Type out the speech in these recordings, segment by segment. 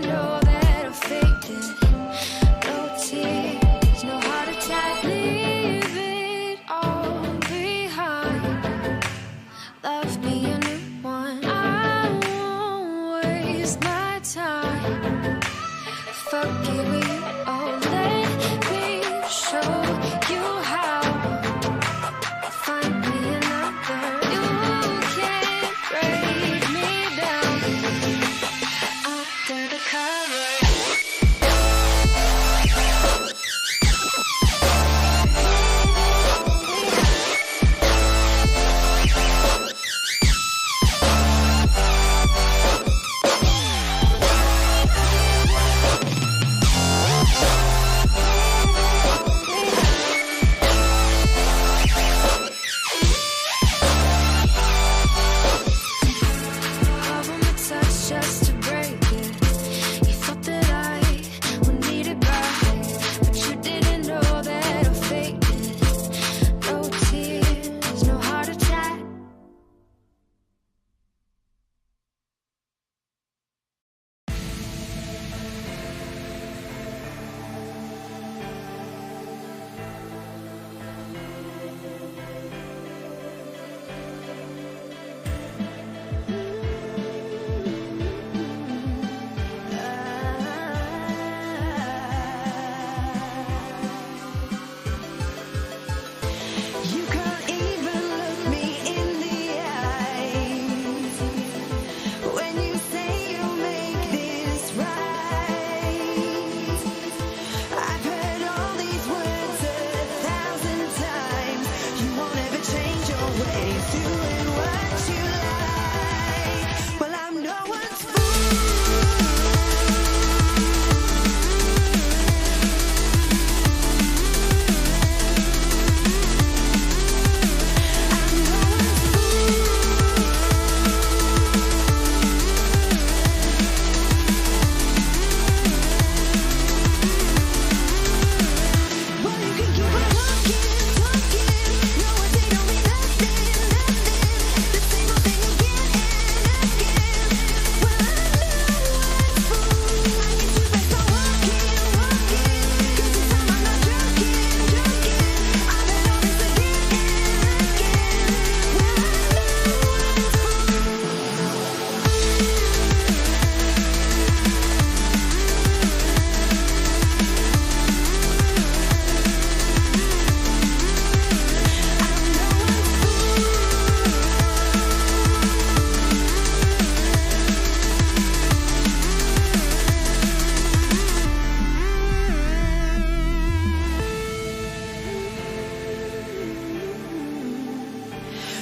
know that I faked it. No tears, no heart attack. Leave it all behind. Love me a new one. I won't waste my time. Fuck it with you. Oh, let me show you how. Find me another. You can't break me down under the covers. Just to break it. You thought that I would need it right, but you didn't know that I faked it. No tears, no heart attack. You can't even look me in the eyes when you say you'll make this right. I've heard all these words 1,000 times. You won't ever change your ways, doing what you like. Well, I'm no one's fool.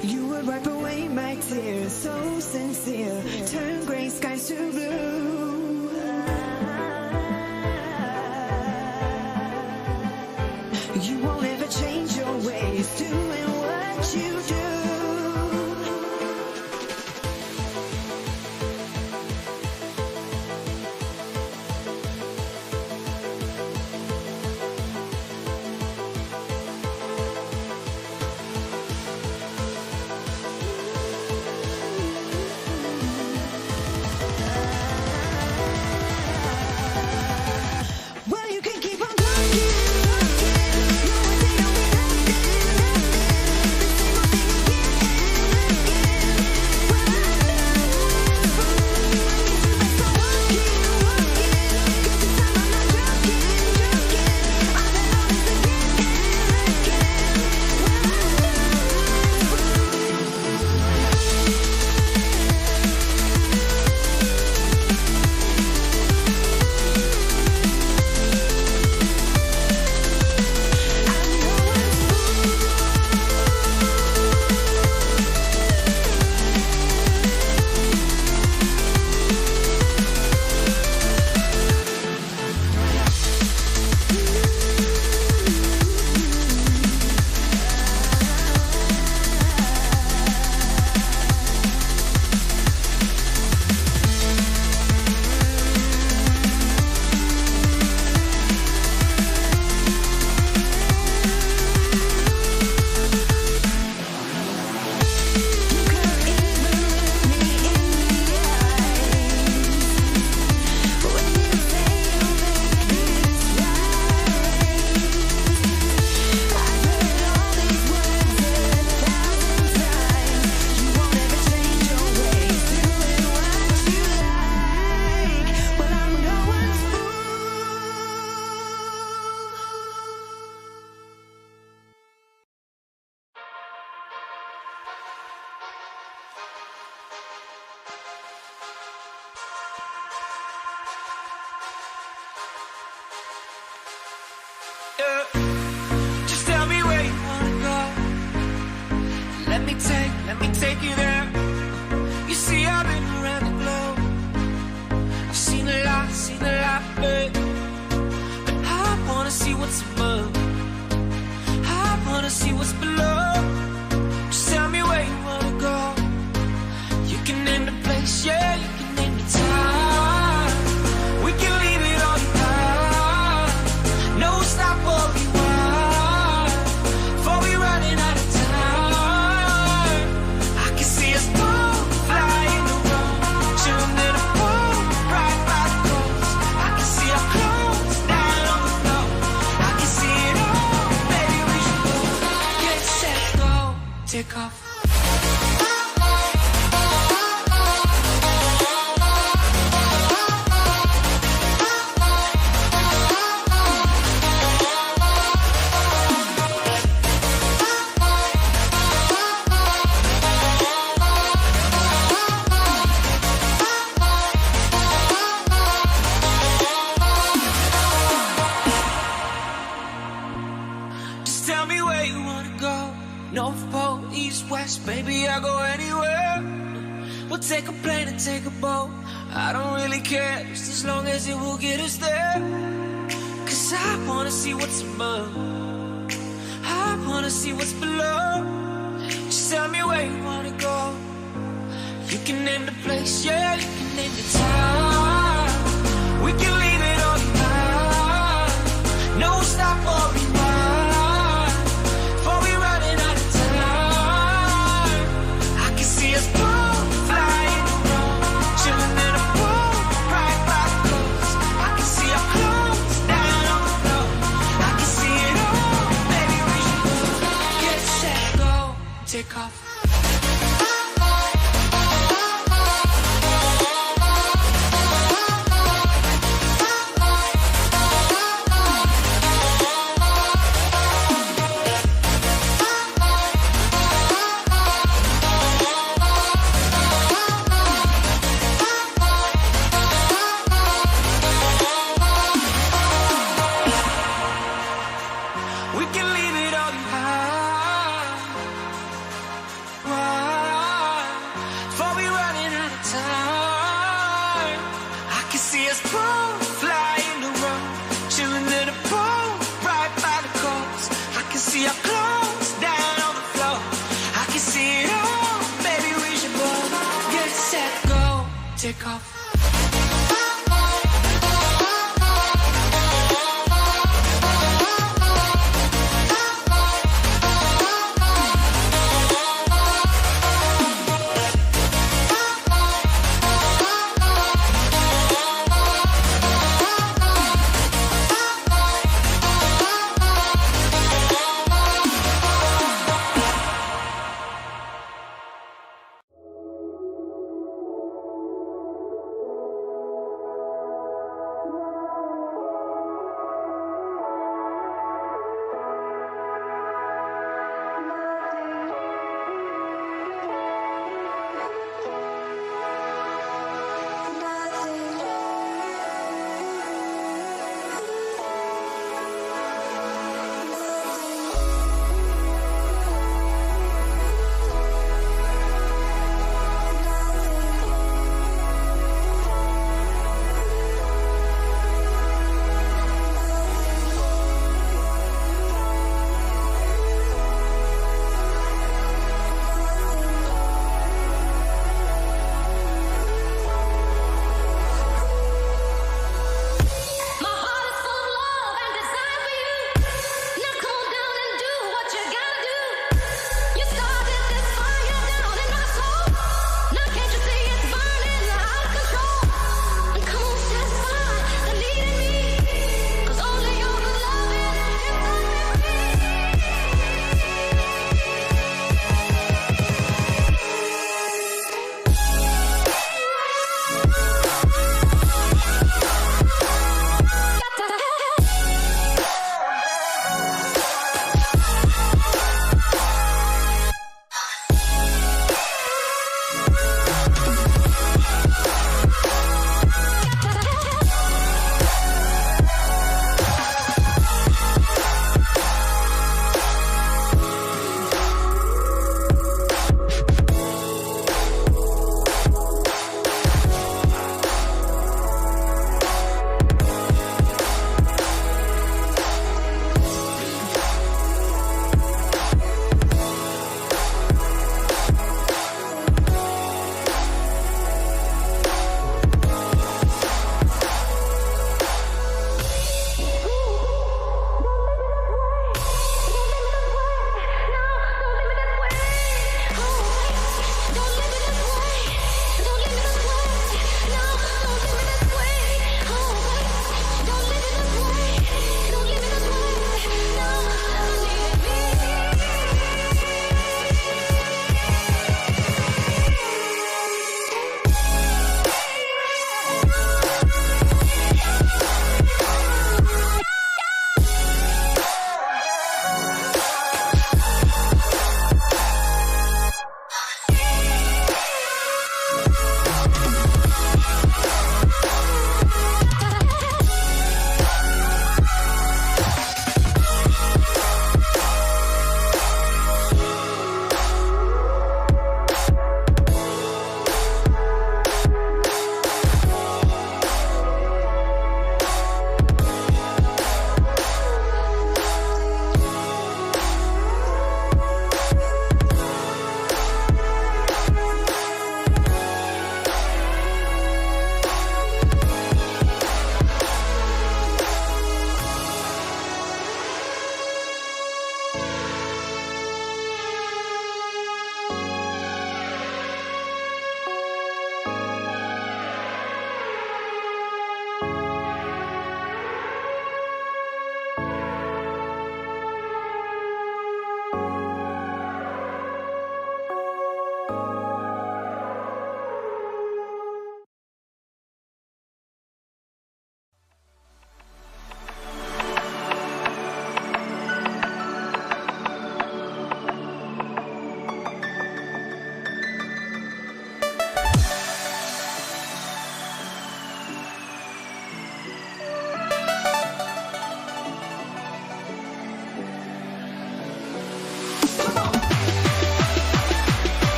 You would wipe away my tears, so sincere, turn gray skies to blue. You won't ever change your ways, doing what you do. Well, you can keep on talking, talking. let me take you there. You see, I've been around the globe. I've seen a lot, babe. But I wanna see what's above. I wanna see what's below. Just tell me where you wanna go. You can name the place, yeah, you can name the time. We can leave it all behind. No stop or rewind. Before we running out of time. I can see us both flying around, chilling in a pool right by the coast. I can see our clothes down on the floor. I can see it all, baby, we should go. Get set, go, take off. Tell me where you wanna go. North Pole, East, West, baby, I'll go anywhere. We'll take a plane and take a boat. I don't really care, just as long as it will get us there. Cause I wanna see what's above. I wanna see what's below. Just tell me where you wanna go. You can name the place, yeah, you can name the time. We can leave it all behind. No stop or rewind. Take off.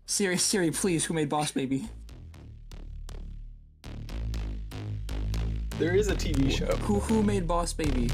Siri, please, who made Boss Baby? There is a TV show. Who made Boss Baby?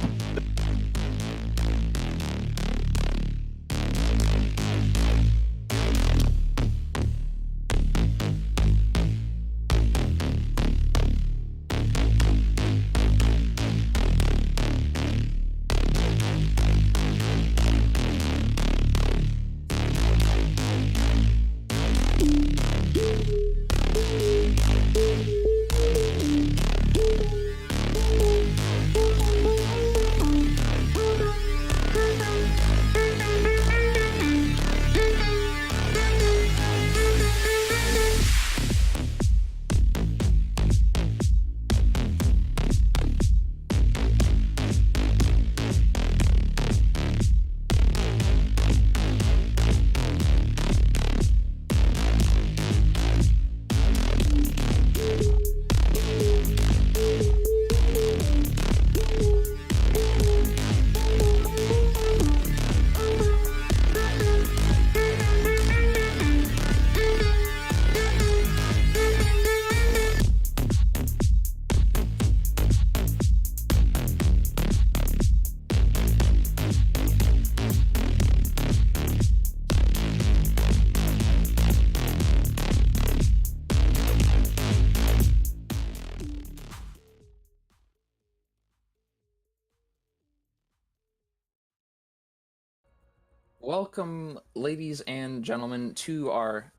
Welcome, ladies and gentlemen, to our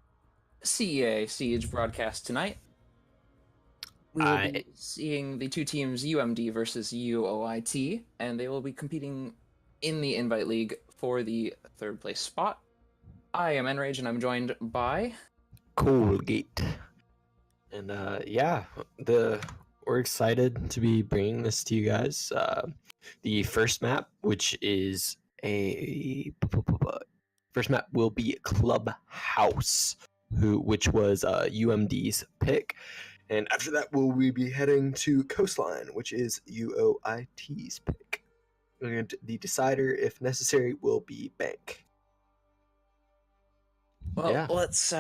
CEA Siege broadcast tonight. We will be seeing the two teams UMD versus UOIT, and they will be competing in the Invite League for the third place spot. I am Enrage, and I'm joined by Colgate. And we're excited to be bringing this to you guys. The first map, which is first map will be Clubhouse, which was UMD's pick. And after that, we'll be heading to Coastline, which is UOIT's pick. And the decider, if necessary, will be Bank. Well, yeah. Let's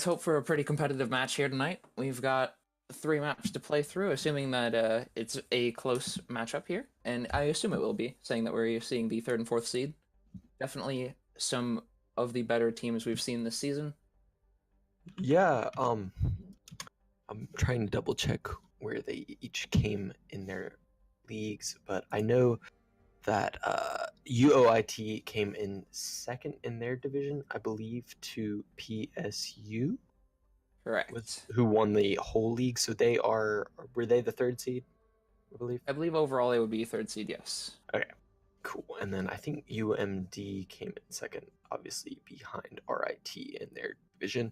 hope for a pretty competitive match here tonight. We've got 3 maps to play through, assuming that it's a close matchup here, and I assume it will be, saying that we're seeing the 3rd and 4th seed. Definitely some of the better teams we've seen this season. Yeah, I'm trying to double check where they each came in their leagues, but I know that UOIT came in 2nd in their division, I believe, to PSU. Correct. Who won the whole league? So were they the 3rd seed? I believe overall they would be 3rd seed. Yes. Okay, cool. And then I think UMD came in 2nd, obviously behind RIT in their division.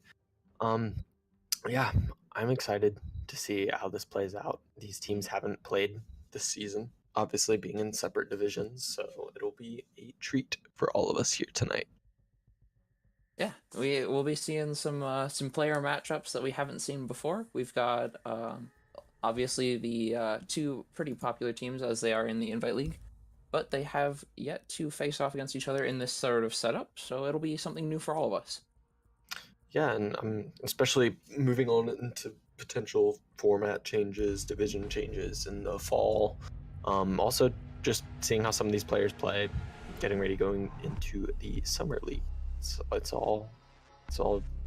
Yeah, I'm excited to see how this plays out. These teams haven't played this season, obviously being in separate divisions, so it'll be a treat for all of us here tonight. Yeah, we will be seeing some player matchups that we haven't seen before. We've got obviously the 2 pretty popular teams as they are in the Invite League, but they have yet to face off against each other in this sort of setup, so it'll be something new for all of us. Yeah, and especially moving on into potential format changes, division changes in the fall. Also, just seeing how some of these players play, getting ready going into the summer league. It's all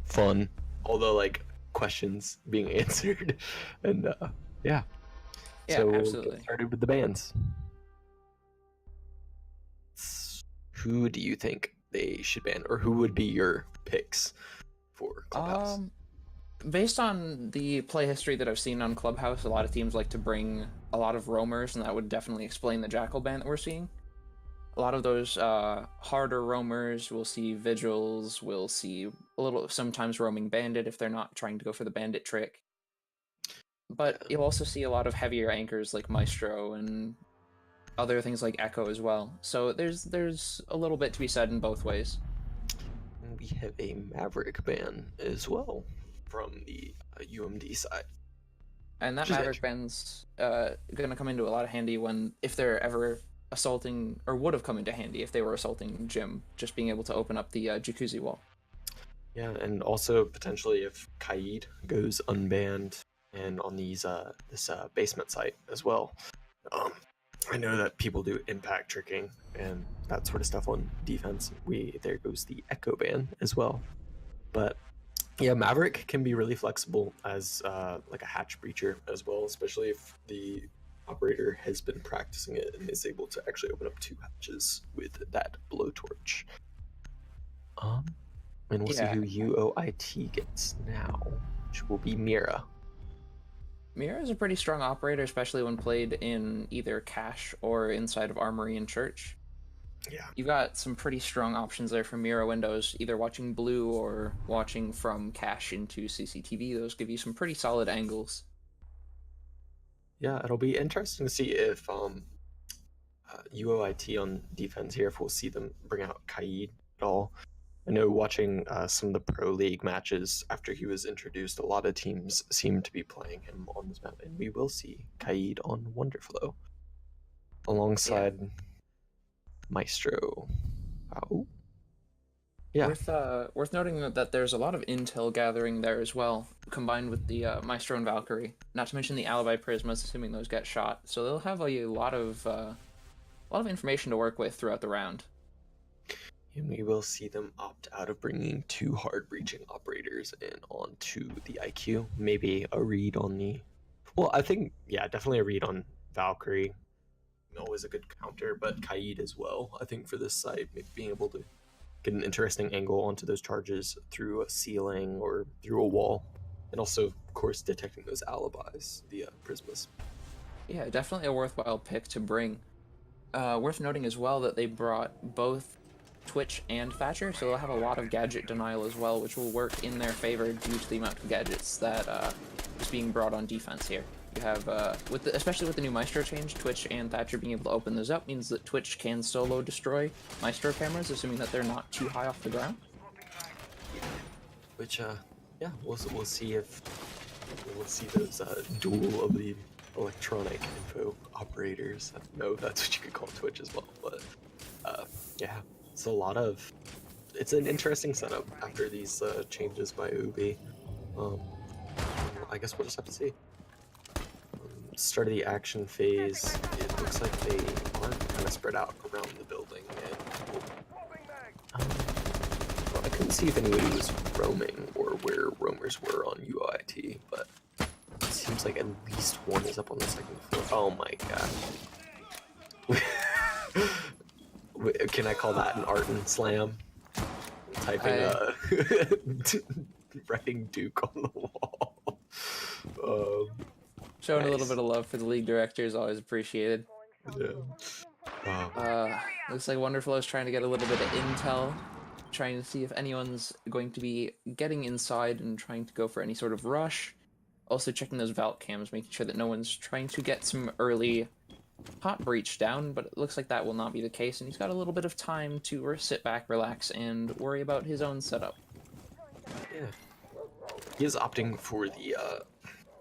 fun. All the questions being answered, and yeah. So absolutely. We'll get started with the bands. Who do you think they should ban, or who would be your picks for Clubhouse? Based on the play history that I've seen on Clubhouse, a lot of teams like to bring a lot of roamers, and that would definitely explain the Jackal ban that we're seeing. A lot of those harder roamers, we'll see Vigils, we'll see sometimes roaming Bandit if they're not trying to go for the Bandit trick. But you'll also see a lot of heavier anchors like Maestro and other things like Echo as well. So there's a little bit to be said in both ways. We have a Maverick ban as well from the UMD side. And that Maverick ban's going to come into a lot of handy if they're ever assaulting, or would have come into handy if they were assaulting Jim, just being able to open up the jacuzzi wall. Yeah, and also potentially if Kaid goes unbanned and on these this basement site as well. Um, I know that people do impact tricking and that sort of stuff on defense. There goes the Echo ban as well. But yeah, Maverick can be really flexible as like a hatch breacher as well, especially if the operator has been practicing it and is able to actually open up 2 hatches with that blowtorch. And we'll see Yeah. who UOIT gets now, which will be Mira. Mira is a pretty strong operator, especially when played in either cache or inside of Armory and Church. Yeah. You've got some pretty strong options there for Mira windows, either watching blue or watching from cache into CCTV. Those give you some pretty solid angles. Yeah, it'll be interesting to see if UOIT on defense here, if we'll see them bring out Kaid at all. I know watching some of the Pro League matches after he was introduced, a lot of teams seem to be playing him on this map, and we will see Kaid on Wonderflow alongside Maestro. Oh. Yeah. Worth noting that there's a lot of intel gathering there as well, combined with the Maestro and Valkyrie. Not to mention the alibi prismas, assuming those get shot. So they'll have a lot of information to work with throughout the round. And we will see them opt out of bringing 2 hard breaching operators in onto the IQ. Maybe a read on the... Well, I think, yeah, definitely a read on Valkyrie. Always a good counter, but Kaid as well. I think for this side, maybe being able to get an interesting angle onto those charges through a ceiling or through a wall. And also, of course, detecting those alibis via prismas. Yeah, definitely a worthwhile pick to bring. Worth noting as well that they brought both Twitch and Thatcher, so they'll have a lot of gadget denial as well, which will work in their favor due to the amount of gadgets that is being brought on defense here. You have, especially with the new Maestro change, Twitch and Thatcher being able to open those up means that Twitch can solo destroy Maestro cameras, assuming that they're not too high off the ground. Which, yeah, we'll see if we'll see those duel of the electronic info operators. I don't know if that's what you could call Twitch as well, but yeah, it's an interesting setup after these changes by Ubi. I guess we'll just have to see. Start of the action phase, it looks like they are kind of spread out around the building, and well, I couldn't see if anybody was roaming or where roamers were on UOIT, but it seems like at least one is up on the 2nd floor. Oh my god. Can I call that an art and slam? Typing writing Duke on the wall. Showing Nice. a little bit of love for the league director is always appreciated. Yeah. Wow. Looks like Wonderflow is trying to get a little bit of intel, trying to see if anyone's going to be getting inside and trying to go for any sort of rush. Also checking those Valk cams, making sure that no one's trying to get some early hot breach down, but it looks like that will not be the case, and he's got a little bit of time to sit back, relax, and worry about his own setup. Yeah. He is opting for the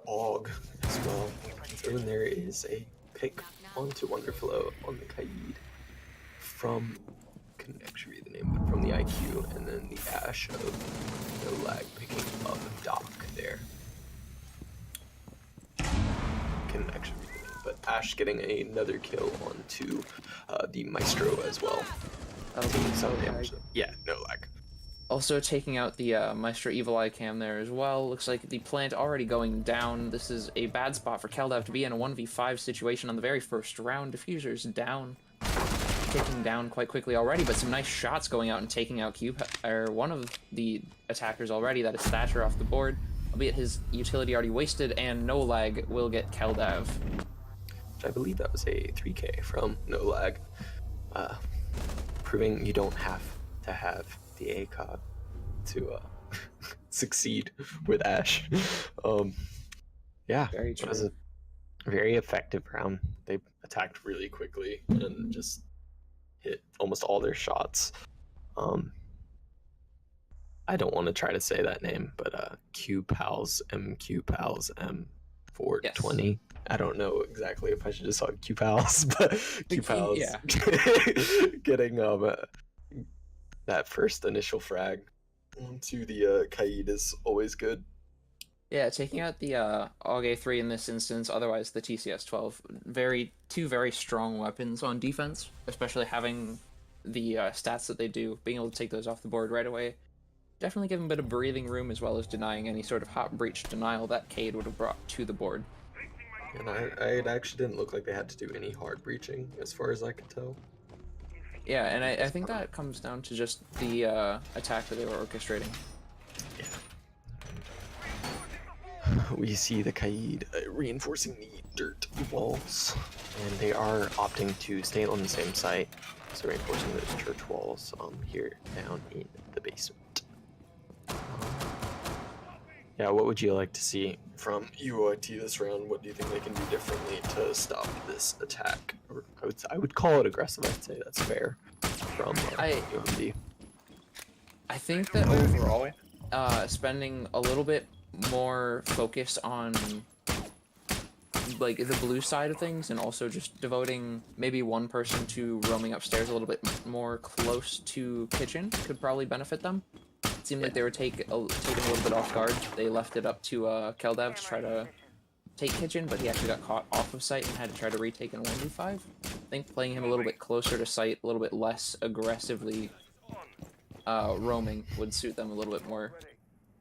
AUG as well. So then there is a pick onto Wonderflow on the Kaid from, couldn't actually read the name, but from the IQ, and then the Ash of No Lag picking up Doc there. Couldn't actually read the name, but Ash getting another kill onto the Maestro as well. That'll be Some no damage. lag. Yeah, No Lag. Also taking out the Maestro Evil Eye cam there as well. Looks like the plant already going down. This is a bad spot for Keldav to be in a 1v5 situation on the very first round. Diffuser's down. Taking down quite quickly already, but some nice shots going out and taking out one of the attackers already. That is Thatcher off the board. Albeit his utility already wasted, and No Lag will get Keldav. I believe that was a 3K from No Lag. Proving you don't have to have the ACOG to succeed with Ash. Yeah, Very true. it was a very effective round. They attacked really quickly and just hit almost all their shots. I don't want to try to say that name, but Q Pals M420. Yes. I don't know exactly if I should just call it Q Pals, but Q Pals yeah. getting that first initial frag. onto the Kaid is always good. Yeah, taking out the AUG 3 in this instance, otherwise the TCS-12, two very strong weapons on defense, especially having the stats that they do, being able to take those off the board right away. Definitely give them a bit of breathing room, as well as denying any sort of hot breach denial that Cade would have brought to the board. And it actually didn't look like they had to do any hard breaching, as far as I could tell. Yeah, and I think that comes down to just the attack that they were orchestrating. Yeah. We see the Kaid reinforcing the dirt walls, and they are opting to stay on the same site, so reinforcing those church walls here down in the basement. Yeah, what would you like to see from UOIT this round? What do you think they can do differently to stop this attack? Or I would call it aggressive. I'd say that's fair from UMD. I think that overall, spending a little bit more focus on like the blue side of things, and also just devoting maybe one person to roaming upstairs a little bit more close to kitchen could probably benefit them. It seemed like they were taken a little bit off guard. They left it up to Keldev to try to take kitchen, but he actually got caught off of site and had to try to retake in 1v5. I think playing him a little bit closer to site, a little bit less aggressively roaming would suit them a little bit more.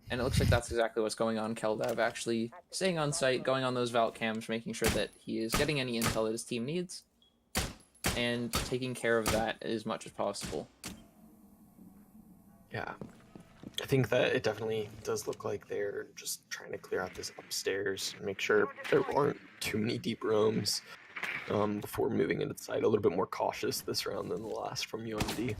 And it looks like that's exactly what's going on. Keldev actually staying on site, going on those Valk cams, making sure that he is getting any intel that his team needs, and taking care of that as much as possible. Yeah. I think that it definitely does look like they're just trying to clear out this upstairs, make sure there aren't too many deep roams before moving into the site. A little bit more cautious this round than the last from UMD.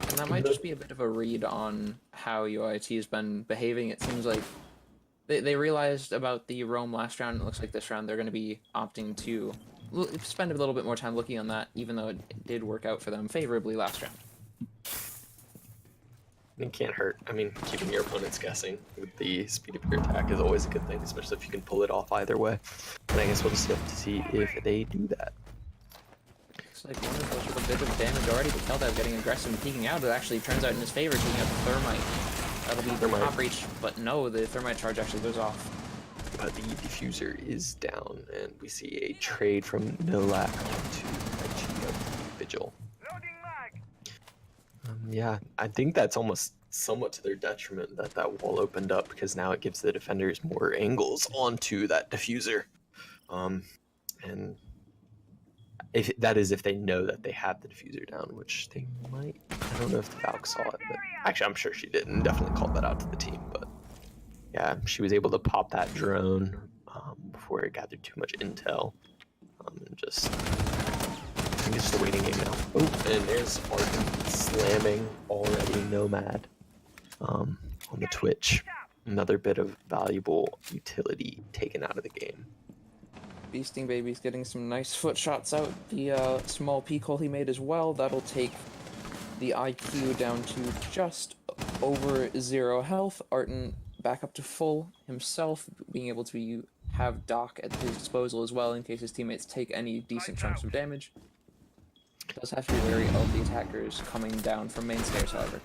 And that might just be a bit of a read on how UOIT has been behaving. It seems like they realized about the roam last round, and it looks like this round they're going to be opting to spend a little bit more time looking on that, even though it did work out for them favorably last round. It can't hurt. I mean, keeping your opponents guessing with the speed of your attack is always a good thing, especially if you can pull it off either way. And I guess we'll just have to see if they do that. Looks like one of those with a bit of damage already, but Keldev getting aggressive and peeking out. It actually turns out in his favor, taking out the thermite. That'll be the top reach, but no, the thermite charge actually goes off. But the diffuser is down, and we see a trade from Nilak to Reggie of Vigil. Yeah, I think that's almost somewhat to their detriment that that wall opened up, because now it gives the defenders more angles onto that diffuser. And if they know that they have the diffuser down, which they might. I don't know if the Valk saw it, but actually I'm sure she did, and definitely called that out to the team. But yeah, she was able to pop that drone before it gathered too much intel, and just. I think it's just a waiting game now. Oh, and there's Arden slamming already Nomad on the Twitch. Another bit of valuable utility taken out of the game. Beasting Baby's getting some nice foot shots out. The small peek hole he made as well. That'll take the IQ down to just over 0 health. Arden back up to full himself, being able to have Doc at his disposal as well in case his teammates take any decent chunks of damage. Does have to be wary of the attackers coming down from main stairs, however.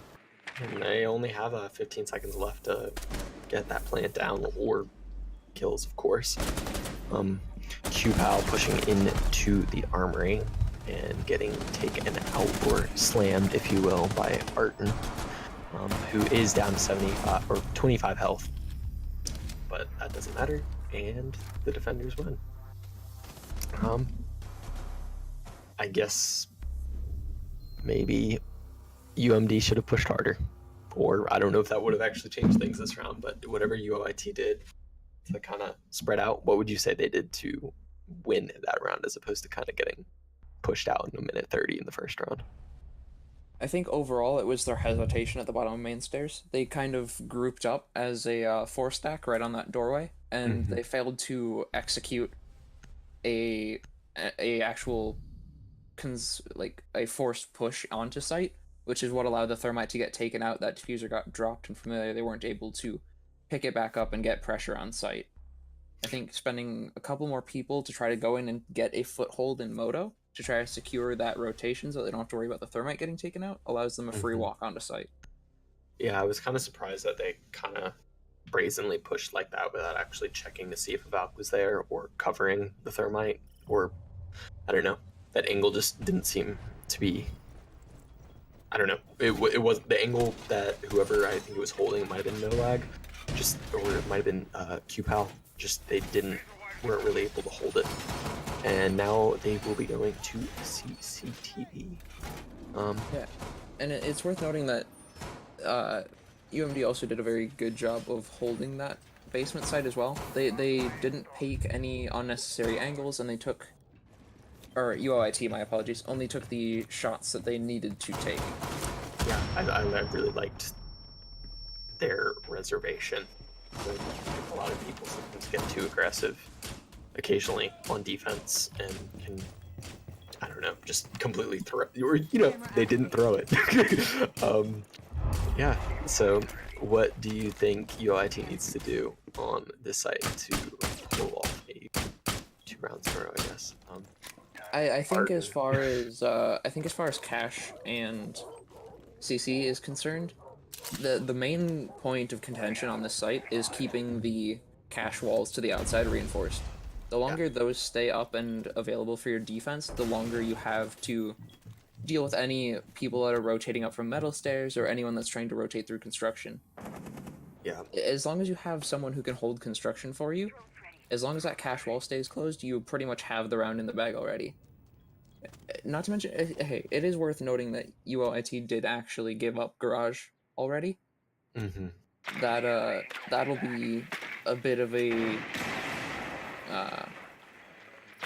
And they only have 15 seconds left to get that plant down, or kills, of course. Q-Pal pushing into the armory and getting taken out, or slammed, if you will, by Arden, who is down to 75 or 25 health. But that doesn't matter, and the defenders win. I guess maybe UMD should have pushed harder, or I don't know if that would have actually changed things this round, but whatever UOIT did to kind of spread out, what would you say they did to win that round as opposed to kind of getting pushed out in a minute 30 in the first round? I think overall it was their hesitation at the bottom of main stairs. They kind of grouped up as a 4-stack right on that doorway, and they failed to execute a actual a forced push onto site, which is what allowed the thermite to get taken out. That diffuser got dropped, and from there they weren't able to pick it back up and get pressure on site. I think spending a couple more people to try to go in and get a foothold in Moto to try to secure that rotation so they don't have to worry about the thermite getting taken out allows them a free walk onto site. Yeah, I was kind of surprised that they kind of brazenly pushed like that without actually checking to see if a Valk was there or covering the thermite, or I don't know. That angle just didn't seem to be. I don't know. It was the angle that whoever I think it was holding, it might have been no lag, just, or it might have been QPAL. Just they weren't really able to hold it, and now they will be going to CCTV. Yeah, and it's worth noting that UMD also did a very good job of holding that basement site as well. They didn't take any unnecessary angles, and they took, or UOIT, my apologies, only took the shots that they needed to take. Yeah, I really liked their reservation. A lot of people sometimes get too aggressive occasionally on defense and can, I don't know, just completely throw, or they didn't throw it. Yeah, so what do you think UOIT needs to do on this site to pull off a 2 rounds in a row, I guess? I think as far as Cash and CC is concerned, the main point of contention on this site is keeping the Cash walls to the outside reinforced. The longer those stay up and available for your defense, the longer you have to deal with any people that are rotating up from metal stairs or anyone that's trying to rotate through construction. Yeah. As long as you have someone who can hold construction for you, as long as that cash wall stays closed, you pretty much have the round in the bag already. Not to mention, hey, it is worth noting that UOIT did actually give up Garage already. Mm-hmm. That'll be a bit of a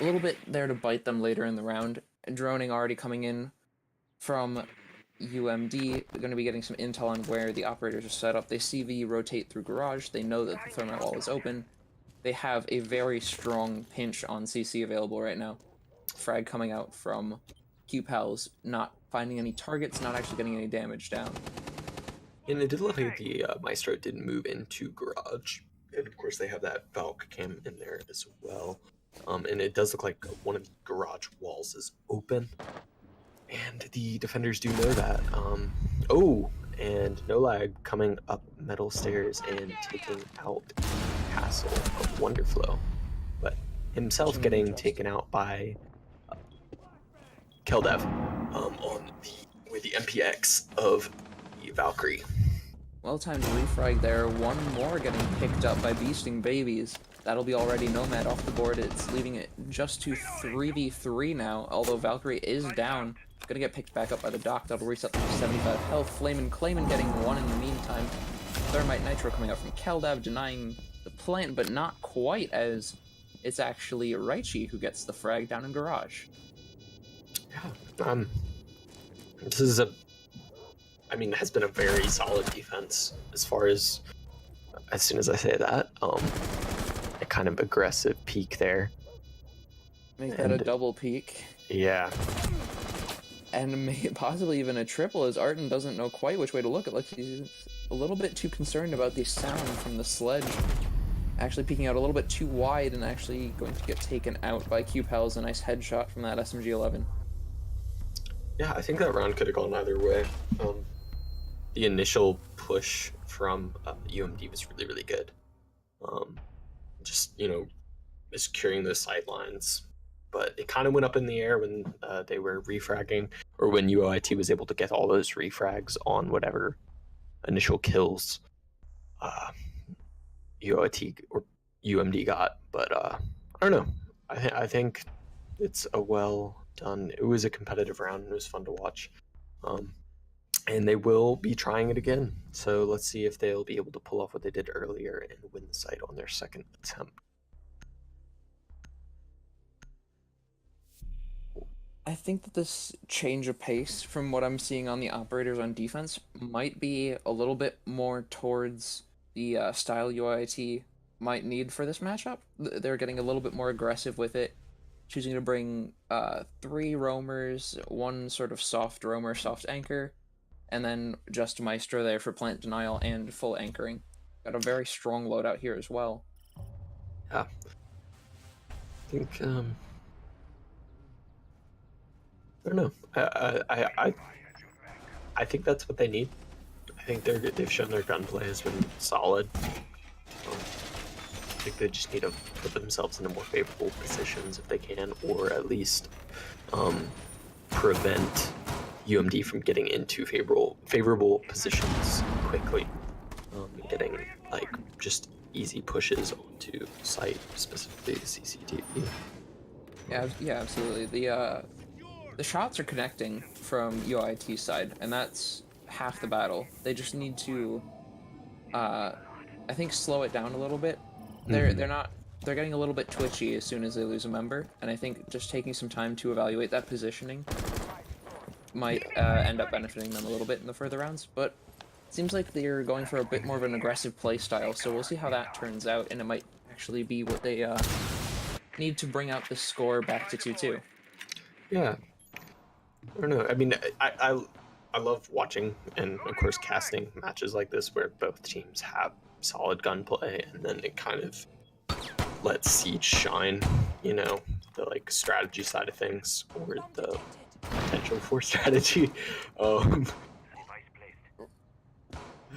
little bit there to bite them later in the round. Droning already coming in from UMD, going to be getting some intel on where the operators are set up. They CV rotate through Garage. They know that the thermite wall is open. They have a very strong pinch on CC available right now. Frag coming out from QPALs, not finding any targets, not actually getting any damage down. And it did look like the Maestro didn't move into Garage. And of course they have that Valk cam in there as well. And it does look like one of the Garage walls is open. And the defenders do know that. Oh, and No Lag coming up metal stairs and taking out the castle of Wonderflow. But himself getting taken out by Keldev with the MPX of the Valkyrie. Well-timed refrag there. One more getting picked up by Beasting Babies. That'll be already Nomad off the board. It's leaving it just to 3v3 now, although Valkyrie is down. Gonna get picked back up by the Doc. That'll reset them to 75 health. Flamin' Clayman getting one in the meantime. Thermite Nitro coming out from Keldev, denying the plant, but not quite, as it's actually Raichi who gets the frag down in Garage. Yeah, this is has been a very solid defense as far as soon as I say that, a kind of aggressive peak there. Make that a double peak. Yeah. And possibly even a triple, as Arton doesn't know quite which way to look. It looks like he's a little bit too concerned about the sound from the sledge. Actually peeking out a little bit too wide and actually going to get taken out by QPALs. A nice headshot from that SMG-11. Yeah, I think that round could have gone either way. The initial push from UMD was really, really good. Just, securing those sidelines. But it kind of went up in the air when they were refragging, or when UOIT was able to get all those refrags on whatever initial kills UOIT or UMD got. But I don't know. I think it's a well done. It was a competitive round. It was fun to watch. And they will be trying it again. So let's see if they'll be able to pull off what they did earlier and win the site on their second attempt. I think that this change of pace from what I'm seeing on the operators on defense might be a little bit more towards the style UIT might need for this matchup. They're getting a little bit more aggressive with it, choosing to bring 3 roamers, 1 sort of soft roamer, soft anchor, and then just Maestro there for plant denial and full anchoring. Got a very strong loadout here as well. Yeah. I think I don't know. I think that's what they need. I I think they've shown their gunplay has been solid. I think they just need to put themselves into more favorable positions if they can, or at least prevent UMD from getting into favorable positions quickly, getting like just easy pushes onto site, specifically the CCTV. Yeah, absolutely. The shots are connecting from UOIT side, and that's half the battle. They just need to, I think, slow it down a little bit. They're getting a little bit twitchy as soon as they lose a member, and I think just taking some time to evaluate that positioning might end up benefiting them a little bit in the further rounds. But it seems like they're going for a bit more of an aggressive play style, so we'll see how that turns out, and it might actually be what they need to bring out the score back to 2-2. Yeah, I don't know. I mean, I love watching and of course casting matches like this where both teams have solid gunplay, and then it kind of lets Siege shine. You know, the like strategy side of things or the potential for strategy.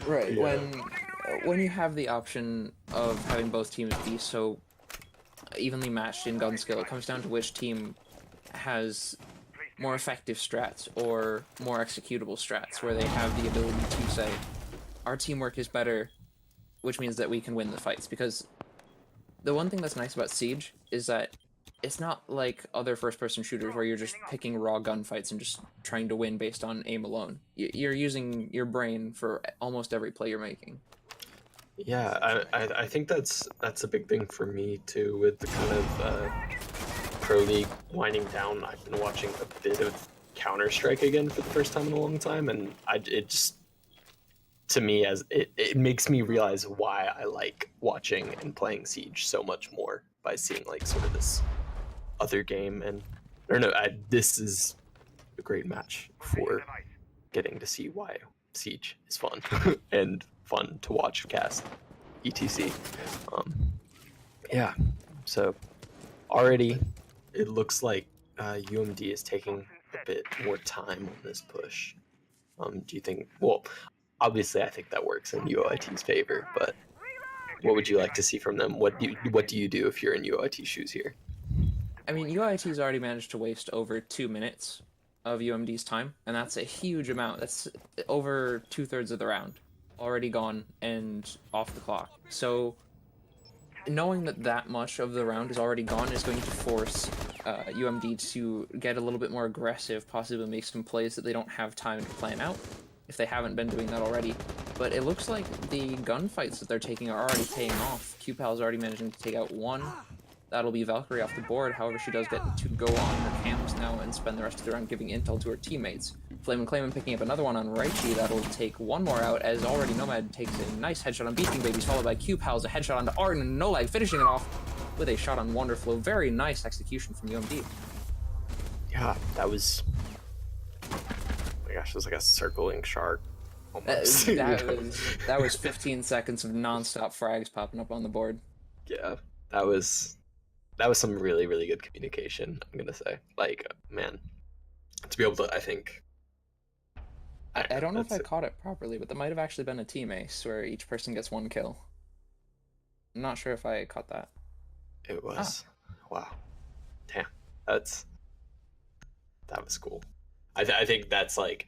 Right. Yeah. When you have the option of having both teams be so evenly matched in gun skill, it comes down to which team has more effective strats or more executable strats, where they have the ability to say, our teamwork is better, which means that we can win the fights. Because the one thing that's nice about Siege is that it's not like other first-person shooters where you're just picking raw gunfights and just trying to win based on aim alone. You're using your brain for almost every play you're making. Yeah, I think that's a big thing for me too, with the kind of pro league winding down. I've been watching a bit of Counter-Strike again for the first time in a long time, and it just, to me, as it makes me realize why I like watching and playing Siege so much more, by seeing like sort of this other game. And I don't know, this is a great match for getting to see why Siege is fun and fun to watch, cast, etc. Yeah, so already it looks like UMD is taking a bit more time on this push. Do you think? Well, obviously, I think that works in UOIT's favor. But what would you like to see from them? What do you do if you're in UOIT shoes here? I mean, UIT's already managed to waste over 2 minutes of UMD's time, and that's a huge amount. That's over 2/3 of the round already gone and off the clock. So knowing that much of the round is already gone is going to force UMD to get a little bit more aggressive, possibly make some plays that they don't have time to plan out, if they haven't been doing that already. But it looks like the gunfights that they're taking are already paying off. QPAL's already managing to take out one. That'll be Valkyrie off the board. However, she does get to go on her cams now and spend the rest of the round giving intel to her teammates. Flame and Clayman picking up another one on Raichi. That'll take one more out, as already Nomad takes a nice headshot on Beasting Babies, followed by QPAL's a headshot onto Arden, and No Lag finishing it off with a shot on Wonderflow. Very nice execution from UMD. Yeah, that was. Oh my gosh, it was like a circling shark. Almost. That was 15 seconds of non-stop frags popping up on the board. Yeah, that was some really, really good communication, I'm gonna say. Like, man, to be able to, I think. I don't know if I caught it properly, but that might have actually been a team ace where each person gets one kill. I'm not sure if I caught that. It was. Wow. Damn. That was cool. I think that's like,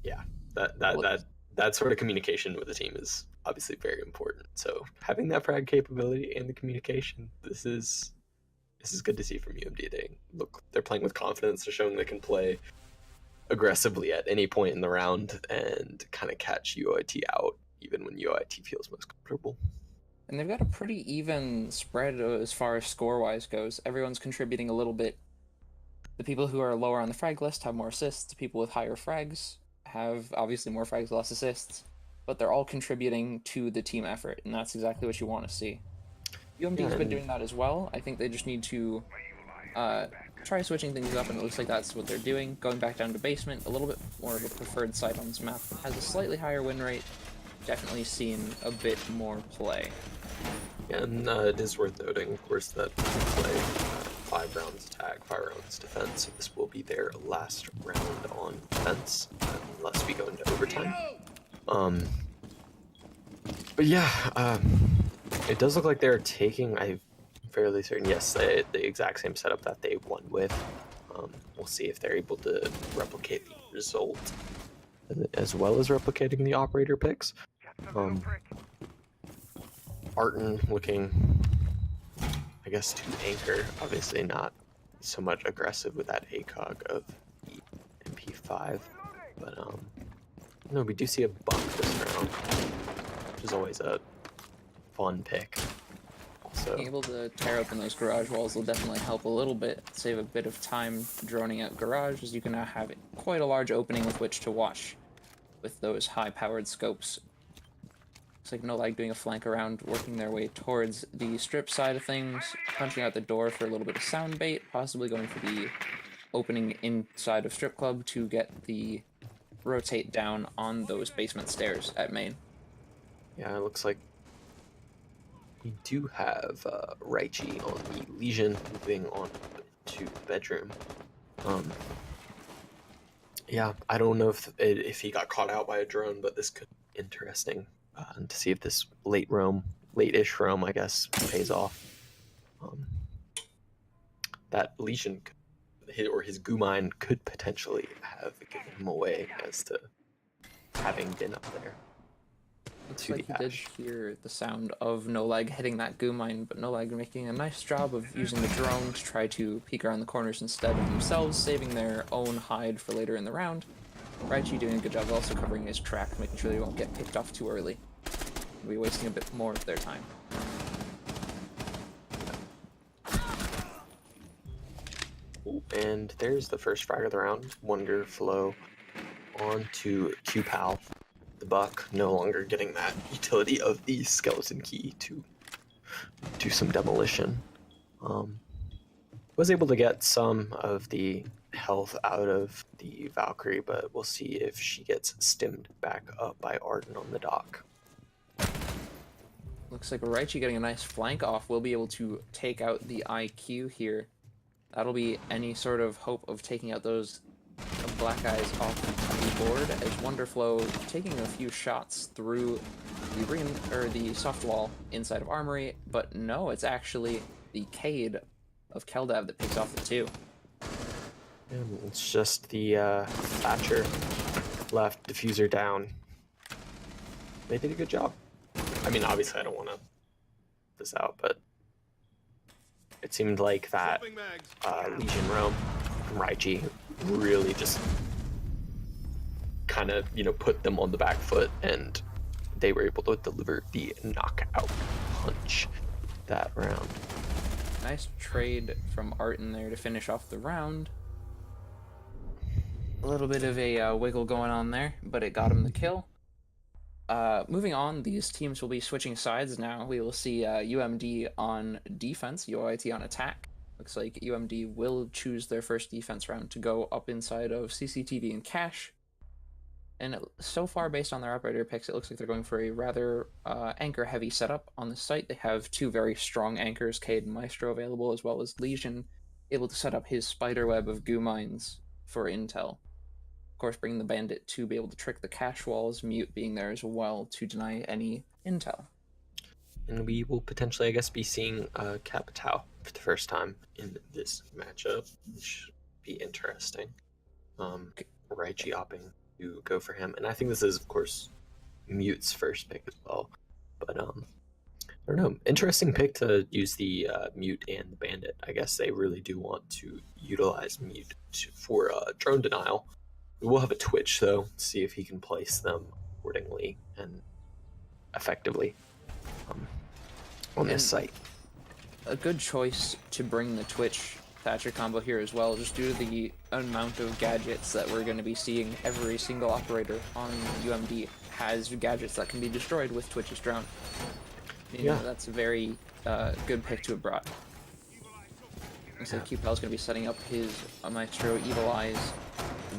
yeah, that sort of communication with the team is obviously very important. So having that frag capability and the communication, this is good to see from UMD. They're playing with confidence. They're showing they can play aggressively at any point in the round and kind of catch UOIT out, even when UOIT feels most comfortable. And they've got a pretty even spread as far as score-wise goes. Everyone's contributing a little bit. The people who are lower on the frag list have more assists. The people with higher frags have obviously more frags, less assists. But they're all contributing to the team effort, and that's exactly what you want to see. UMD's been doing that as well. I think they just need to try switching things up, and it looks like that's what they're doing. Going back down to basement, a little bit more of a preferred site on this map. Has a slightly higher win rate. Definitely seen a bit more play. And it is worth noting, of course, that we play 5 rounds attack, 5 rounds defense. So this will be their last round on defense, unless we go into overtime. But yeah, it does look like they're taking, I'm fairly certain, yes, the exact same setup that they won with. We'll see if they're able to replicate the result as well as replicating the operator picks. Arton looking, I guess, to anchor, obviously not so much aggressive with that ACOG of the MP5, but no, we do see a buck this round, which is always a fun pick. Also, Being able to tear open those garage walls will definitely help a little bit, save a bit of time droning out garage, as you can now have quite a large opening with which to watch with those high-powered scopes. Looks like No Lag doing a flank around, working their way towards the strip side of things, punching out the door for a little bit of sound bait, possibly going for the opening inside of Strip Club to get the rotate down on those basement stairs at main. yeah, it looks like we do have Raichi on the Legion moving on to the bedroom. Yeah, I don't know if he got caught out by a drone, but this could be interesting to see if this late-ish roam, I guess, pays off. That Legion his goo mine could potentially have given him away as to having been up there. Looks like he did hear the sound of No Lag hitting that goo mine, but No Lag making a nice job of using the drone to try to peek around the corners instead of themselves, saving their own hide for later in the round. Raichi doing a good job also covering his track, making sure they won't get picked off too early. They'll be wasting a bit more of their time. And there's the first frag of the round. Wonder Flow on to QPAL. The Buck no longer getting that utility of the skeleton key to do some demolition. Was able to get some of the health out of the Valkyrie, but we'll see if she gets stimmed back up by Arden on the dock. Looks like Raichi getting a nice flank off will be able to take out the IQ here. That'll be any sort of hope of taking out those black eyes off the board, as Wonderflow taking a few shots through the soft wall inside of Armory, but no, it's actually the Cade of Keldav that picks off the two. And it's just the Thatcher left, diffuser down. They did a good job. I mean, obviously I don't want to this out, but it seemed like that Legion roam from Raichi really just kind of, put them on the back foot, and they were able to deliver the knockout punch that round. Nice trade from Arton there to finish off the round. A little bit of a wiggle going on there, but it got him the kill. Moving on, these teams will be switching sides now. We will see UMD on defense, UOIT on attack. Looks like UMD will choose their first defense round to go up inside of CCTV and Cache. And so far, based on their operator picks, it looks like they're going for a rather anchor-heavy setup on the site. They have two very strong anchors, Cade and Maestro, available, as well as Legion, able to set up his spiderweb of goo mines for intel. Of course, bringing the Bandit to be able to trick the cache walls, Mute being there as well to deny any intel. And we will potentially, I guess, be seeing Capitao for the first time in this matchup, which should be interesting. Raichi opting to go for him, and I think this is, of course, Mute's first pick as well. But I don't know, interesting pick to use the Mute and the Bandit. I guess they really do want to utilize Mute for drone denial. We will have a Twitch though, to see if he can place them accordingly and effectively on this site. A good choice to bring the Twitch Thatcher combo here as well, just due to the amount of gadgets that we're going to be seeing. Every single operator on UMD has gadgets that can be destroyed with Twitch's drone. Yeah, that's a very good pick to have brought. So QPAL is going to be setting up his Maestro Evil Eyes,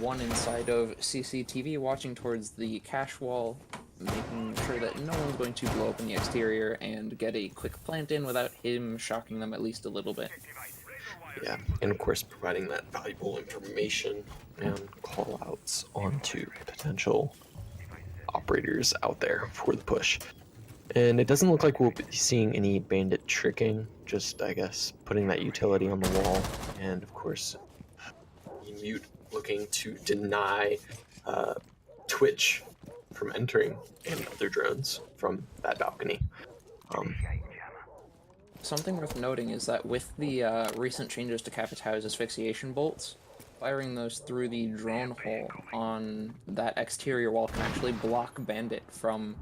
one inside of CCTV, watching towards the cache wall, making sure that no one's going to blow up in the exterior and get a quick plant in without him shocking them at least a little bit. Yeah, and of course providing that valuable information and call-outs onto potential operators out there for the push. And it doesn't look like we'll be seeing any bandit tricking, just, I guess, putting that utility on the wall. And, of course, Mute looking to deny Twitch from entering and other drones from that balcony. Something worth noting is that with the recent changes to Capitão's asphyxiation bolts, firing those through the drone hole on that exterior wall can actually block Bandit from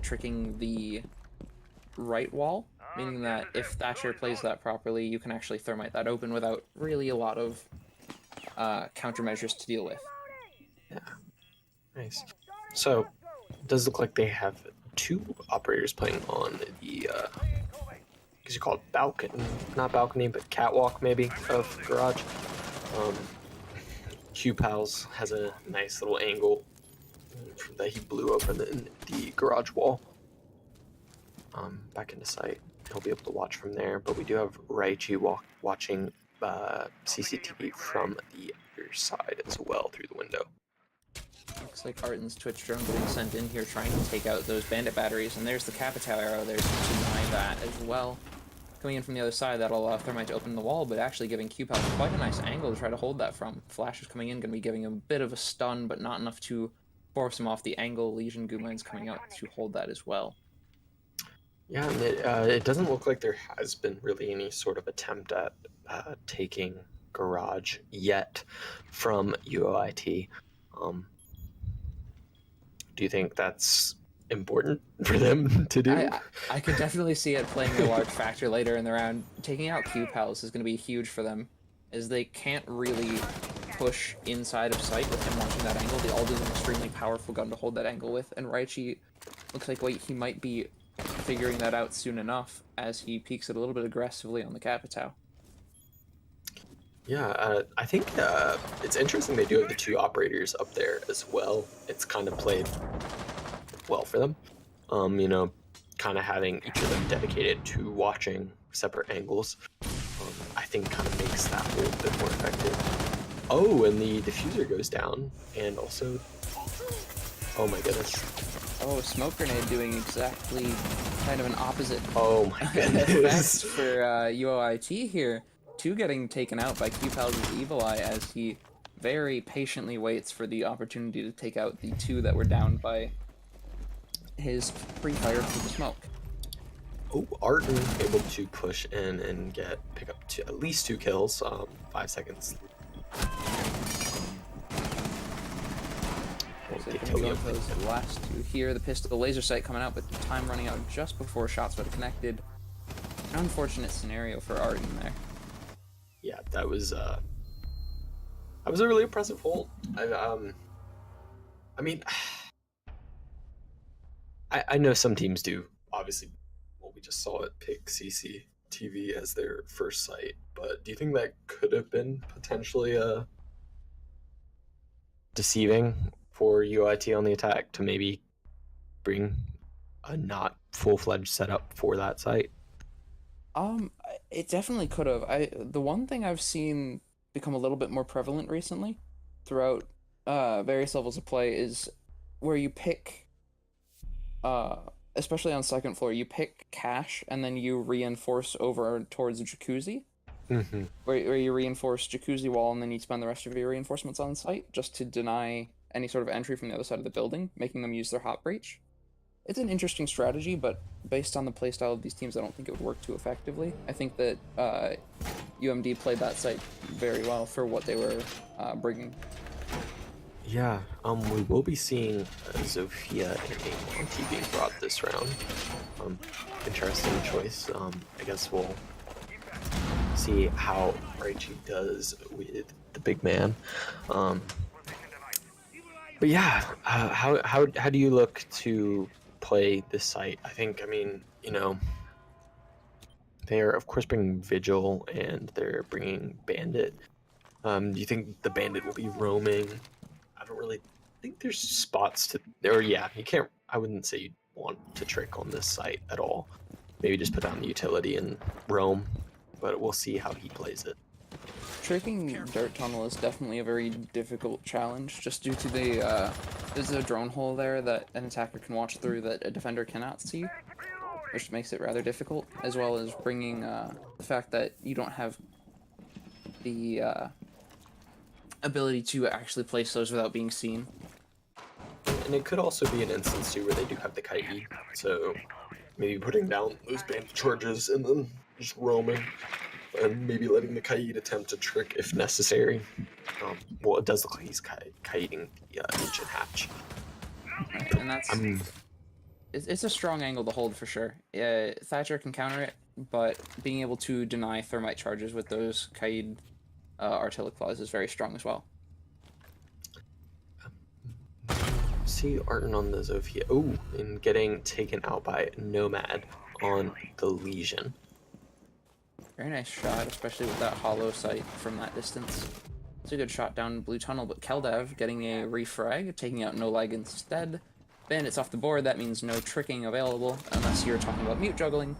tricking the right wall, meaning that if Thatcher plays that properly, you can actually thermite that open without really a lot of countermeasures to deal with. Yeah, nice. So, it does look like they have 2 operators playing on the, because you call it balcony, not balcony, but catwalk maybe, of garage. QPals has a nice little angle that he blew open in the garage wall. Back into sight. He'll be able to watch from there, but we do have Raichi watching CCTV from the other side as well through the window. Looks like Arten's Twitch drone getting sent in here trying to take out those bandit batteries, and there's the Capitão arrow there to deny that as well. Coming in from the other side, that'll allow Thermite to open the wall, but actually giving QPal quite a nice angle to try to hold that from. Flash is coming in, going to be giving him a bit of a stun, but not enough to force him off the angle. Legion Goomline's coming out to hold that as well. Yeah, and it doesn't look like there has been really any sort of attempt at taking garage yet from UOIT. Do you think that's important for them to do? I could definitely see it playing a large factor later in the round. Taking out Q-Pals is going to be huge for them, as they can't really push inside of sight with him launching that angle. The Ald is an extremely powerful gun to hold that angle with, and Raichi looks like he might be figuring that out soon enough as he peeks it a little bit aggressively on the Capitão. Yeah, I think it's interesting they do have the 2 operators up there as well. It's kind of played well for them. You know, kind of having each of them dedicated to watching separate angles, I think kind of makes that a little bit more effective. Oh, and the diffuser goes down, and also, oh my goodness. Oh, smoke grenade doing exactly kind of an opposite Oh my goodness. effect for UOIT here. 2 getting taken out by QPal's Evil Eye as he very patiently waits for the opportunity to take out the 2 that were downed by his pre-fire through the smoke. Oh, Arten able to push in and pick up at least 2 kills. 5 seconds. Those last 2 here. The pistol laser sight coming out, but time running out just before shots would have connected. An unfortunate scenario for Arten there. Yeah, that was a really impressive hold. I mean, I know some teams do. Obviously, well, we just saw it pick CCTV as their first site, but do you think that could have been potentially deceiving for UIT on the attack to maybe bring a not full-fledged setup for that site? It definitely could have. The one thing I've seen become a little bit more prevalent recently throughout various levels of play is where you pick, especially on second floor, you pick cache and then you reinforce over towards Jacuzzi. Mm-hmm. Where you reinforce Jacuzzi wall and then you spend the rest of your reinforcements on site just to deny any sort of entry from the other side of the building, making them use their hot breach. It's an interesting strategy, but based on the playstyle of these teams, I don't think it would work too effectively. I think that UMD played that site very well for what they were bringing. Yeah, we will be seeing Zofia and A1T being brought this round. Interesting choice. I guess we'll see how Raichi does with the big man. But yeah, how do you look to play this site? I think, I mean, you know, they're of course bringing Vigil and they're bringing Bandit. Do you think the Bandit will be roaming? I don't really think there's spots to, or yeah, you can't, I wouldn't say you'd want to trick on this site at all. Maybe just put down the utility and roam, but we'll see how he plays it. Tricking Dirt Tunnel is definitely a very difficult challenge, just due to the There's a drone hole there that an attacker can watch through that a defender cannot see, which makes it rather difficult, as well as bringing the fact that you don't have the ability to actually place those without being seen. And it could also be an instance too where they do have the kite, so maybe putting down those bandit charges and then just roaming, and maybe letting the kite attempt a trick if necessary. Well, it does look like he's kiting the ancient hatch. And that's it's a strong angle to hold for sure. Thatcher can counter it, but being able to deny thermite charges with those Kaid artillery claws is very strong as well. See Arton on the Zofia. Oh, and getting taken out by Nomad on the Legion. Very nice shot, especially with that hollow sight from that distance. It's a good shot down Blue Tunnel, but Keldev getting a refrag, taking out No Lag instead. Bandits off the board, that means no tricking available, unless you're talking about mute juggling.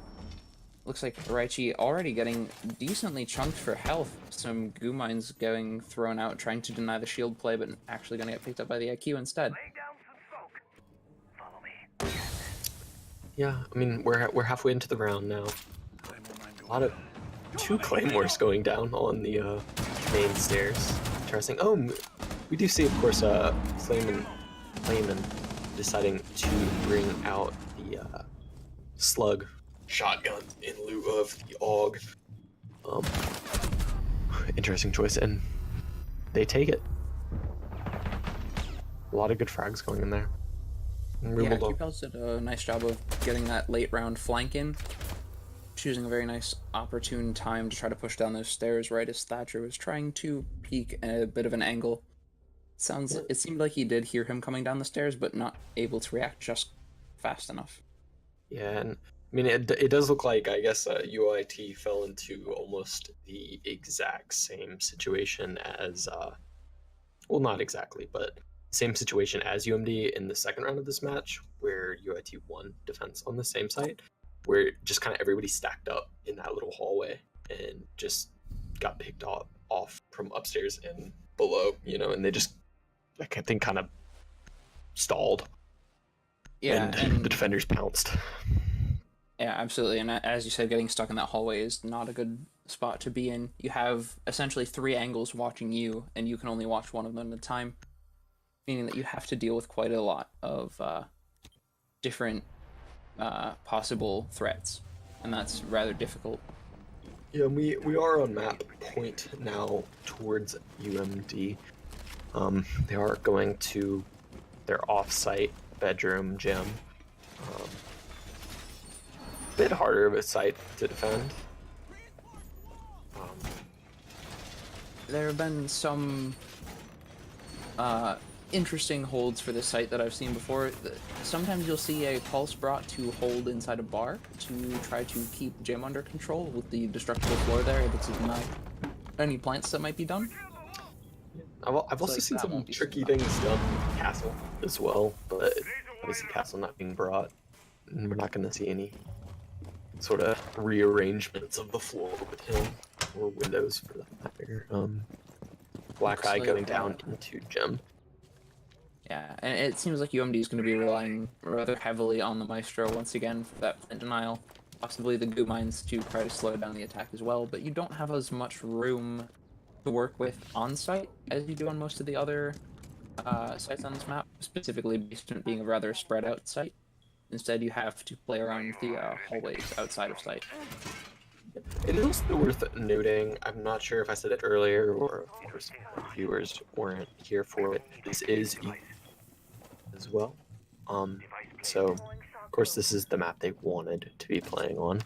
Looks like Raichi already getting decently chunked for health. Some goo mines getting thrown out, trying to deny the shield play, but actually going to get picked up by the IQ instead. Yeah, I mean, we're halfway into the round now. A lot of 2 claymores going down on the main stairs. Interesting. Oh, we do see, of course, Flayman deciding to bring out the slug shotgun in lieu of the AUG. Interesting choice, and they take it. A lot of good frags going in there. Yeah, Q-Pels did a nice job of getting that late round flank in, choosing a very nice opportune time to try to push down those stairs right as Thatcher was trying to peek at a bit of an angle. It seemed like he did hear him coming down the stairs, but not able to react just fast enough. Yeah, and I mean, it does look like, I guess, UOIT fell into almost the exact same situation as, well, not exactly, but same situation as UMD in the second round of this match, where UOIT won defense on the same site, where just kind of everybody stacked up in that little hallway and just got picked off from upstairs and below, you know, and they just, I think, kind of stalled. Yeah, and the defenders pounced. Yeah, absolutely. And as you said, getting stuck in that hallway is not a good spot to be in. You have essentially 3 angles watching you, and you can only watch one of them at a time, meaning that you have to deal with quite a lot of different possible threats, and that's rather difficult. Yeah, we are on map point now towards UMD. They are going to their off-site bedroom gym. Bit harder of a site to defend. There have been some interesting holds for this site that I've seen before. Sometimes you'll see a pulse brought to hold inside a bar to try to keep gym under control with the destructible floor there, able to deny any plants that might be done. I've also seen some tricky things done with Castle as well, but obviously Castle not being brought, and we're not going to see any sort of rearrangements of the floor with him, or windows for that matter. Black Eye going down into gym. Yeah, and it seems like UMD is going to be relying rather heavily on the Maestro once again for that plant denial, possibly the goo mines to try to slow down the attack as well, but you don't have as much room to work with on site as you do on most of the other sites on this map, specifically based on it being a rather spread out site. Instead, you have to play around the hallways outside of site. It is also worth noting, I'm not sure if I said it earlier or of course viewers weren't here for it, this is as well. So of course this is the map they wanted to be playing on.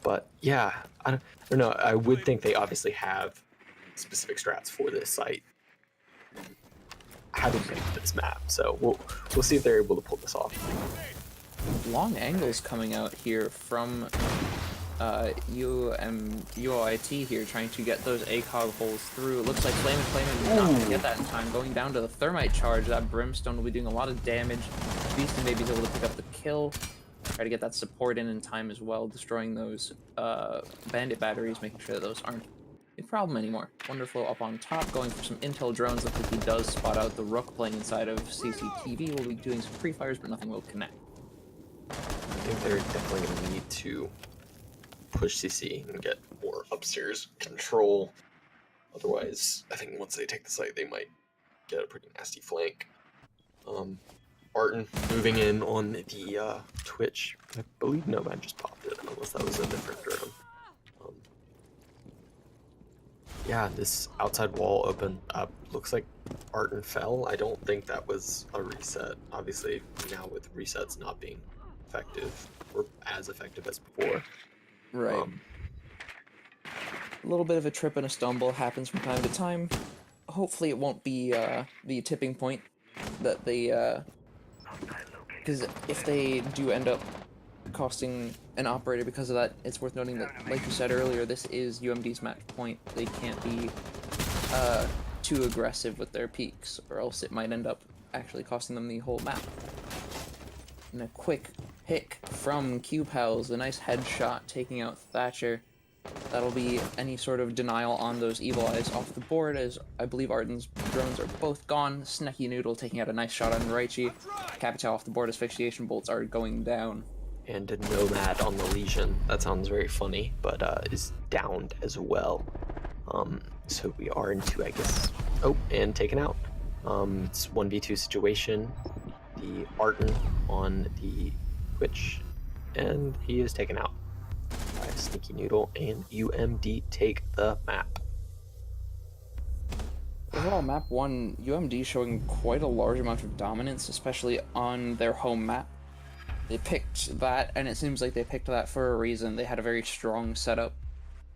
But yeah, I don't know, I would think they obviously have specific strats for this site, having picked this map, so we'll see if they're able to pull this off. Long angles coming out here from UOIT here, trying to get those ACOG holes through. It looks like Flayman not going to get that in time. Going down to the thermite charge, that Brimstone will be doing a lot of damage. Beastie maybe is able to pick up the kill. Try to get that support in time as well, destroying those bandit batteries, making sure that those aren't a problem anymore. Wonderful up on top, going for some intel drones. Looks like he does spot out the Rook playing inside of CCTV. We'll be doing some pre-fires, but nothing will connect. I think they're definitely going to need to push CC and get more upstairs control. Otherwise, I think once they take the site, they might get a pretty nasty flank. Barton moving in on the Twitch. I believe Nomad just popped it, unless that was a different drone. Yeah, this outside wall open up. Looks like Barton fell. I don't think that was a reset. Obviously, now with resets not being effective, or as effective as before. Right. A little bit of a trip and a stumble happens from time to time. Hopefully it won't be the tipping point that they... Because if they do end up costing an operator because of that, it's worth noting that, like you said earlier, this is UMD's match point. They can't be too aggressive with their peaks, or else it might end up actually costing them the whole map. And a quick pick from Q-Pals, a nice headshot taking out Thatcher. That'll be any sort of denial on those evil eyes off the board, as I believe Arden's drones are both gone. Snecky Noodle taking out a nice shot on Raichi. Capital off the board, asphyxiation bolts are going down. And a Nomad on the Legion. That sounds very funny, but is downed as well. So we are into, I guess... Oh, and taken out. It's 1v2 situation. The Arden on the Twitch, and he is taken out by Sneaky Noodle, and UMD take the map. Overall, map 1, UMD showing quite a large amount of dominance, especially on their home map. They picked that, and it seems like they picked that for a reason. They had a very strong setup.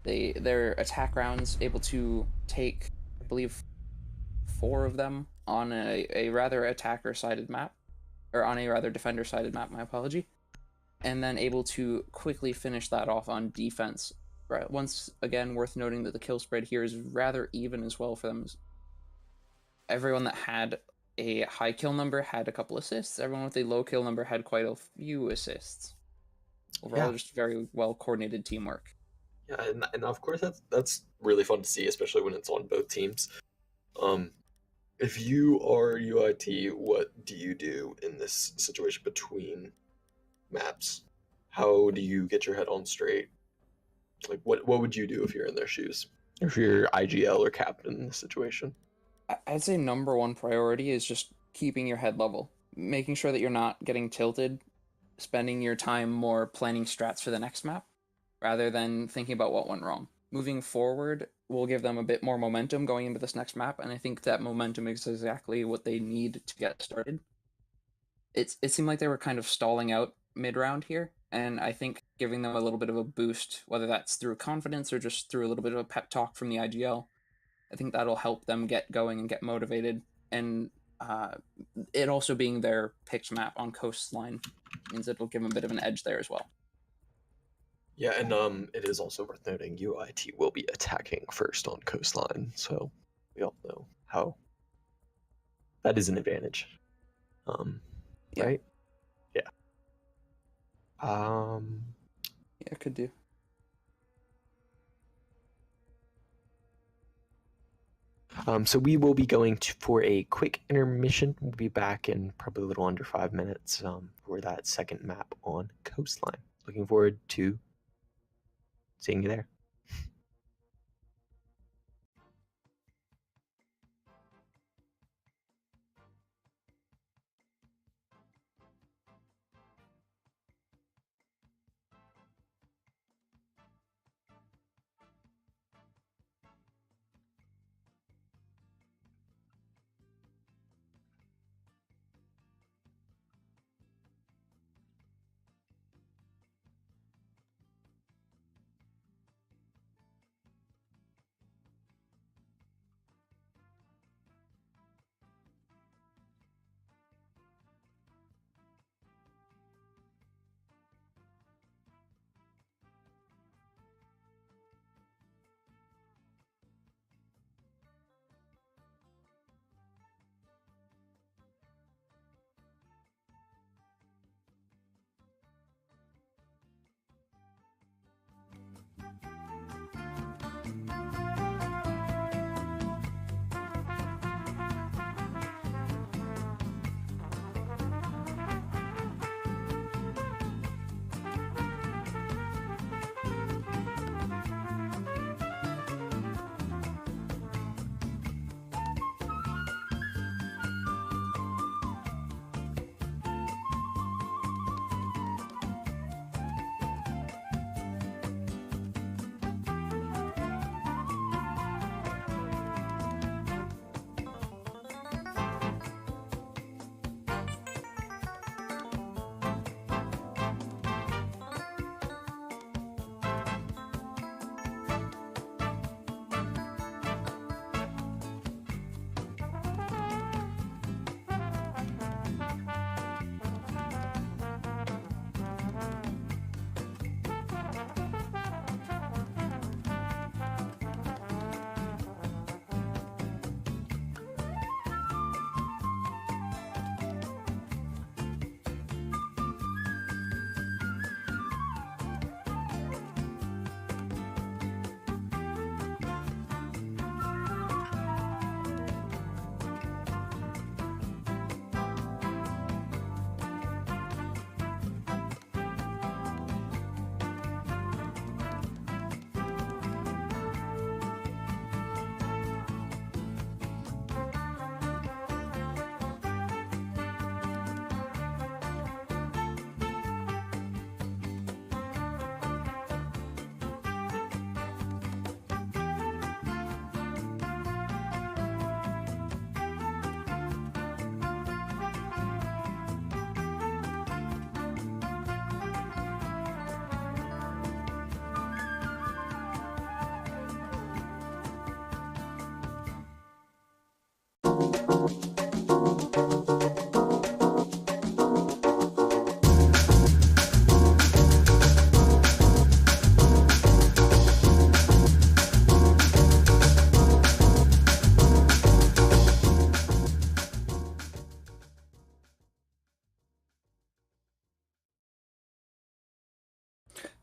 Their attack rounds able to take, I believe, 4 of them on a rather attacker-sided map, or on a rather defender-sided map, my apology, and then able to quickly finish that off on defense. Right, once again, worth noting that the kill spread here is rather even as well for them. Everyone that had a high kill number had a couple assists. Everyone with a low kill number had quite a few assists. Overall, just very well coordinated teamwork. Yeah, and of course that's really fun to see, especially when it's on both teams. If you are UIT, what do you do in this situation between maps? How do you get your head on straight? Like, what would you do if you're in their shoes? If you're IGL or captain in this situation? I'd say number one priority is just keeping your head level, making sure that you're not getting tilted, spending your time more planning strats for the next map, rather than thinking about what went wrong. Moving forward will give them a bit more momentum going into this next map, and I think that momentum is exactly what they need to get started. It seemed like they were kind of stalling out mid-round here, and I think giving them a little bit of a boost, whether that's through confidence or just through a little bit of a pep talk from the IGL, I think that'll help them get going and get motivated. And it also being their picked map on Coastline means it'll give them a bit of an edge there as well. Yeah, and it is also worth noting UIT will be attacking first on Coastline, so we all know how that is an advantage. Yeah. Right? Yeah. Yeah, could do. So we will be going for a quick intermission. We'll be back in probably a little under 5 minutes for that second map on Coastline. Looking forward to seeing you there.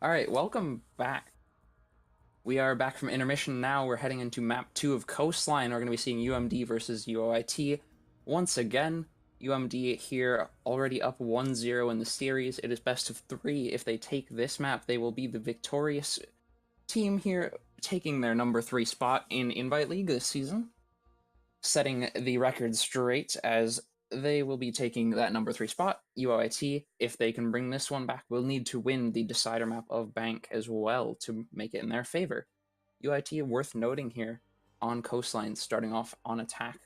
All right, welcome back. We are back from intermission now. We're heading into map 2 of Coastline. We're going to be seeing UMD versus UOIT. Once again, UMD here already up 1-0 in the series. It is best of 3. If they take this map, they will be the victorious team here, taking their number 3 spot in Invite League this season, setting the record straight as they will be taking that number 3 spot. UOIT, if they can bring this one back, will need to win the decider map of Bank as well to make it in their favor. UOIT, worth noting here, on Coastline, starting off on attack.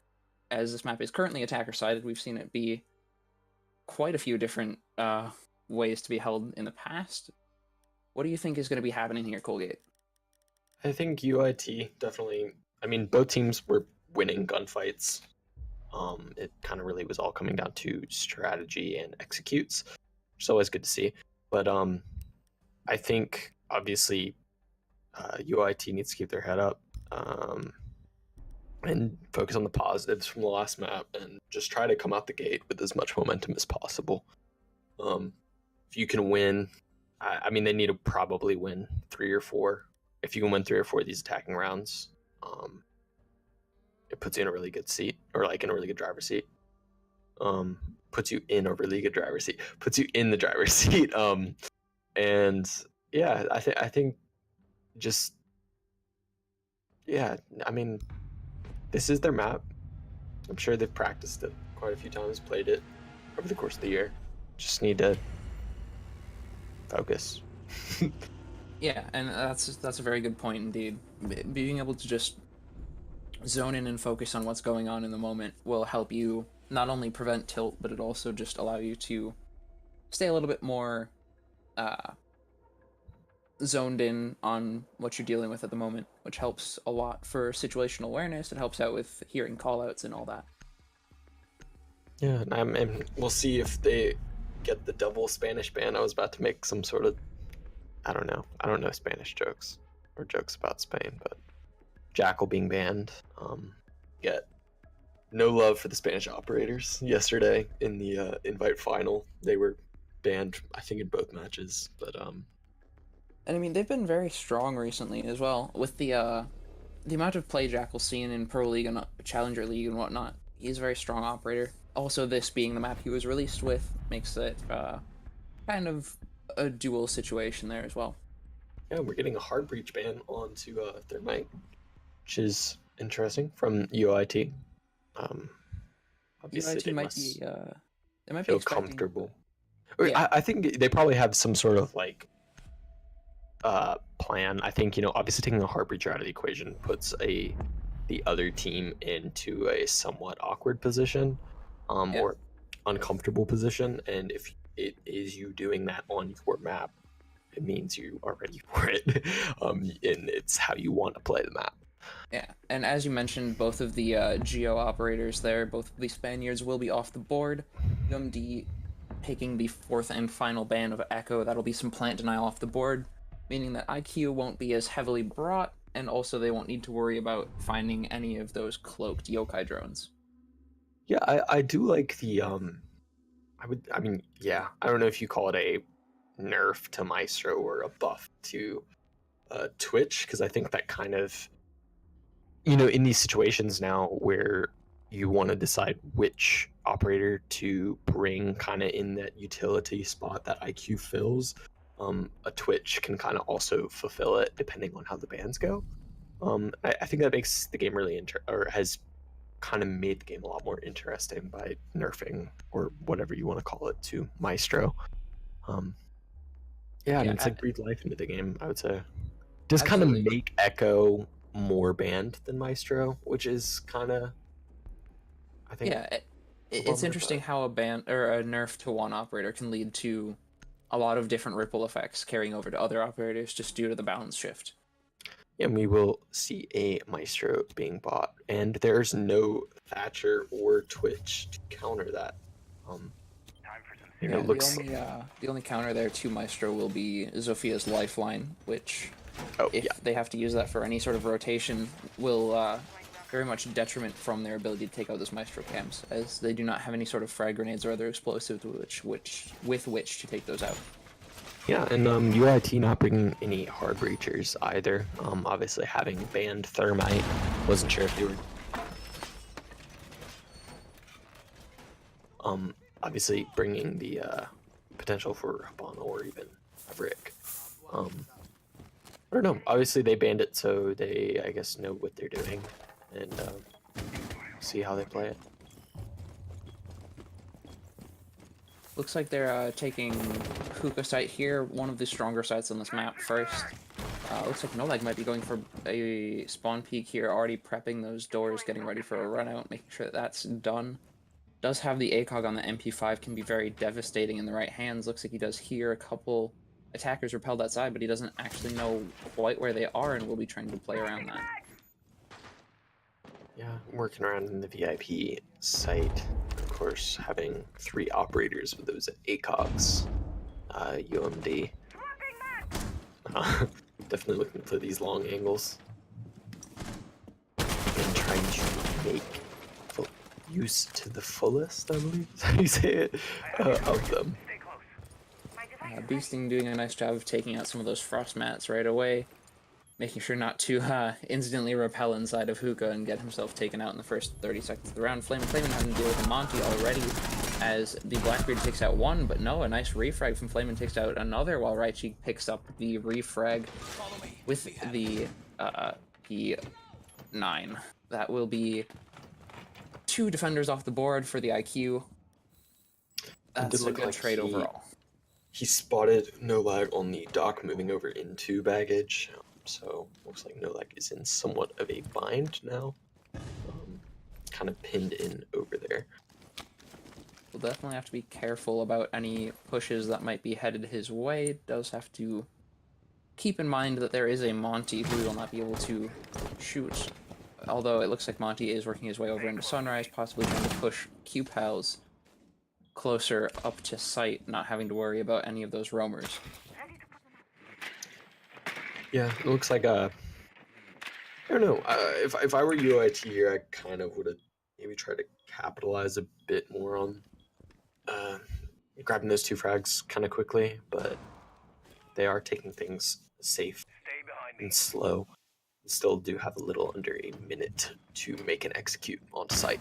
As this map is currently attacker-sided, we've seen it be quite a few different ways to be held in the past. What do you think is going to be happening here, Colgate? I think UIT definitely. I mean, both teams were winning gunfights. It kind of really was all coming down to strategy and executes, which is always good to see. But I think obviously UIT needs to keep their head up and focus on the positives from the last map and just try to come out the gate with as much momentum as possible. If you can win, I mean, they need to probably win 3 or 4. If you can win 3 or 4 of these attacking rounds, it puts you in a really good seat, or like in a really good driver's seat. Puts you in a really good driver's seat. Puts you in the driver's seat. And yeah, I think just, yeah, I mean, this is their map. I'm sure they've practiced it quite a few times, played it over the course of the year. Just need to focus. Yeah, and that's a very good point indeed. Being able to just zone in and focus on what's going on in the moment will help you not only prevent tilt, but it also just allow you to stay a little bit more zoned in on what you're dealing with at the moment, which helps a lot for situational awareness. It helps out with hearing callouts and all that. Yeah, and we'll see if they get the double Spanish ban. I was about to make some sort of, I don't know Spanish jokes or jokes about Spain, but Jackal being banned. Get no love for the Spanish operators. Yesterday in the invite final, they were banned, I think, in both matches. But and I mean, they've been very strong recently as well with the amount of play Jackal seen in Pro League and Challenger League and whatnot. He's a very strong operator. Also, this being the map he was released with makes it kind of a dual situation there as well. Yeah, we're getting a hard breach ban onto Thermite, which is interesting from UOIT. Obviously UIT they might feel be comfortable. Yeah. I think they probably have some sort of like plan. I think, obviously taking a hard breach out of the equation puts the other team into a somewhat awkward position, or uncomfortable position, and if it is you doing that on your map, it means you are ready for it, and it's how you want to play the map. Yeah, and as you mentioned, both of the Geo operators there, both of the Spaniards will be off the board. UMD taking the 4th and final ban of Echo. That'll be some plant denial off the board, meaning that IQ won't be as heavily brought, and also they won't need to worry about finding any of those cloaked yokai drones. Yeah, I do like the I don't know if you call it a nerf to Maestro or a buff to Twitch, because I think that kind of, in these situations now where you want to decide which operator to bring kind of in that utility spot that IQ fills, a Twitch can kind of also fulfill it depending on how the bans go. I think that makes the game really has kind of made the game a lot more interesting by nerfing, or whatever you want to call it, to Maestro. It's like breathe life into the game, I would say. Just kind of make Echo more banned than Maestro, which is kind of, I think. Yeah, it's interesting how a ban or a nerf to one operator can lead to a lot of different ripple effects carrying over to other operators just due to the balance shift. And we will see a Maestro being bought, and there's no Thatcher or Twitch to counter that. The only counter there to Maestro will be Zophia's Lifeline, which, if they have to use that for any sort of rotation, will very much detriment from their ability to take out those Maestro cams, as they do not have any sort of frag grenades or other explosives with which to take those out. Yeah, and UIT not bringing any hard breachers either. Obviously having banned Thermite, wasn't sure if they were. Obviously bringing the potential for Habana or even a brick. I don't know. Obviously they banned it, so they I guess know what they're doing, and see how they play it. Looks like they're taking Hookah site here, one of the stronger sites on this map first. Looks like Nolag might be going for a spawn peek here, already prepping those doors, getting ready for a run out, making sure that that's done. Does have the ACOG on the MP5, can be very devastating in the right hands. Looks like he does hear a couple attackers repelled outside, but he doesn't actually know quite where they are and will be trying to play around that. Yeah, working around in the VIP site, of course, having 3 operators with those ACOGs, UMD. Definitely looking for these long angles and trying to make use to the fullest, I believe is how you say it, of them. Beasting doing a nice job of taking out some of those frost mats right away, making sure not to instantly repel inside of Hookah and get himself taken out in the first 30 seconds of the round. Flamin' having to deal with a Monty already as the Blackbeard takes out one, but no, a nice refrag from Flamin takes out another while Raichi picks up the refrag with the P9. That will be 2 defenders off the board for the IQ. That's a good trade overall. He spotted Nolag on the dock moving over into baggage, so looks like Nolag is in somewhat of a bind now. Kind of pinned in over there. We'll definitely have to be careful about any pushes that might be headed his way. Does have to keep in mind that there is a Monty who will not be able to shoot. Although it looks like Monty is working his way over into Sunrise, possibly trying to push Q-Pals closer up to site, not having to worry about any of those roamers. Yeah, it looks like I don't know. If I were UOIT here, I kind of would have maybe tried to capitalize a bit more on grabbing those 2 frags kind of quickly, but they are taking things safe and slow. Still do have a little under a minute to make and execute on site,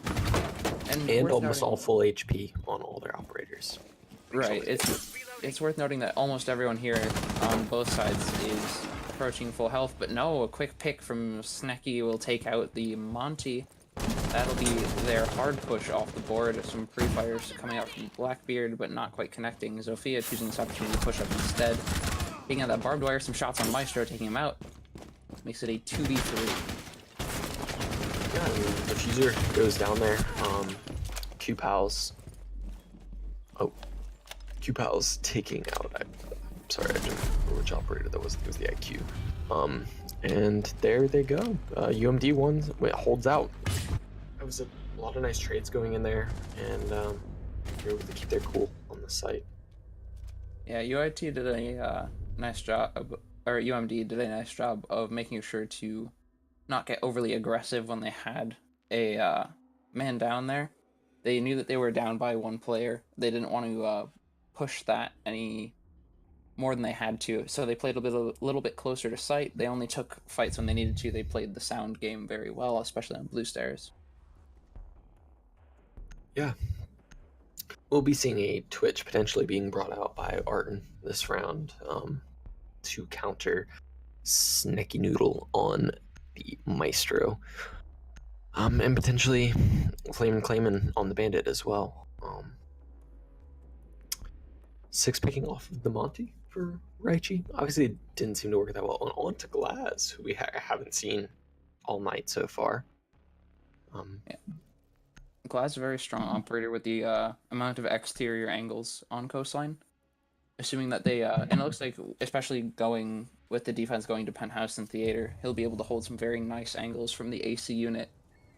and almost all full HP on all their operators. Right. It's worth noting that almost everyone here on both sides is approaching full health, but no, a quick pick from Snecky will take out the Monty. That'll be their hard push off the board. Some pre-fires coming out from Blackbeard, but not quite connecting. Zofia choosing this opportunity to push up instead. Taking out that barbed wire, some shots on Maestro, taking him out. Makes it a 2v3. Yeah, I mean, the Fuser goes down there. Q-Pals. Oh. Q-Pals taking out... I'm sorry, I don't remember which operator that was. It was the IQ. And there they go. UMD holds out. That was a lot of nice trades going in there, and they're able to keep their cool on the site. Yeah, UIT did a nice job, or UMD did a nice job of making sure to not get overly aggressive when they had a man down there. They knew that they were down by 1 player. They didn't want to push that any more than they had to, so they played a little bit closer to site. They only took fights when they needed to. They played the sound game very well, especially on Blue Stairs. Yeah. We'll be seeing a Twitch potentially being brought out by Arton this round to counter Snecky Noodle on the Maestro. And potentially Flame and Clayman on the Bandit as well. 6 picking off of the Monty for Raichi. Obviously, it didn't seem to work that well. On to Glaz, who we haven't seen all night so far. Yeah. Glaz is a very strong operator with the amount of exterior angles on coastline. Assuming that they, and it looks like, especially going with the defense going to Penthouse and Theater, he'll be able to hold some very nice angles from the AC unit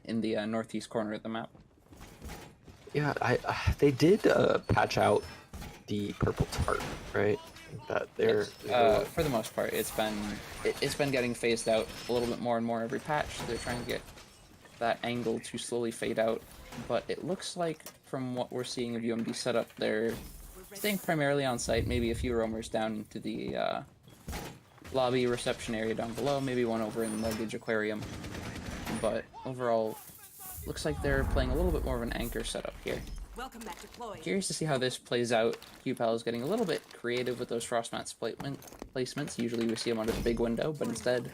in the northeast corner of the map. Yeah, they did patch out the purple tart, right? That they're for the most part, it's been getting phased out a little bit more and more every patch. They're trying to get that angle to slowly fade out, but it looks like from what we're seeing of UMD setup, they're staying primarily on site, maybe a few roamers down into the lobby reception area down below, maybe one over in Luggage Aquarium. But overall, looks like they're playing a little bit more of an anchor setup here. Curious to see how this plays out. QPAL is getting a little bit creative with those frost mats placements. Usually we see them under the big window, but instead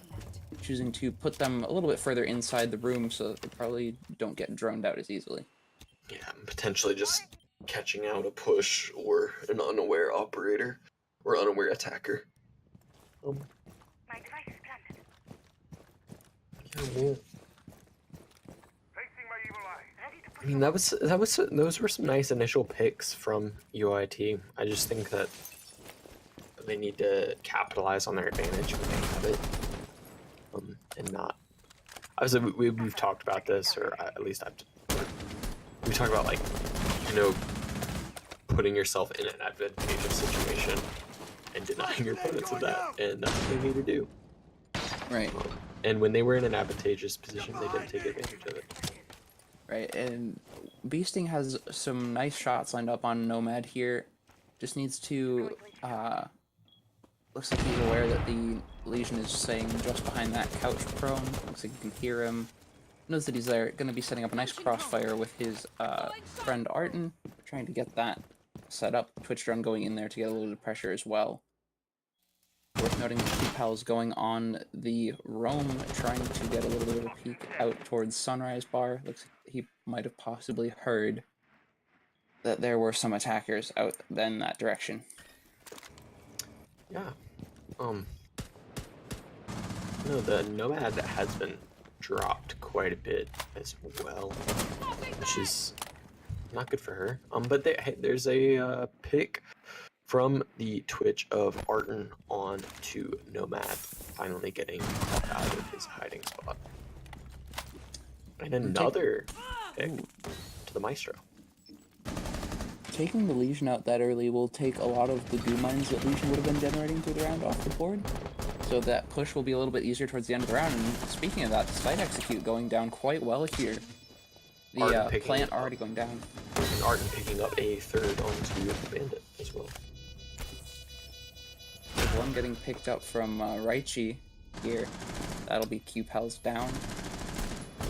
choosing to put them a little bit further inside the room so that they probably don't get droned out as easily. Yeah, potentially just catching out a push or an unaware operator or unaware attacker. My device is planted. Yeah, well, Facing my evil eye. Ready to push. I mean, those were some nice initial picks from UOIT. I just think that they need to capitalize on their advantage when they have it, and not. Obviously, we've talked about this, or at least we talked about, like, you know, putting yourself in an advantageous situation and denying your opponents of that, and that's what they need to do. Right. And when they were in an advantageous position, they did take advantage of it. Right, and Beasting has some nice shots lined up on Nomad here. Just needs to, looks like he's aware that the Legion is staying just behind that couch prone. Looks like you can hear him. Knows that he's there, going to be setting up a nice crossfire with his friend Arton, trying to get that set up. Twitch drone going in there to get a little bit of pressure as well. Worth noting that QPAL's going on the roam, trying to get a little bit of a peek out towards Sunrise Bar. Looks like he might have possibly heard that there were some attackers out then that direction. Yeah. No, the Nomad has been dropped quite a bit as well, which is not good for her. But there's a pick from the Twitch of Arton on to Nomad, finally getting out of his hiding spot. And another pick to the Maestro. Taking the Legion out that early will take a lot of the goo mines that Legion would have been generating through the round off the board. So that push will be a little bit easier towards the end of the round. And speaking of that, the site execute going down quite well here. The plant already going down. And Arton picking up a third onto the Bandit as well. One getting picked up from Raichi here. That'll be QPAL's down.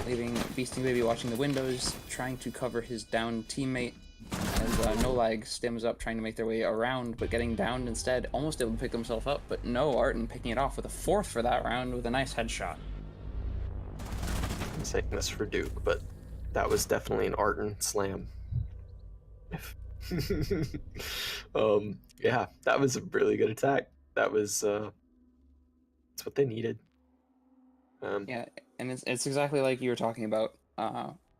Leaving Beasting Baby watching the windows, trying to cover his down teammate. As No Lag stems up, trying to make their way around, but getting downed instead. Almost able to pick himself up, but no, Arton picking it off with a fourth for that round with a nice headshot. I'm saying this for Duke, but that was definitely an Arton slam. Yeah, that was a really good attack. That was that's what they needed. Yeah, and it's exactly like you were talking about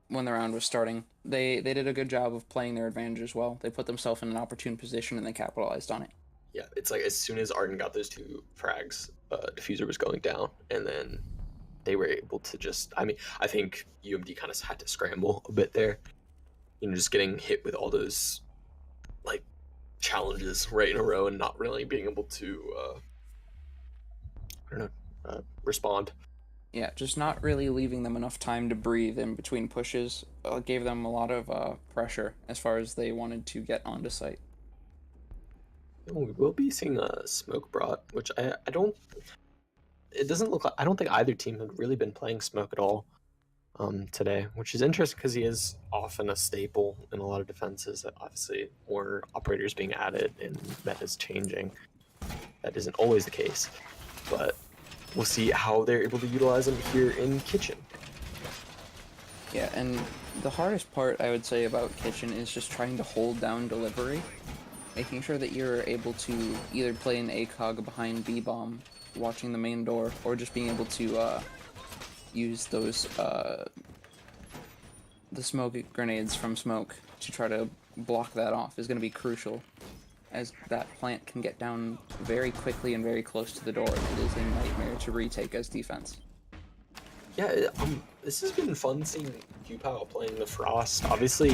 when the round was starting. They did a good job of playing their advantage as well. They put themselves in an opportune position and they capitalized on it. Yeah, it's like as soon as Arton got those two frags, Diffuser was going down, and then they were able to just. I mean, I think UMD kind of had to scramble a bit there. You know, just getting hit with all those like challenges right in a row and not really being able to I don't know, respond. Yeah, just not really leaving them enough time to breathe in between pushes. Gave them a lot of pressure as far as they wanted to get onto site. We will be seeing a smoke brought, which I don't. It doesn't look like. I don't think either team had really been playing smoke at all today, which is interesting because he is often a staple in a lot of defenses. Obviously, more operators being added and meta's changing. That isn't always the case, but we'll see how they're able to utilize them here in Kitchen. Yeah, and the hardest part I would say about Kitchen is just trying to hold down delivery, making sure that you're able to either play an ACOG behind B-bomb, watching the main door, or just being able to use those the smoke grenades from smoke to try to block that off is going to be crucial, as that plant can get down very quickly and very close to the door. It is a nightmare to retake as defense. Yeah, this has been fun seeing QPAL playing the Frost. Obviously,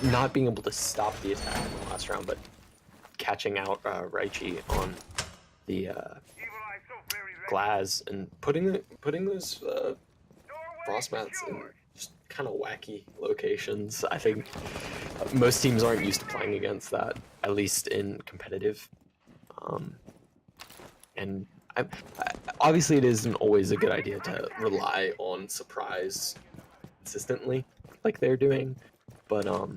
not being able to stop the attack in the last round, but catching out Raichi on the Glaz and putting those Frost mats and just kind of wacky locations. I think most teams aren't used to playing against that, at least in competitive. And obviously, it isn't always a good idea to rely on surprise consistently, like they're doing. But I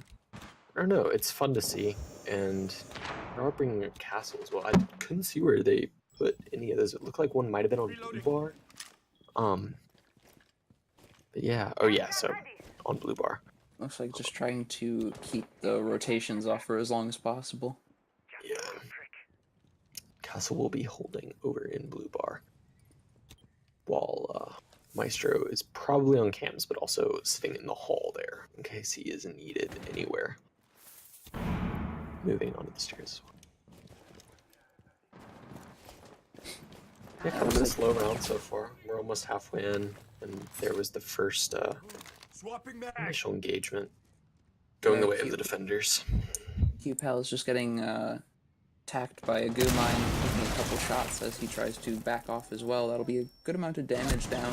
don't know. It's fun to see, and they're bringing a castle as well. I couldn't see where they put any of those. It looked like one might have been on blue bar. But yeah. Oh yeah. So on blue bar. Looks like just trying to keep the rotations off for as long as possible. Yeah. Castle will be holding over in blue bar, while Maestro is probably on cams, but also sitting in the hall there in case he isn't needed anywhere. Moving onto the stairs. Yeah, kind of been a slow round so far. We're almost halfway in, and there was the first initial engagement going the way of the defenders. QPal is just getting attacked by a goo mine, taking a couple shots as he tries to back off as well. That'll be a good amount of damage down.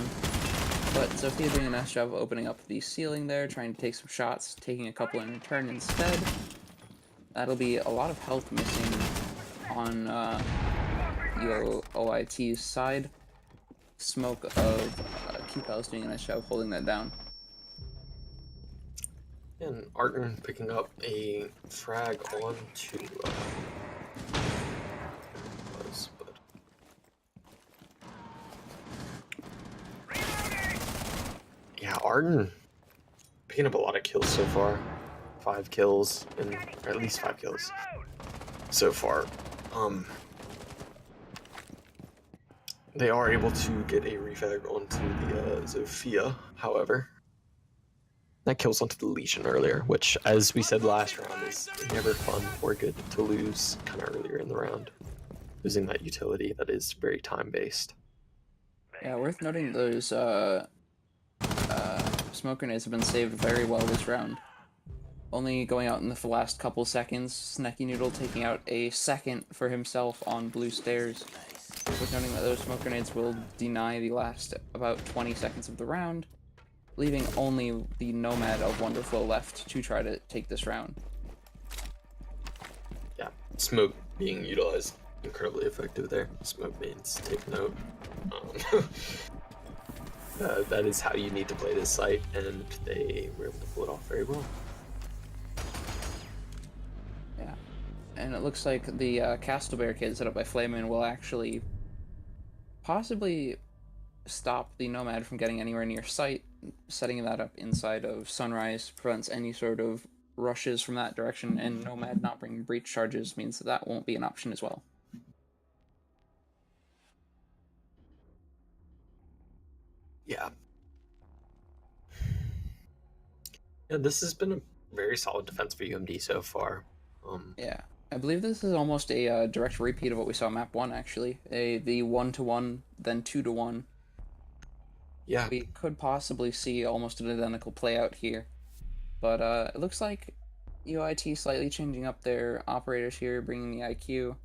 But Zofia doing a nice job of opening up the ceiling there, trying to take some shots, taking a couple in return instead. That'll be a lot of health missing on UOIT's side. Smoke of QPal is doing a nice job of holding that down. And Arton picking up a frag onto yeah, Arton picking up a lot of kills so far. 5 kills, or at least 5 kills so far. They are able to get a refag onto the Zofia, however. That kills onto the Legion earlier, which, as we said last round, is never fun or good to lose kind of earlier in the round. Losing that utility that is very time-based. Yeah, worth noting those smoke grenades have been saved very well this round. Only going out in the last couple seconds, Snecky Noodle taking out a second for himself on blue stairs. Worth noting that those smoke grenades will deny the last about 20 seconds of the round, leaving only the Nomad of Wonderflow left to try to take this round. Yeah, smoke being utilized incredibly effective there. Smoke means take note. That is how you need to play this site, and they were able to pull it off very well. Yeah, and it looks like the castle barricade set up by Flamin will actually possibly stop the Nomad from getting anywhere near site. Setting that up inside of Sunrise prevents any sort of rushes from that direction, and Nomad not bringing breach charges means that that won't be an option as well. Yeah. Yeah, this has been a very solid defense for UMD so far. Yeah, I believe this is almost a direct repeat of what we saw in map 1, actually. The 1-to-1, then 2-to-1. Yeah. We could possibly see almost an identical play out here. But it looks like UOIT slightly changing up their operators here, bringing the IQ.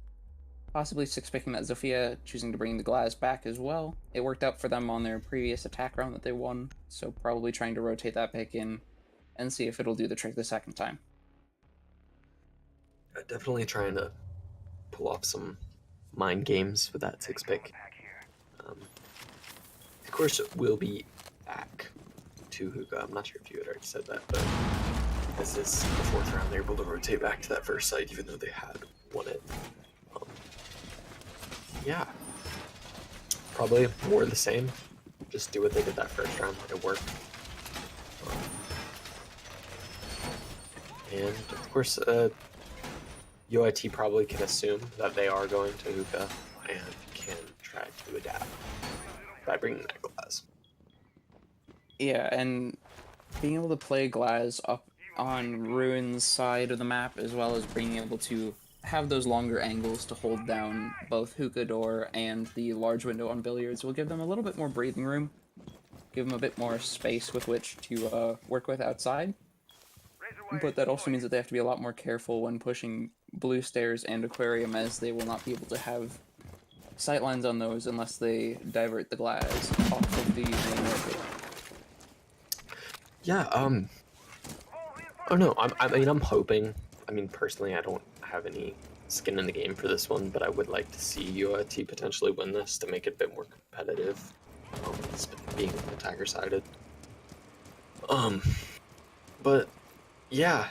Possibly 6-picking that Zofia, choosing to bring the Glaz back as well. It worked out for them on their previous attack round that they won, so probably trying to rotate that pick in and see if it'll do the trick the second time. Definitely trying to pull off some mind games with that 6-pick. Of course, it will be back to Hookah. I'm not sure if you had already said that, but this is the 4th round. They're able to rotate back to that first site, even though they had won it. Yeah, probably more of the same. Just do what they did that first round. It worked. And of course, UIT probably can assume that they are going to Hookah and can try to adapt by bringing that Glaz. Yeah, and being able to play Glaz up on Ruin's side of the map, as well as being able to have those longer angles to hold down both Hookah door and the large window on Billiards will give them a little bit more breathing room, give them a bit more space with which to work with outside. But that also means that they have to be a lot more careful when pushing Blue Stairs and Aquarium, as they will not be able to have sightlines on those unless they divert the Glaz off of the main rotate. Yeah, oh no, I mean, I'm hoping. I mean, personally, I don't have any skin in the game for this one, but I would like to see UOIT potentially win this to make it a bit more competitive, being attacker-sided. But yeah,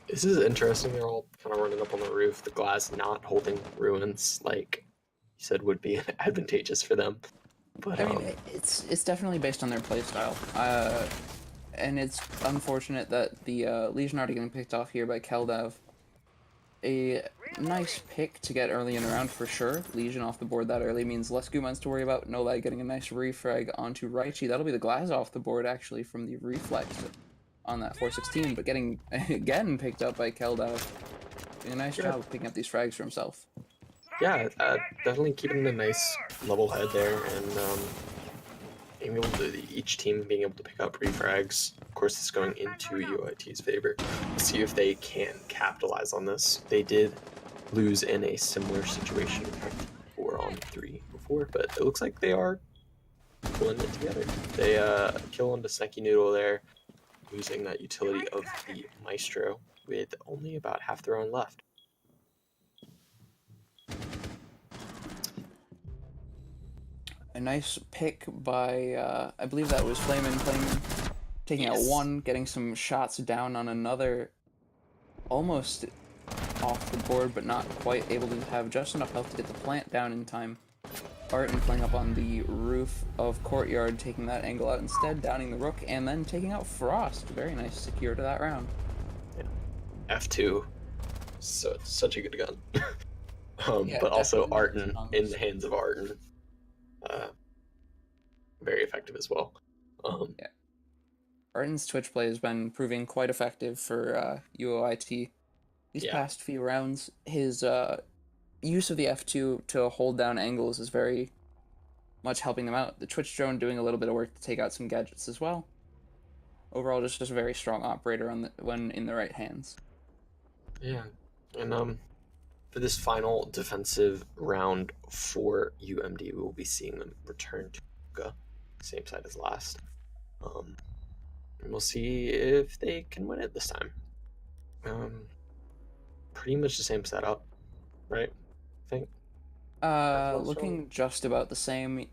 this is interesting. They're all kind of running up on the roof. The glass not holding ruins, like you said, would be advantageous for them. But I mean, it's definitely based on their playstyle. And it's unfortunate that the Legion already getting picked off here by Keldav. A nice pick to get early in the round for sure. Legion off the board that early means less Gumans to worry about. No lag getting a nice refrag onto Raichi. That'll be the glass off the board actually from the reflex on that 416, but getting again picked up by Keldav. Doing a nice job of picking up these frags for himself. yeah, definitely keeping a nice level head there, and being able to each team being able to pick up refrags. Of course, it's going into UIT's favor. Let's see if they can capitalize on this. They did lose in a similar situation 4-on-3 before, but it looks like they are pulling it together. They kill onto Snacky Noodle there, losing that utility of the Maestro with only about half their own left. A nice pick by, I believe that was Flamin' taking out one, getting some shots down on another, almost off the board, but not quite able to have just enough health to get the plant down in time. Arton playing up on the roof of Courtyard, taking that angle out instead, downing the Rook, and then taking out Frost. Very nice secure to that round. Yeah. F2, so it's such a good gun. Yeah, but also definitely Arton strong. in the hands of Arton. Very effective as well. Yeah. Arton's Twitch play has been proving quite effective for UOIT. These past few rounds, his use of the F2 to hold down angles is very much helping them out. The Twitch drone doing a little bit of work to take out some gadgets as well. Overall, just a very strong operator when in the right hands. Yeah, and for this final defensive round for UMD, we will be seeing them return to Puka, same side as last. And we'll see if they can win it this time. Pretty much the same setup, right? I think. Looking just about the same.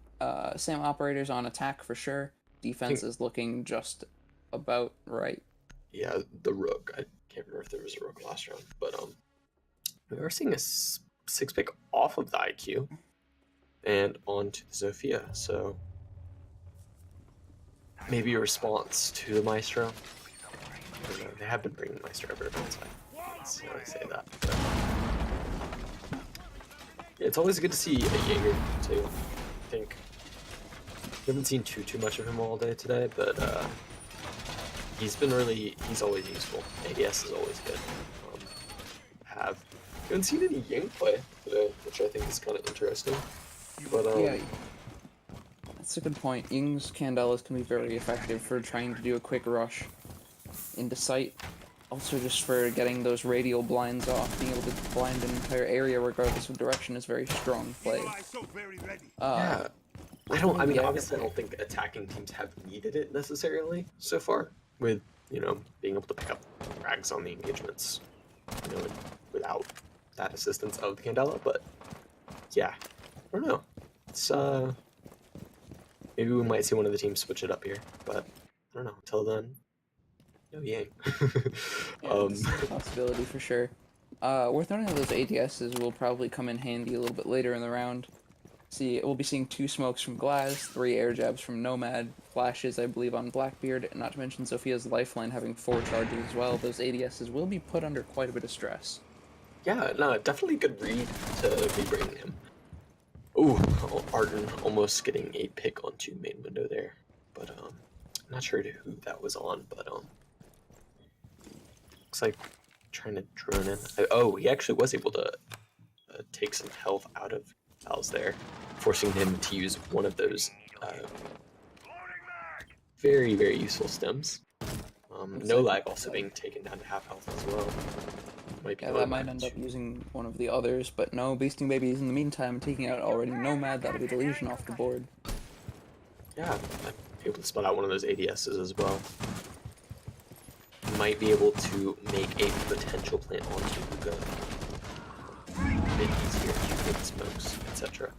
Same operators on attack for sure. Defense is looking just about right. Yeah, the Rook. I can't remember if there was a Rook last round, but we are seeing a 6-pick off of the IQ and onto the Zofia. So maybe a response to the Maestro. I don't know, they have been bringing Maestro everywhere, so let's really say that. But yeah, it's always good to see a Jaeger too. I think we haven't seen too much of him all day today, but he's always useful. ADS is always good. We haven't seen any Ying play today, which I think is kind of interesting. But yeah, that's a good point. Ying's Candelas can be very effective for trying to do a quick rush into sight. Also just for getting those radial blinds off, being able to blind an entire area regardless of direction is very strong play. Yeah. I mean, obviously I don't think attacking teams have needed it necessarily so far, with, being able to pick up frags on the engagements, without that assistance of the Candela, but yeah, I don't know. It's, maybe we might see one of the teams switch it up here, but I don't know. Until then, no Yang. It's a possibility for sure. Worth noting that those ADSs will probably come in handy a little bit later in the round. We'll be seeing 2 smokes from Glass, 3 air jabs from Nomad, flashes, I believe, on Blackbeard, not to mention Sophia's Lifeline having 4 charges as well. Those ADSs will be put under quite a bit of stress. Yeah, no, definitely good read to be bringing him. Ooh, Arden almost getting a pick onto main window there, but I'm not sure who that was on, but looks like trying to drone in. He actually was able to take some health out of Val's there, forcing him to use one of those very, very useful stems. No lag also being taken down to half health as well. That might end up using one of the others, but no, Beasting Baby is in the meantime taking out already Nomad. That'll be the Legion off the board. Yeah, I'd be able to spot out one of those ADSs as well. Might be able to make a potential plant onto Luca. A bit easier to get smokes, etc.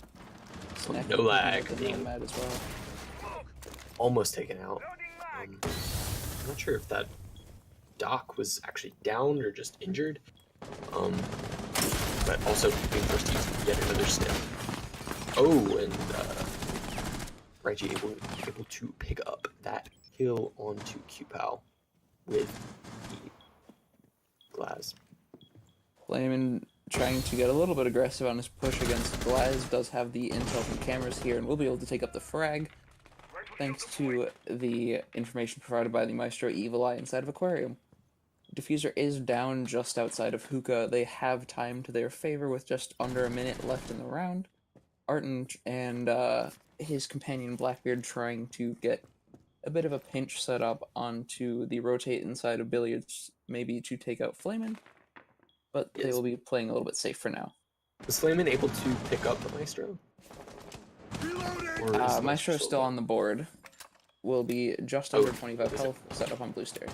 Snacky No lag. with the Nomad as well. Almost taken out. I'm not sure if that Doc was actually down or just injured. But also being forced to use yet another sniff. Oh, and Reggie able to pick up that kill onto QPAL with the Glaz. Flamin trying to get a little bit aggressive on his push against Glaz, does have the intel from cameras here and will be able to take up the frag thanks to the information provided by the Maestro Evil Eye inside of Aquarium. Diffuser is down just outside of Hookah. They have time to their favor with just under a minute left in the round. Arton and his companion Blackbeard trying to get a bit of a pinch set up onto the rotate inside of Billiards, maybe to take out Flamin, but they will be playing a little bit safe for now. Was Flamin able to pick up Maestro? Maestro is still on the board. Will be just under 25 health, set up on blue stairs.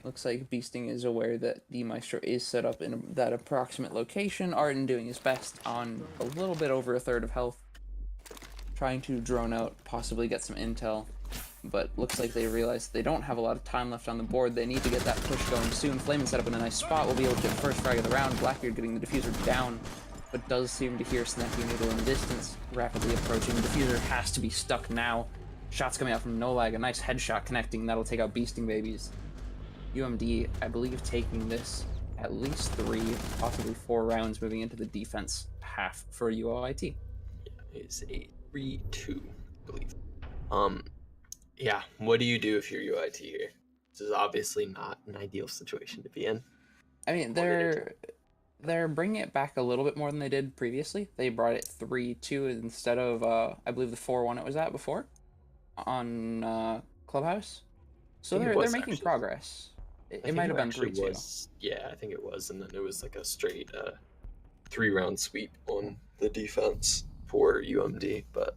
Looks like Beasting is aware that the Maestro is set up in that approximate location. Arden doing his best on a little bit over a third of health. Trying to drone out, possibly get some intel. But looks like they realize they don't have a lot of time left on the board. They need to get that push going soon. Flamin set up in a nice spot. Will be able to get the first frag of the round. Blackbeard getting the Diffuser down, but does seem to hear Snacky Noodle in the distance. Rapidly approaching. The Diffuser has to be stuck now. Shots coming out from No Lag. A nice headshot connecting. That'll take out Beasting Babies. UMD, I believe, taking this at least 3, possibly 4 rounds moving into the defense half for UOIT. It's a 3-2, I believe. Yeah, what do you do if you're UIT here? This is obviously not an ideal situation to be in. I mean, they're bringing it back a little bit more than they did previously. They brought it 3-2 instead of, I believe, the 4-1 it was at before on Clubhouse. So they're making progress. It might have been 3-2. Yeah, I think it was, and then it was like a straight 3-round sweep on the defense for UMD, but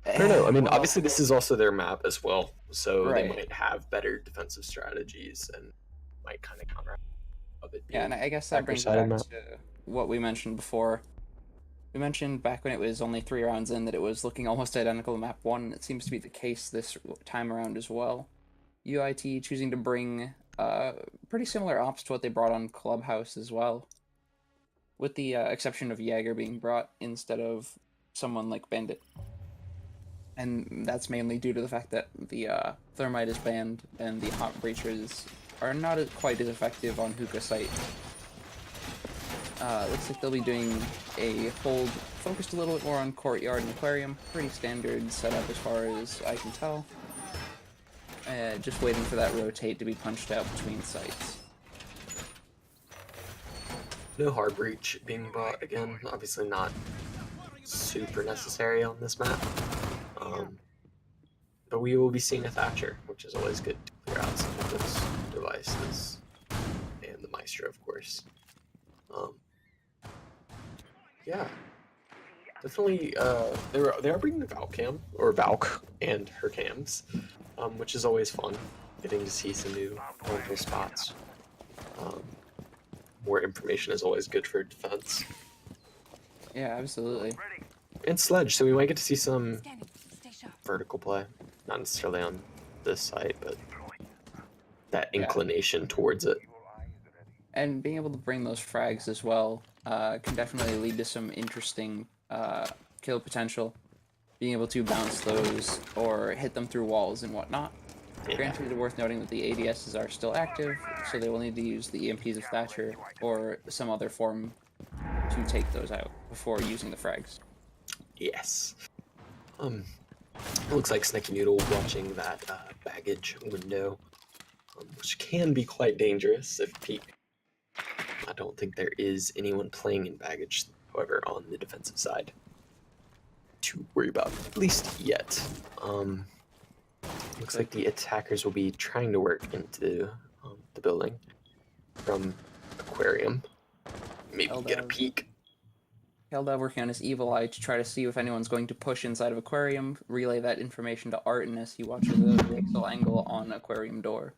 I don't know. I mean, well, obviously this is also their map as well, so right. they might have better defensive strategies and might kind of counteract of it. Yeah, and I guess that brings back to what we mentioned before. We mentioned back when it was only 3 rounds in that it was looking almost identical to map 1. It seems to be the case this time around as well. UIT choosing to bring pretty similar ops to what they brought on Clubhouse as well, with the exception of Jaeger being brought instead of someone like Bandit. And that's mainly due to the fact that the Thermite is banned and the Hot Breachers are not quite as effective on Hookah site. Looks like they'll be doing a hold focused a little bit more on Courtyard and Aquarium. Pretty standard setup as far as I can tell. Just waiting for that rotate to be punched out between sites. No hard breach being brought again. Obviously not super necessary on this map. But we will be seeing a Thatcher, which is always good to clear out some of those devices. And the Maestro, of course. Yeah. Definitely, they are bringing the Valcam, or Valk, and her cams, which is always fun. Getting to see some new wonderful spots. More information is always good for defense. Yeah, absolutely. And Sledge, so we might get to see some vertical play. Not necessarily on this site, but that inclination towards it. And being able to bring those frags as well can definitely lead to some interesting kill potential. Being able to bounce those or hit them through walls and whatnot. Yeah. Granted, it's worth noting that the ADSs are still active, so they will need to use the EMPs of Thatcher or some other form to take those out before using the frags. Yes. It looks like Snacky Noodle watching that baggage window, which can be quite dangerous if peak. I don't think there is anyone playing in baggage, however, on the defensive side to worry about, at least yet. Looks like the attackers will be trying to work into the building from Aquarium. Maybe get a peek. Kelda working on his Evil Eye to try to see if anyone's going to push inside of Aquarium, relay that information to Arton as he watches a pixel angle on Aquarium door.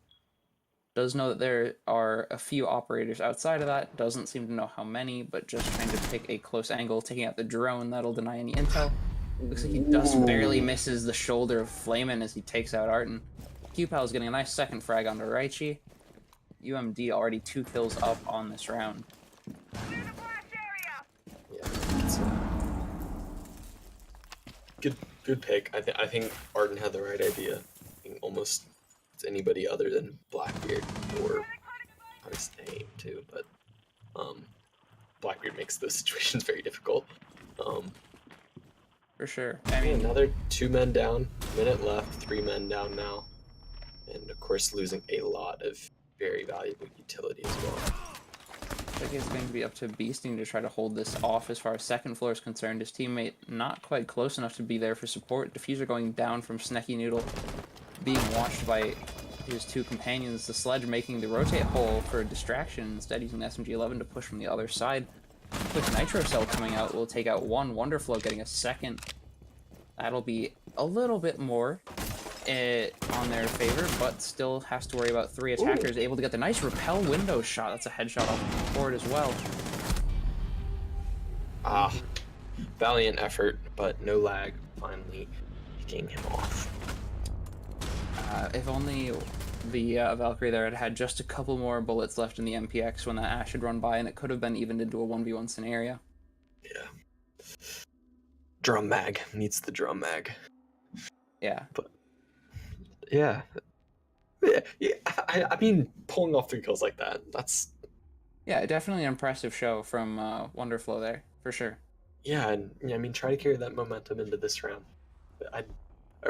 Does know that there are a few operators outside of that, doesn't seem to know how many, but just trying to pick a close angle, taking out the drone that'll deny any intel. Looks like he just barely misses the shoulder of Flamin as he takes out Arton. QPAL is getting a nice second frag onto Raichi. UMD already 2 kills up on this round. Yeah, it's a good pick. I think Arden had the right idea. I think almost it's anybody other than Blackbeard or his name too, but Blackbeard makes those situations very difficult. For sure. I mean, another 2 men down, minute left, 3 men down now, and of course losing a lot of very valuable utility as well. I think it's going to be up to Beasting to try to hold this off as far as second floor is concerned. His teammate not quite close enough to be there for support. Diffuser going down from Snecky Noodle, being watched by his 2 companions. The Sledge making the rotate hole for a distraction, instead using the SMG-11 to push from the other side. Quick Nitro Cell coming out will take out 1. Wonderflow getting a second. That'll be a little bit more on their favor, but still has to worry about 3 attackers. Able to get the nice repel window shot. That's a headshot off the board as well. Valiant effort, but no lag. Finally picking him off. If only the Valkyrie there had just a couple more bullets left in the MPX when that Ash had run by, and it could have been evened into a 1v1 scenario. Yeah. Drum mag. Needs the drum mag. Yeah. But yeah. I mean, pulling off 3 kills like that, that's... Yeah, definitely an impressive show from Wonderflow there, for sure. Yeah, and I mean, try to carry that momentum into this round. I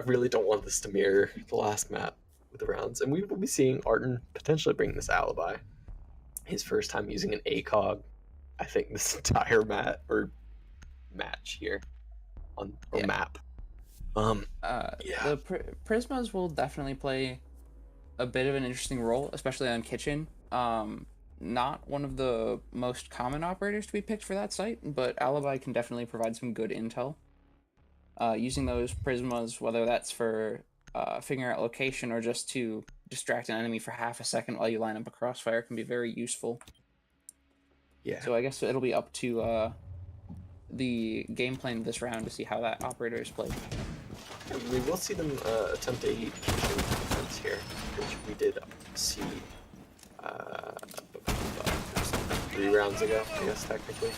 really don't want this to mirror the last map with the rounds, and we will be seeing Arton potentially bring this alibi. His first time using an ACOG, I think, this entire match here map. The Prismas will definitely play a bit of an interesting role, especially on Kitchen. Not one of the most common operators to be picked for that site, but Alibi can definitely provide some good intel. Using those Prismas, whether that's for figuring out location or just to distract an enemy for half a second while you line up a crossfire, can be very useful. Yeah. So I guess it'll be up to the game plan of this round to see how that operator is played. We will see them attempt a kitchen defense here, which we did see 3 rounds ago, I guess, technically.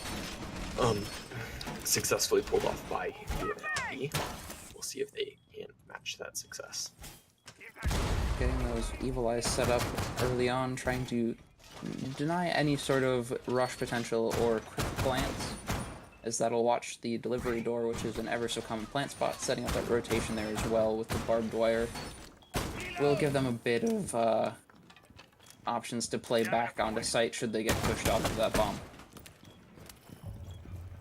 Successfully pulled off by UMD. We'll see if they can match that success. Getting those Evil Eyes set up early on, trying to deny any sort of rush potential or quick plants, as that'll watch the delivery door, which is an ever so common plant spot, setting up that rotation there as well with the barbed wire. Will give them a bit of options to play back onto site should they get pushed off of that bomb.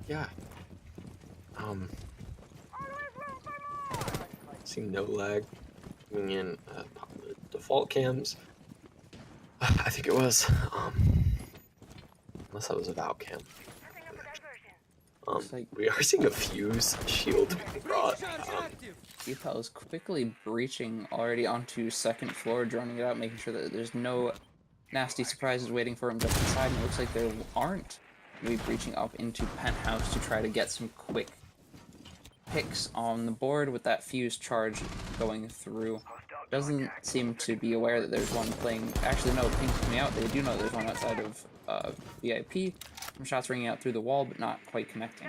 Yeah. Seeing no lag coming in the default cams. I think it was unless that was a Valve cam. We are seeing a fuse shield being brought. UPAL is quickly breaching already onto second floor, droning it out, making sure that there's no nasty surprises waiting for him just inside, and it looks like there aren't. Maybe breaching up into penthouse to try to get some quick picks on the board with that fuse charge going through. Doesn't seem to be aware that there's one playing. Actually, no, ping's coming out. They do know there's one outside of VIP. Some shots ringing out through the wall, but not quite connecting.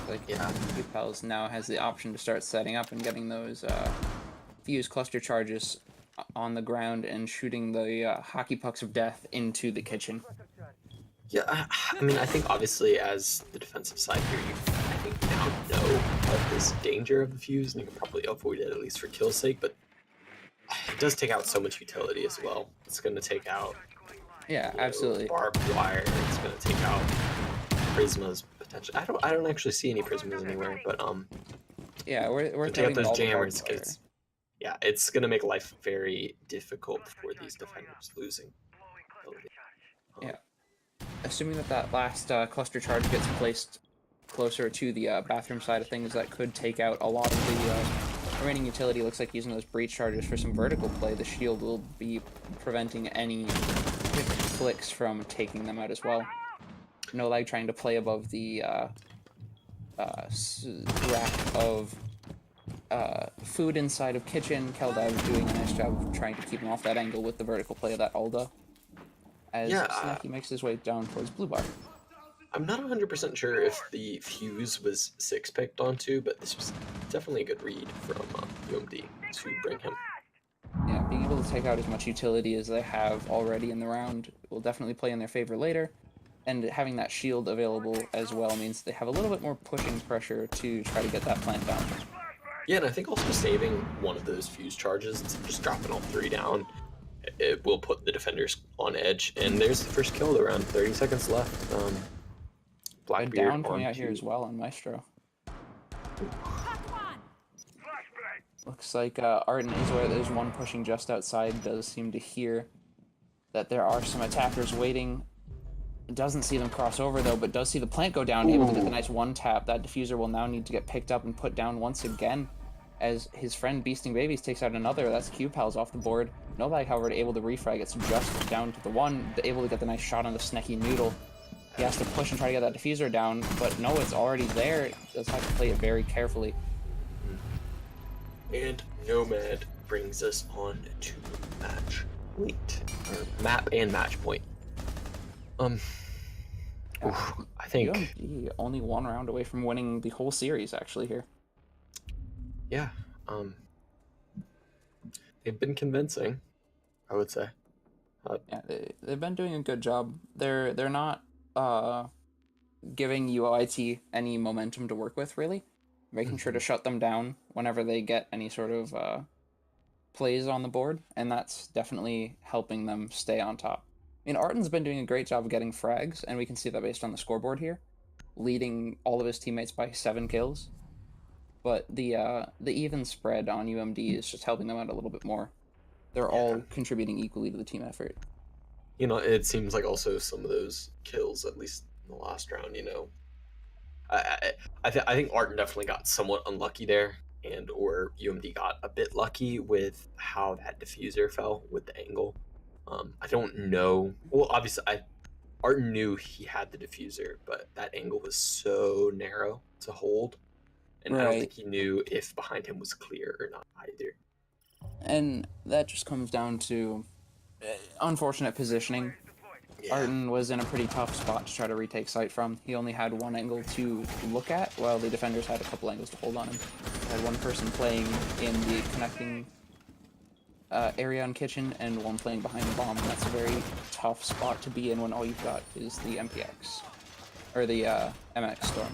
Like, yeah, UPALs now has the option to start setting up and getting those fuse cluster charges on the ground and shooting the hockey pucks of death into the kitchen. Yeah, I mean, I think obviously as the defensive side here, I think now know of this danger of the fuse, and you can probably avoid it at least for kill's sake, but it does take out so much utility as well. It's going to take out absolutely barbed wire. It's going to take out prismas potentially. I don't actually see any prismas anywhere, but yeah, we're take out those all jammers. It's going to make life very difficult for these defenders losing. Yeah. assuming that last cluster charge gets placed closer to the bathroom side of things, that could take out a lot of the remaining utility. Looks like using those breach charges for some vertical play, the shield will be preventing any quick flicks from taking them out as well. No lag trying to play above the rack of food inside of kitchen. Keldav doing a nice job of trying to keep him off that angle with the vertical play of that Alda. As Snacky makes his way down towards blue bar. I'm not 100% sure if the fuse was 6-picked onto, but this was definitely a good read from UMD to bring him. Yeah, being able to take out as much utility as they have already in the round will definitely play in their favor later. And having that shield available as well means they have a little bit more pushing pressure to try to get that plant down. Yeah, and I think also saving one of those fuse charges and just dropping all 3 down, it will put the defenders on edge. And there's the first kill around 30 seconds left. Blackbeard down coming out here as well on Maestro. Looks like Arden is where there's one pushing just outside. Does seem to hear that there are some attackers waiting. Doesn't see them cross over though, but does see the plant go down, able to get the nice one tap. That diffuser will now need to get picked up and put down once again as his friend Beasting Babies takes out another. That's Q-Pals off the board. Nobody, however, able to refrag. It's just down to the one, able to get the nice shot on the Snecky Noodle. He has to push and try to get that diffuser down, but no, it's already there. He does have to play it very carefully. And Nomad brings us on to match point, or map and match point. I think UMD only 1 round away from winning the whole series actually here. Yeah, they've been convincing, I would say. Yeah, they've been doing a good job. They're not giving UOIT any momentum to work with, really. Making sure to shut them down whenever they get any sort of plays on the board, and that's definitely helping them stay on top. I mean, Arden's been doing a great job of getting frags, and we can see that based on the scoreboard here, leading all of his teammates by 7 kills. But the even spread on UMD is just helping them out a little bit more. They're all contributing equally to the team effort. You know, it seems like also some of those kills, at least in the last round, you know, I think Arden definitely got somewhat unlucky there, and or UMD got a bit lucky with how that diffuser fell with the angle. I don't know. Well, obviously, Arden knew he had the diffuser, but that angle was so narrow to hold, and I don't think he knew if behind him was clear or not either. And that just comes down to unfortunate positioning. Yeah. Arden was in a pretty tough spot to try to retake site from. He only had 1 angle to look at, while the defenders had a couple angles to hold on him. He had 1 person playing in the connecting area on kitchen, and 1 playing behind the bomb. And that's a very tough spot to be in when all you've got is the MPX, or the MX Storm.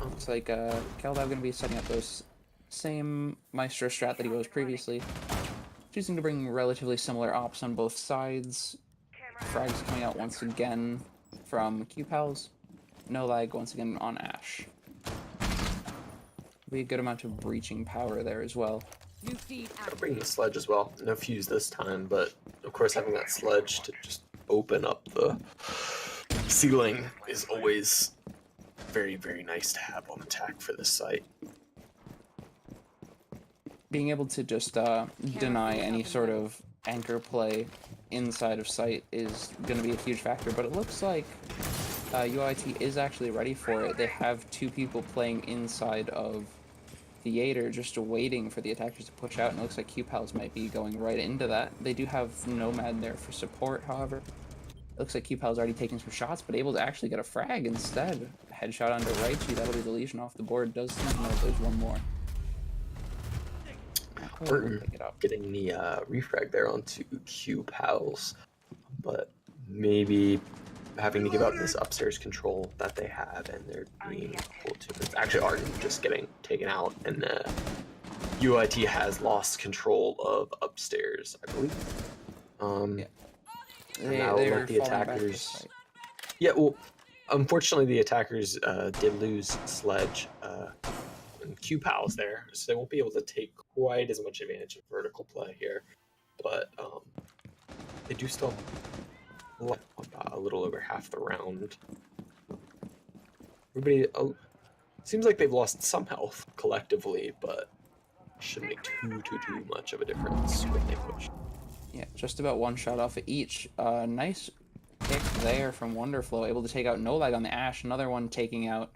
Looks like Keldav going to be setting up those same Maestro strat that he was previously. Choosing to bring relatively similar ops on both sides. Frags coming out once again from Q-Pals. No lag once again on Ash. Be a good amount of breaching power there as well. Gotta bring the sledge as well. No fuse this time, but of course having that sledge to just open up the ceiling is always very, very nice to have on attack for this site. Being able to just deny any sort of anchor play inside of site is going to be a huge factor, but it looks like UOIT is actually ready for it. They have 2 people playing inside of Theater, just waiting for the attackers to push out, and it looks like Q-Pals might be going right into that. They do have Nomad there for support, however. It looks like Q-Pals already taking some shots, but able to actually get a frag instead. A headshot onto Raichi, that'll be the Legion off the board. Does seem to know there's 1 more. Burton getting the refrag there onto Q-Pals, but maybe having to give up this upstairs control that they have, and they're being pulled to. It's actually Arden just getting taken out, and UIT has lost control of upstairs, I believe. Now let the attackers. Yeah, well, unfortunately, the attackers did lose Sledge and Q-Pals there, so they won't be able to take quite as much advantage of vertical play here. But They do still have about a little over half the round. Everybody seems like they've lost some health collectively, but shouldn't make too much of a difference when they push. Yeah, just about one shot off of each. Nice pick there from Wonderflow, able to take out No Lag on the Ash. Another one taking out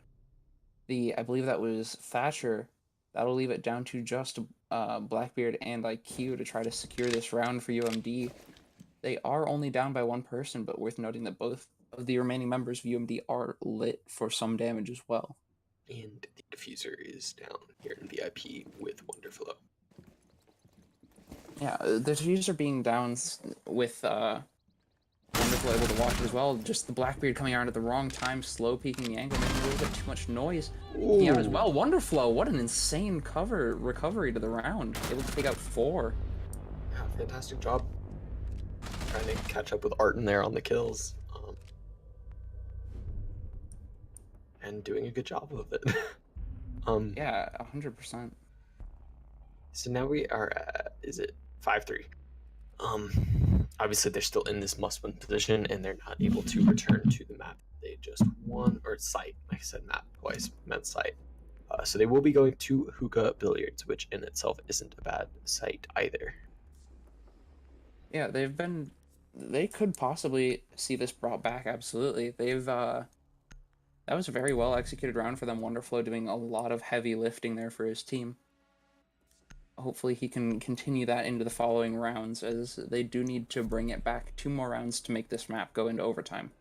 the, I believe that was Thatcher. That'll leave it down to just Blackbeard and IQ to try to secure this round for UMD. They are only down by one person, but worth noting that both of the remaining members of UMD are lit for some damage as well. And the diffuser is down here in VIP with Wonderflow. Yeah, the diffuser being down with Wonderful able to watch as well. Just the Blackbeard coming out at the wrong time, slow peeking the angle, making a little bit too much noise. Peeking out as well. Wonderflow, what an insane recovery to the round. Able to take out 4. Yeah, fantastic job. Trying to catch up with Arton there on the kills. And doing a good job of it. Yeah, 100%. So now we are at, is it 5-3? Obviously they're still in this must-win position, and they're not able to return to the map they just won, or site. Like I said, map twice, meant site. So they will be going to Hookah Billiards, which in itself isn't a bad site either. Yeah, they could possibly see this brought back, absolutely. That was a very well executed round for them. Wonderflow doing a lot of heavy lifting there for his team. Hopefully he can continue that into the following rounds, as they do need to bring it back 2 more rounds to make this map go into overtime.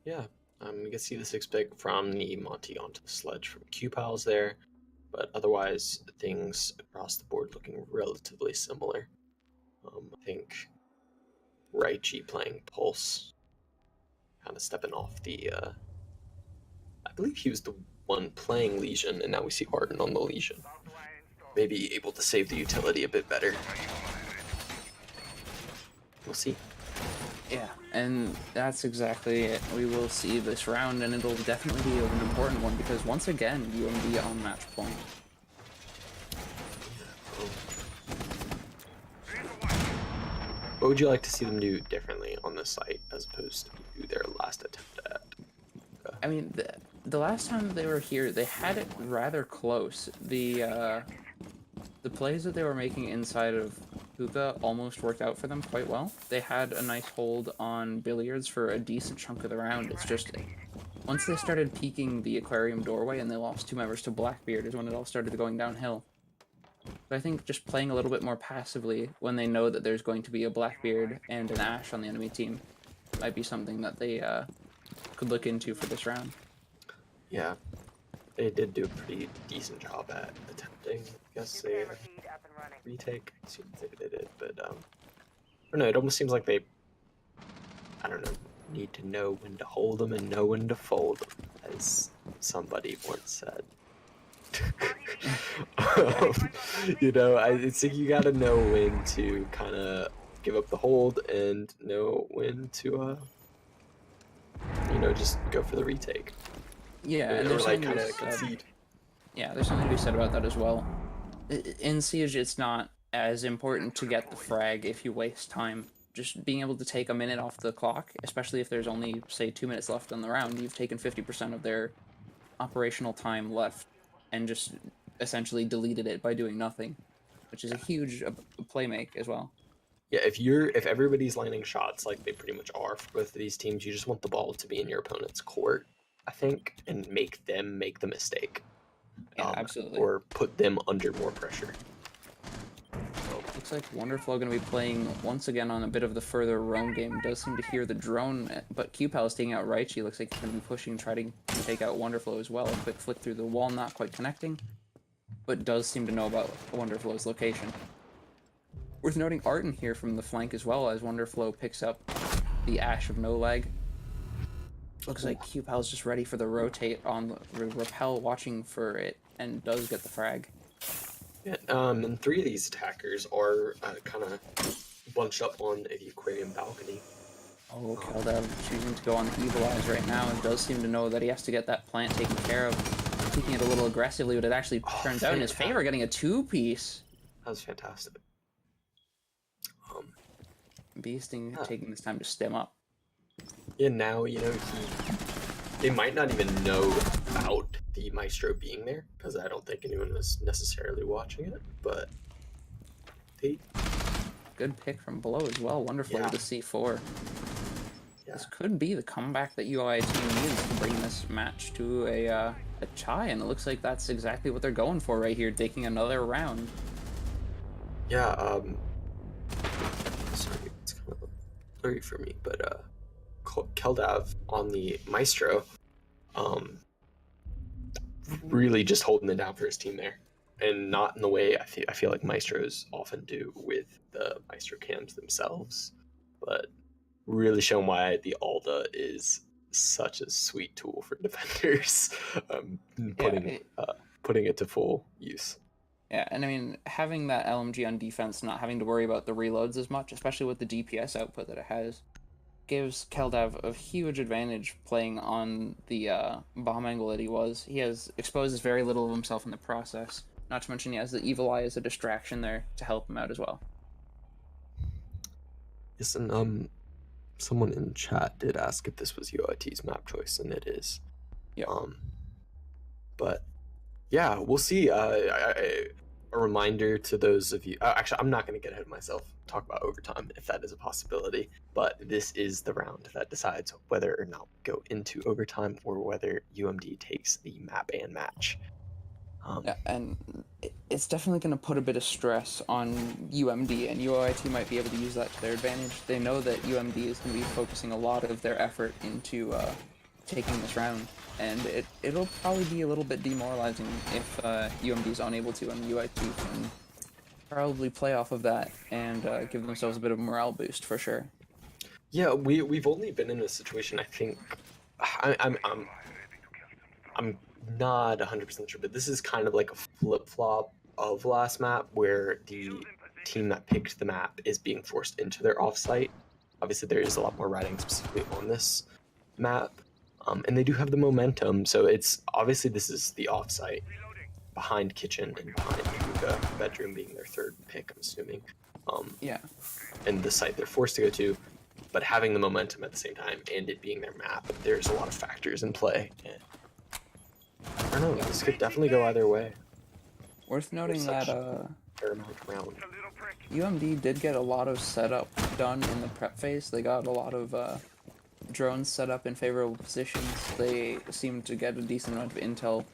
Yeah, you can see the 6-pick from the Monty onto the sledge from Q-Pals there, but otherwise things across the board looking relatively similar. I think Raichi playing Pulse, kind of stepping off the, I believe he was the one playing Legion, and now we see Arden on the Legion. Maybe able to save the utility a bit better. We'll see. Yeah, and that's exactly it. We will see this round, and it'll definitely be an important one, because once again, UMD on match point. What would you like to see them do differently on this site as opposed to their last attempt at? I mean, the last time they were here, they had it rather close. The plays that they were making inside of Hookah almost worked out for them quite well. They had a nice hold on Billiards for a decent chunk of the round. It's just, once they started peeking the aquarium doorway and they lost 2 members to Blackbeard is when it all started going downhill. But I think just playing a little bit more passively when they know that there's going to be a Blackbeard and an Ash on the enemy team might be something that they could look into for this round. Yeah, they did do a pretty decent job at attempting. I guess they retake. I assume they did, but I don't know. It almost seems like they, I don't know, need to know when to hold them and know when to fold them, as somebody once said. You know, I think you gotta know when to kind of give up the hold and know when to, you know, just go for the retake. Yeah, and or there's like something kind to of be said. concede. Yeah, there's something to be said about that as well. In Siege, it's not as important to get the frag if you waste time. Just being able to take a minute off the clock, especially if there's only, say, 2 minutes left on the round, you've taken 50% of their operational time left and just essentially deleted it by doing nothing, which is a huge play make as well. Yeah, if everybody's lining shots like they pretty much are for both of these teams, you just want the ball to be in your opponent's court, I think, and make them make the mistake. Yeah, absolutely. Or put them under more pressure. Looks like Wonderflow going to be playing once again on a bit of the further roam game. Does seem to hear the drone, but Q-Pal is taking out Raichi. Looks like he's going to be pushing, trying to take out Wonderflow as well. A quick flick through the wall, not quite connecting, but does seem to know about Wonderflow's location. Worth noting Arton here from the flank as well, as Wonderflow picks up the Ash of No Leg. Looks like Q-Pal's just ready for the rotate on the Repel, watching for it, and does get the frag. Yeah, and 3 of these attackers are kind of bunched up on the aquarium balcony. Oh, Keldev choosing to go on the Evil Eyes right now, and does seem to know that he has to get that plant taken care of. Taking it a little aggressively, but it actually turns out in his favor, getting a 2-piece. That was fantastic. Beasting taking this time to stem up. Yeah, now, you know, they might not even know about the Maestro being there, because I don't think anyone was necessarily watching it, but they... Good pick from below as well. Wonderful with the C4. Yeah. This could be the comeback that UOIT needs to bring this match to a tie, and it looks like that's exactly what they're going for right here, taking another round. Yeah, sorry, it's kind of blurry for me, but Keldav on the Maestro, really just holding it down for his team there, and not in the way I feel like Maestros often do with the Maestro cams themselves, but really showing why the Alda is such a sweet tool for defenders, putting it to full use. Yeah, and I mean, having that LMG on defense, not having to worry about the reloads as much, especially with the DPS output that it has, gives Keldav a huge advantage playing on the bomb angle that he was. He exposes very little of himself in the process. Not to mention he has the Evil Eye as a distraction there to help him out as well. Yes, and someone in chat did ask if this was UOIT's map choice, and it is. Yeah. But yeah, we'll see. A reminder to those of you. Actually, I'm not going to get ahead of myself. Talk about overtime if that is a possibility. But this is the round that decides whether or not we go into overtime or whether UMD takes the map and match. Yeah, and it's definitely going to put a bit of stress on UMD, and UOIT might be able to use that to their advantage. They know that UMD is going to be focusing a lot of their effort into taking this round, and it'll probably be a little bit demoralizing if UMD is unable to, and UOIT can probably play off of that and give themselves a bit of a morale boost for sure. Yeah, we've only been in a situation, I think. I'm not 100% sure, but this is kind of like a flip-flop of last map where the team that picked the map is being forced into their offsite. Obviously, there is a lot more riding specifically on this map, and they do have the momentum, so it's obviously this is the offsite behind kitchen and behind Hookah, bedroom being their third pick, I'm assuming. Yeah. And the site they're forced to go to, but having the momentum at the same time and it being their map, there's a lot of factors in play. And I don't know, this could definitely go either way. Worth noting that paramount round. UMD did get a lot of setup done in the prep phase. They got a lot of drones set up in favorable positions. They seemed to get a decent amount of intel.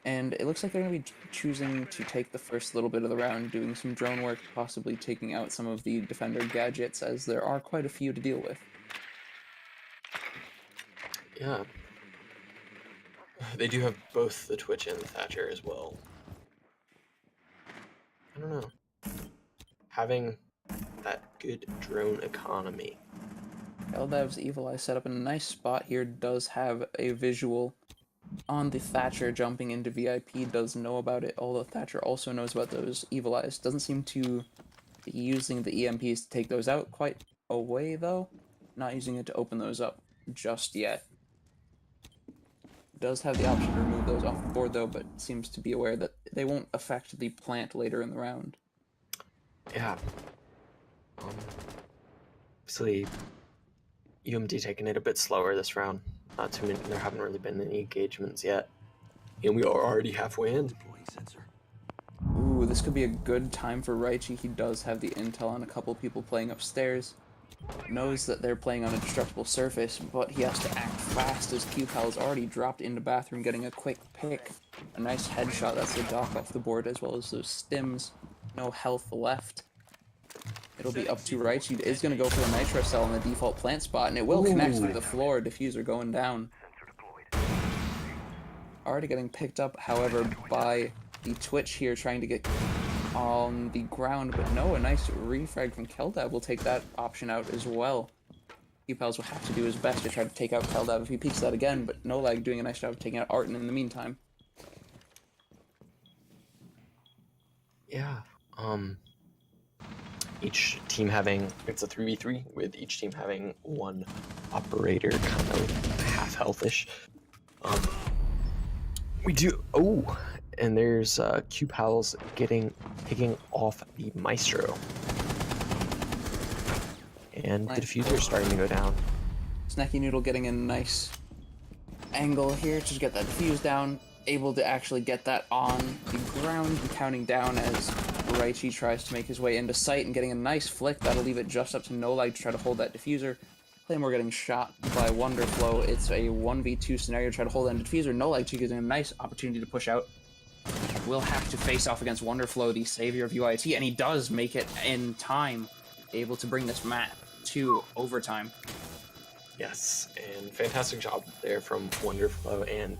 And it looks like they're going to be choosing to take the first little bit of the round, doing some drone work, possibly taking out some of the defender gadgets, as there are quite a few to deal with. Yeah. They do have both the Twitch and the Thatcher as well. I don't know. Having that good drone economy. Eldav's Evil Eye set up in a nice spot here, does have a visual on the Thatcher jumping into VIP, does know about it, although Thatcher also knows about those Evil Eyes. Doesn't seem to be using the EMPs to take those out quite away, though. Not using it to open those up just yet. Does have the option to remove those off the board, though, but seems to be aware that they won't affect the plant later in the round. Yeah. Obviously, UMD taking it a bit slower this round. Not too many. There haven't really been any engagements yet, and we are already halfway in. Ooh, this could be a good time for Raichi. He does have the intel on a couple people playing upstairs. Knows that they're playing on a destructible surface, but he has to act fast as Q-Pal's already dropped into bathroom, getting a quick pick. A nice headshot. That's the dock off the board, as well as those stims. No health left. It'll be up to Raichi. Is going to go for the Nitro Cell in the default plant spot, and it will connect to the floor. Diffuser going down. Already getting picked up, however, by the Twitch here, trying to get on the ground, but no, a nice refrag from Keldav will take that option out as well. Q-Pals will have to do his best to try to take out Keldav if he peeks that again, but No Lag doing a nice job of taking out Arton in the meantime. Yeah, each team having, it's a 3v3, with each team having one operator, kind of half healthish. We do, oh, and there's Q-Pals picking off the Maestro. And the Nice. diffuser's starting to go down. Snacky Noodle getting a nice angle here to get that defuse down. Able to actually get that on the ground and counting down as Raichi tries to make his way into sight and getting a nice flick. That'll leave it just up to No Light to try to hold that diffuser. Claymore getting shot by Wonderflow. It's a 1v2 scenario to try to hold that diffuser. No Light getting a nice opportunity to push out. Will have to face off against Wonderflow, the savior of UIT, and he does make it in time, able to bring this map to overtime. Yes, and fantastic job there from Wonderflow, and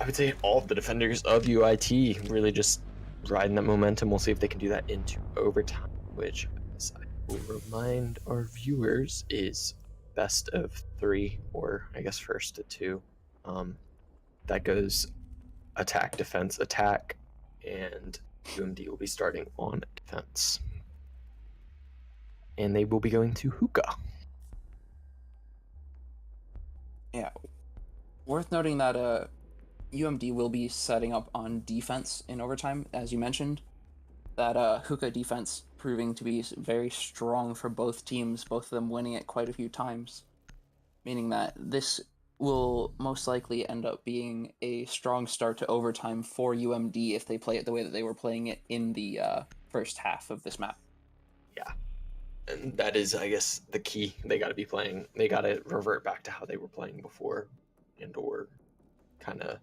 I would say all of the defenders of UIT really just riding that momentum. We'll see if they can do that into overtime, which, as I will remind our viewers, is best of 3, or I guess first to 2. That goes attack, defense, attack, and UMD will be starting on defense. And they will be going to hookah. Yeah. Worth noting that UMD will be setting up on defense in overtime, as you mentioned. That hookah defense proving to be very strong for both teams, both of them winning it quite a few times. Meaning that this will most likely end up being a strong start to overtime for UMD if they play it the way that they were playing it in the first half of this map. Yeah. And that is, I guess, the key. They got to be playing. They got to revert back to how they were playing before, and or kind of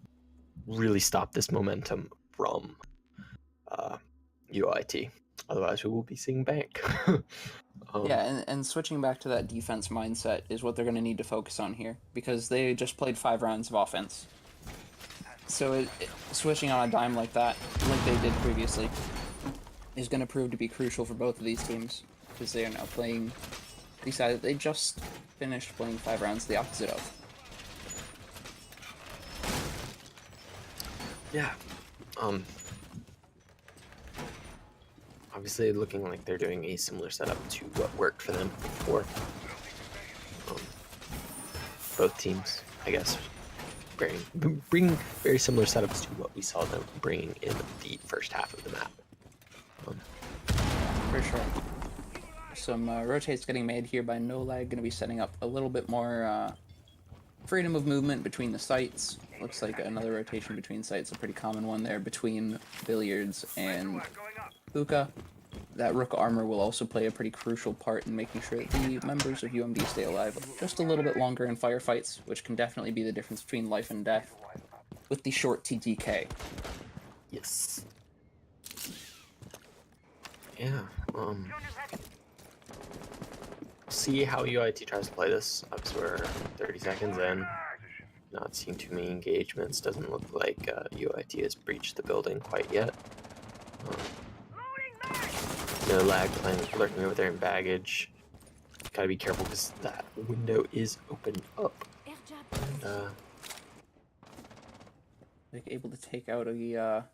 really stop this momentum from UIT. Otherwise, we will be seeing bank. Yeah, and switching back to that defense mindset is what they're going to need to focus on here, because they just played 5 rounds of offense. So switching on a dime like that, like they did previously, is going to prove to be crucial for both of these teams, because they are now playing the side that they just finished playing 5 rounds the opposite of. Yeah. Obviously looking like they're doing a similar setup to what worked for them before. Both teams, I guess, bring very similar setups to what we saw them bringing in the first half of the map. For sure. Some rotates getting made here by No Lag, going to be setting up a little bit more freedom of movement between the sites. Looks like another rotation between sites, a pretty common one there between Billiards and hookah. That Rook armor will also play a pretty crucial part in making sure that the members of UMD stay alive just a little bit longer in firefights, which can definitely be the difference between life and death with the short TTK. Yes. Yeah, see how UIT tries to play this. Obviously we're 30 seconds in. Not seeing too many engagements. Doesn't look like UIT has breached the building quite yet. No Lag playing, lurking over there in baggage. Gotta be careful because that window is opened up. And, like able to take out a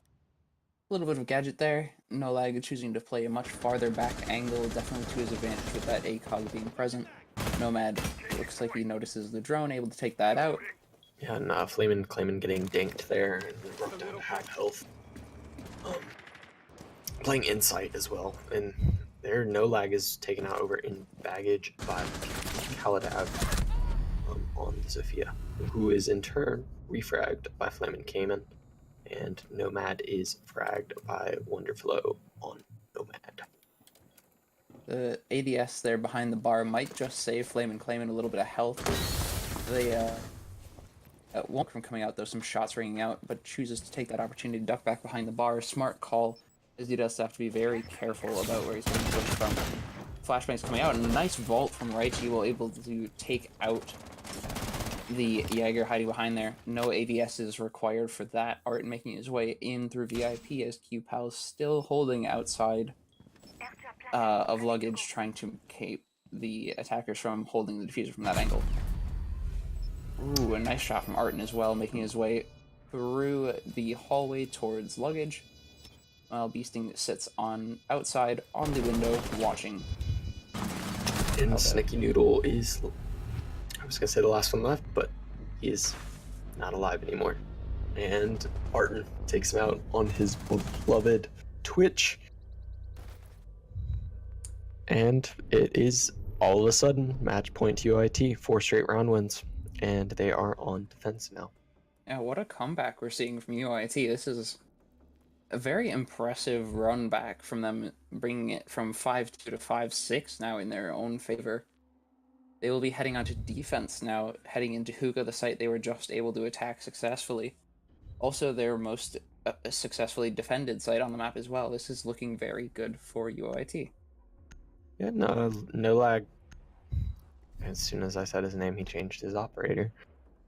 little bit of gadget there. No Lag choosing to play a much farther back angle, definitely to his advantage with that ACOG being present. Nomad looks like he notices the drone, able to take that out. yeah, and Flamin' Clayman getting dinked there and brought down to half health. Playing Insight as well, and there No Lag is taken out over in baggage by Kaladab on Zofia, who is in turn refragged by Flamin' Cayman, and Nomad is fragged by Wonderflow on Nomad. The ADS there behind the bar might just save Flamin' Clayman a little bit of health. They won't from coming out though, some shots ringing out, but chooses to take that opportunity to duck back behind the bar. Smart call, as he does have to be very careful about where he's going to push from. Flashbang's coming out, and a nice vault from Raichi will able to take out the Jaeger hiding behind there. No ADS is required for that. Art making his way in through VIP as QPAL is still holding outside of luggage, trying to keep the attackers from holding the diffuser from that angle. Ooh, a nice shot from Arton as well, making his way through the hallway towards luggage, while Beasting sits on outside on the window watching. And Snicky Noodle is, I was gonna say the last one left, but he is not alive anymore. And Arton takes him out on his beloved Twitch. And it is all of a sudden, match point to UOIT, 4 straight round wins, and they are on defense now. Yeah, what a comeback we're seeing from UOIT. This is a very impressive run back from them, bringing it from 5-2 to 5-6 now in their own favor. They will be heading onto defense now, heading into Hookah, the site they were just able to attack successfully. Also, their most successfully defended site on the map as well. This is looking very good for UOIT. Yeah, no lag. As soon as I said his name, he changed his operator.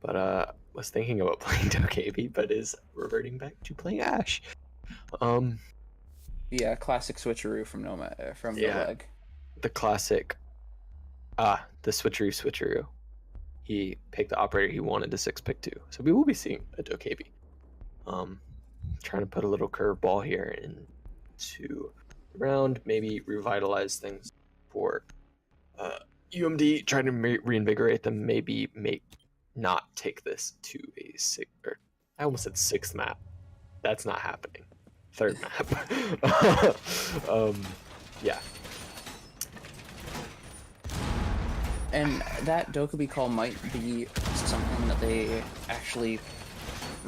But was thinking about playing Dokkaebi, but is reverting back to playing Ash. The classic switcheroo from No Lag. The classic. The switcheroo. He picked the operator he wanted to 6-pick 2. So we will be seeing a Dokkaebi. Trying to put a little curveball here into the round, maybe revitalize things for UMD, trying to reinvigorate them, maybe not take this to a I almost said 6th map. That's not happening. 3rd map. Yeah. And that Dokkaebi call might be something that they actually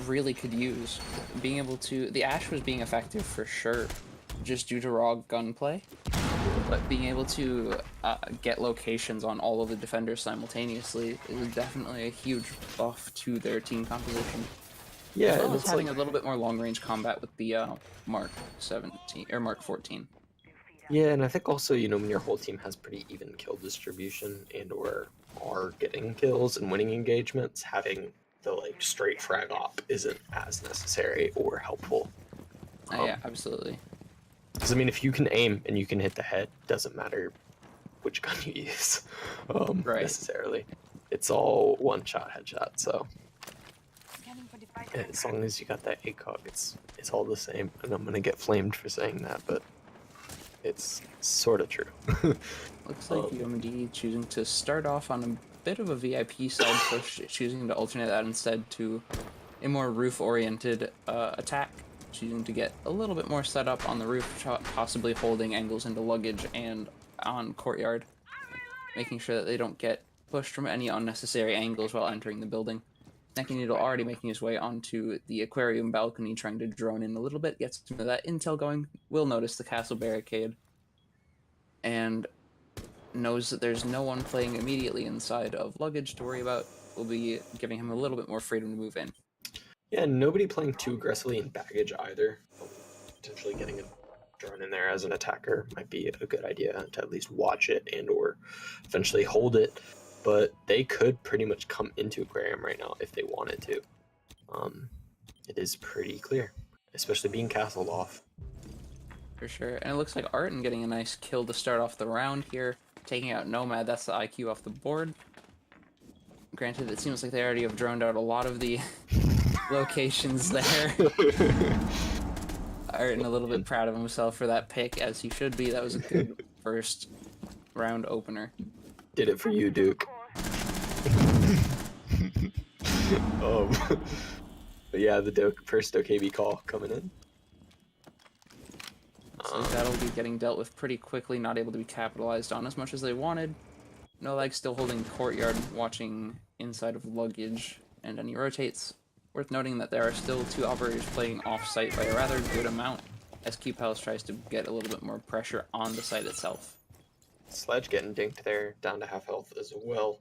really could use. Being able to... The Ash was being effective for sure, just due to raw gunplay. But being able to get locations on all of the defenders simultaneously is definitely a huge buff to their team composition. Yeah, as well and as it's having a little bit more long-range combat with the Mark 17 or Mark 14. Yeah, and I think also, when your whole team has pretty even kill distribution and/or are getting kills and winning engagements, having the straight frag op isn't as necessary or helpful. Yeah, absolutely. Because if you can aim and you can hit the head, doesn't matter which gun you use, Right. necessarily. It's all one-shot headshot. So as long as you got that ACOG, it's all the same. And I'm gonna get flamed for saying that, but it's sort of true. Looks like UMD choosing to start off on a bit of a VIP side push, choosing to alternate that instead to a more roof-oriented attack, choosing to get a little bit more set up on the roof, possibly holding angles into luggage and on courtyard, making sure that they don't get pushed from any unnecessary angles while entering the building. Snaky Needle already making his way onto the aquarium balcony, trying to drone in a little bit, gets some of that intel going, will notice the castle barricade, and knows that there's no one playing immediately inside of luggage to worry about. Will be giving him a little bit more freedom to move in. Yeah, and nobody playing too aggressively in baggage either. Potentially getting a drone in there as an attacker might be a good idea to at least watch it and/or eventually hold it. But they could pretty much come into aquarium right now if they wanted to. It is pretty clear, especially being castled off. For sure. And it looks like Arton getting a nice kill to start off the round here, taking out Nomad. That's the IQ off the board. Granted, it seems like they already have droned out a lot of the locations there. Arton a little bit proud of himself for that pick, as he should be. That was a good first round opener. Did it for you, Duke. But yeah, the first Dokkaebi call coming in. So that'll be getting dealt with pretty quickly, not able to be capitalized on as much as they wanted. No Lag still holding courtyard, watching inside of luggage, and then he rotates. Worth noting that there are still 2 operators playing off-site by a rather good amount, as Q Palace tries to get a little bit more pressure on the site itself. Sledge getting dinked there, down to half health as well.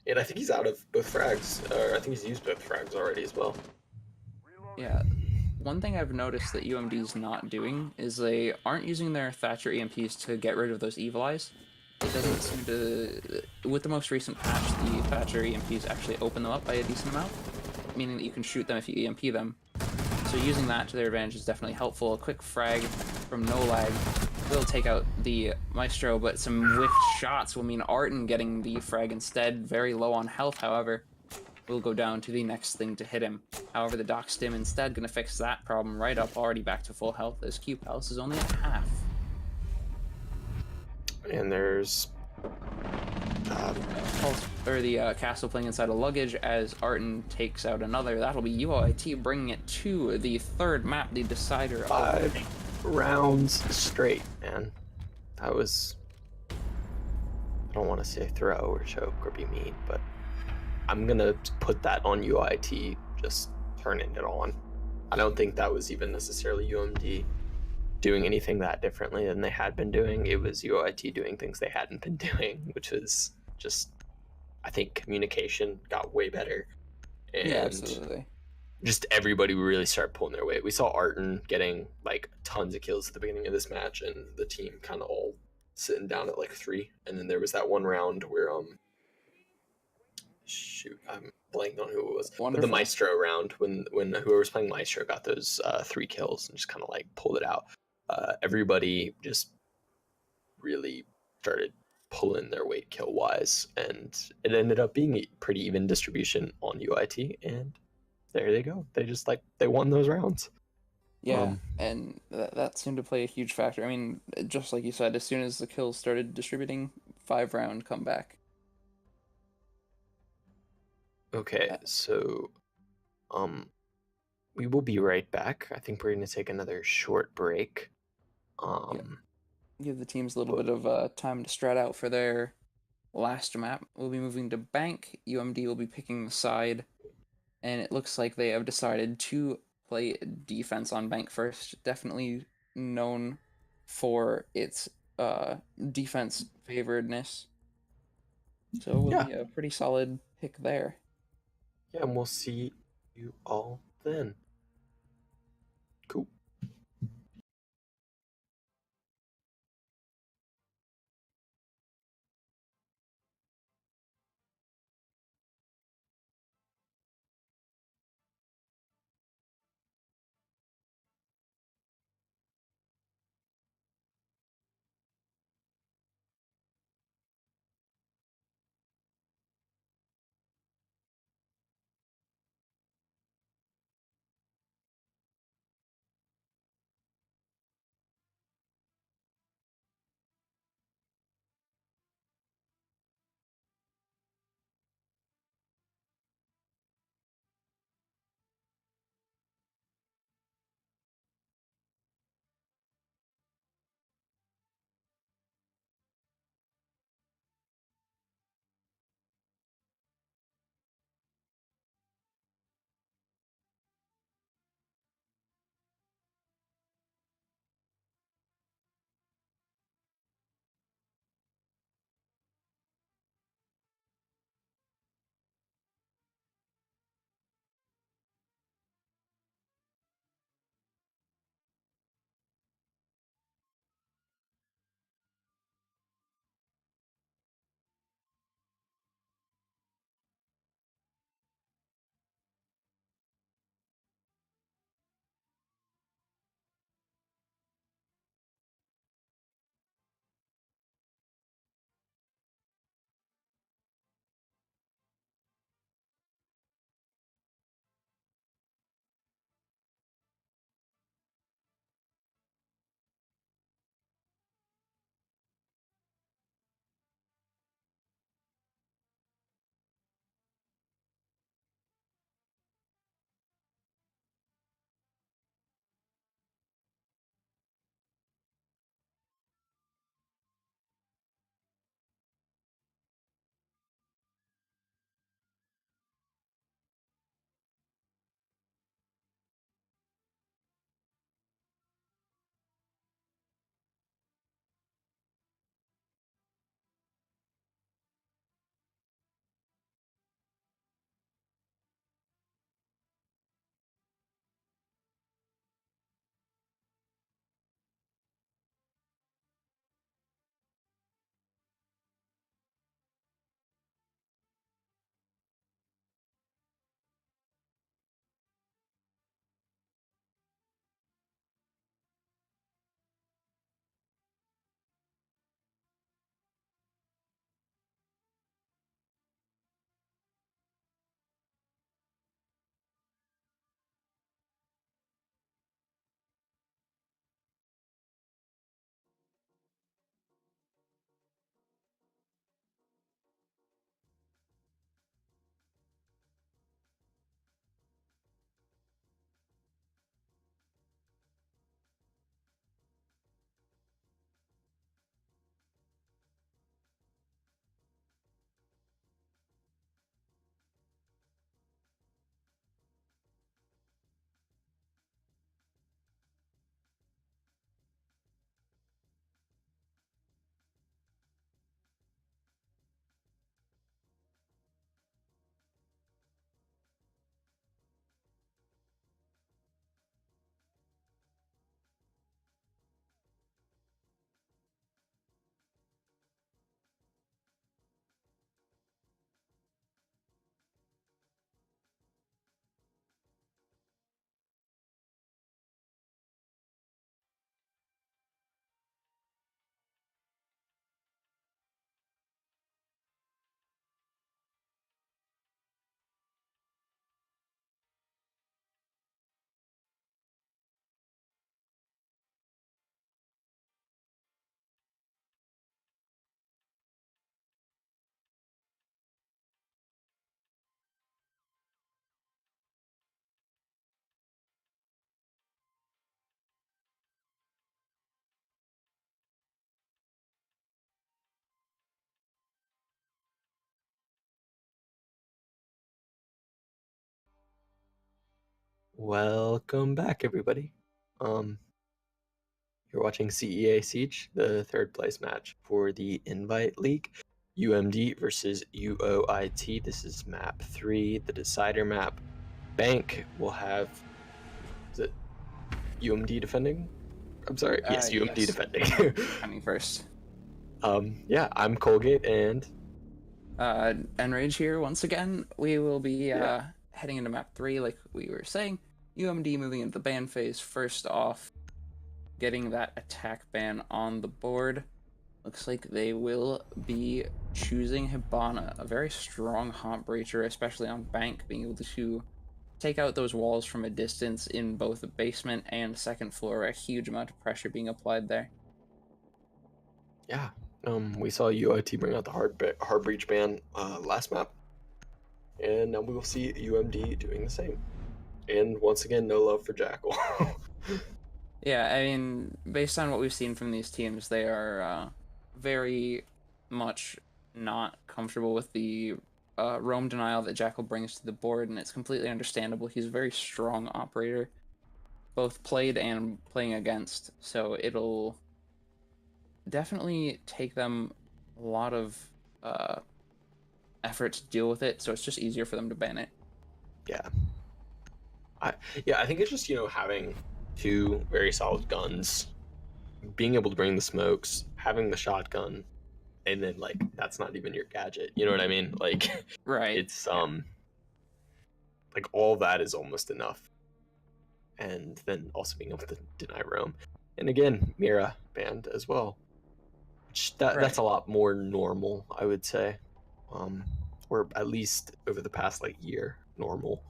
And I think he's out of both frags, or I think he's used both frags already as well. Yeah. One thing I've noticed that UMD's not doing is they aren't using their Thatcher EMPs to get rid of those Evil Eyes. It doesn't seem to... With the most recent patch, the Thatcher EMPs actually open them up by a decent amount, meaning that you can shoot them if you EMP them. So using that to their advantage is definitely helpful. A quick frag from No Lag will take out the Maestro, but some whiffed shots will mean Arton getting the frag instead. Very low on health, however, will go down to the next thing to hit him. However, the Doc Stim instead going to fix that problem right up, already back to full health, as Q Palace is only at half. And there's... the castle playing inside a luggage as Arton takes out another. That'll be UOIT bringing it to the 3rd map, the decider 5 rounds straight, man. That was I don't want to say throw or choke or be mean, but I'm gonna put that on UOIT just turning it on. I don't think that was even necessarily UMD doing anything that differently than they had been doing. It was UOIT doing things they hadn't been doing, which was just, I think communication got way better, Yeah, and absolutely. just everybody really started pulling their weight. We saw Arton getting like tons of kills at the beginning of this match, and the team kind of all sitting down at like 3. And then there was that one round where shoot, I'm blanking on who it was, but the Wonderful. Maestro round when whoever was playing Maestro got those 3 kills and just kind of like pulled it out. Everybody just really started pulling their weight kill wise, and it ended up being a pretty even distribution on UIT, and there they go. They just like they won those rounds. Yeah, and that seemed to play a huge factor. I mean, just like you said, as soon as the kills started distributing, 5-round comeback. Okay, Uh, so um we will be right back. I think we're gonna take another short break. yeah, Um give the teams a little but bit of time to strat out for their last map. We'll be moving to Bank. UMD will be picking the side, and it looks like they have decided to play defense on Bank first. Definitely known for its defense favoredness. So it will yeah, be a pretty solid pick there. yeah, and we'll see you all then. Cool. Welcome back, everybody. You're watching CEA Siege, the third place match for the Invite League. UMD versus UOIT. This is map 3, the decider map. Bank will have, is it UMD defending? I'm sorry. Yes, UMD yes. defending. Coming first. Yeah, I'm Colgate and Enrage here once again. We will be Yeah. heading into map 3 like we were saying. UMD moving into the ban phase first off, getting that attack ban on the board. Looks like they will be choosing Hibana, a very strong hot breacher, especially on Bank, being able to take out those walls from a distance in both the basement and second floor. A huge amount of pressure being applied there. yeah, we saw UOIT bring out the hard breach ban last map, and now we will see UMD doing the same. And once again, no love for Jackal. Yeah, I mean, based on what we've seen from these teams, they are very much not comfortable with the roam denial that Jackal brings to the board, and it's completely understandable. He's a very strong operator, both played and playing against, so it'll definitely take them a lot of effort to deal with it, so it's just easier for them to ban it. Yeah. I think it's just, having two very solid guns, being able to bring the smokes, having the shotgun, and then like that's not even your gadget. You know what I mean? Like Right. it's like all that is almost enough. And then also being able to deny roam. And again, Mira banned as well. That's a lot more normal, I would say. Or at least over the past like year, normal.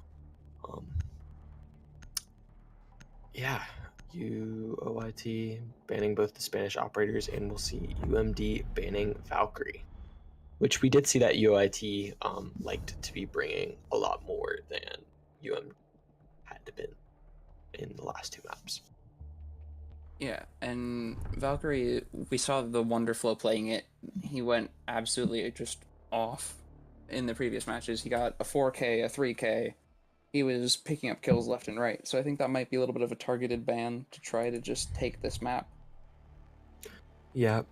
Yeah, UOIT banning both the Spanish operators, and we'll see UMD banning Valkyrie, which we did see that UOIT liked to be bringing a lot more than UM had to been in the last two maps. Yeah, and Valkyrie, we saw the Wonderflow playing it. He went absolutely just off in the previous matches. He got a 4K, a 3K. He was picking up kills left and right. So I think that might be a little bit of a targeted ban to try to just take this map. Yeah,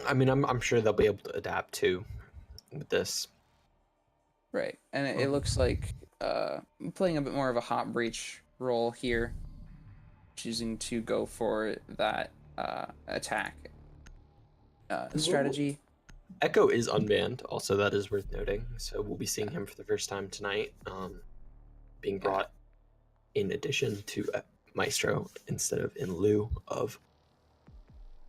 I mean, I'm sure they'll be able to adapt too with this. Right, and it looks like playing a bit more of a hot breach role here, choosing to go for that attack strategy. Echo is unbanned, also that is worth noting. So we'll be seeing him for the first time tonight, being brought in addition to Maestro instead of in lieu of.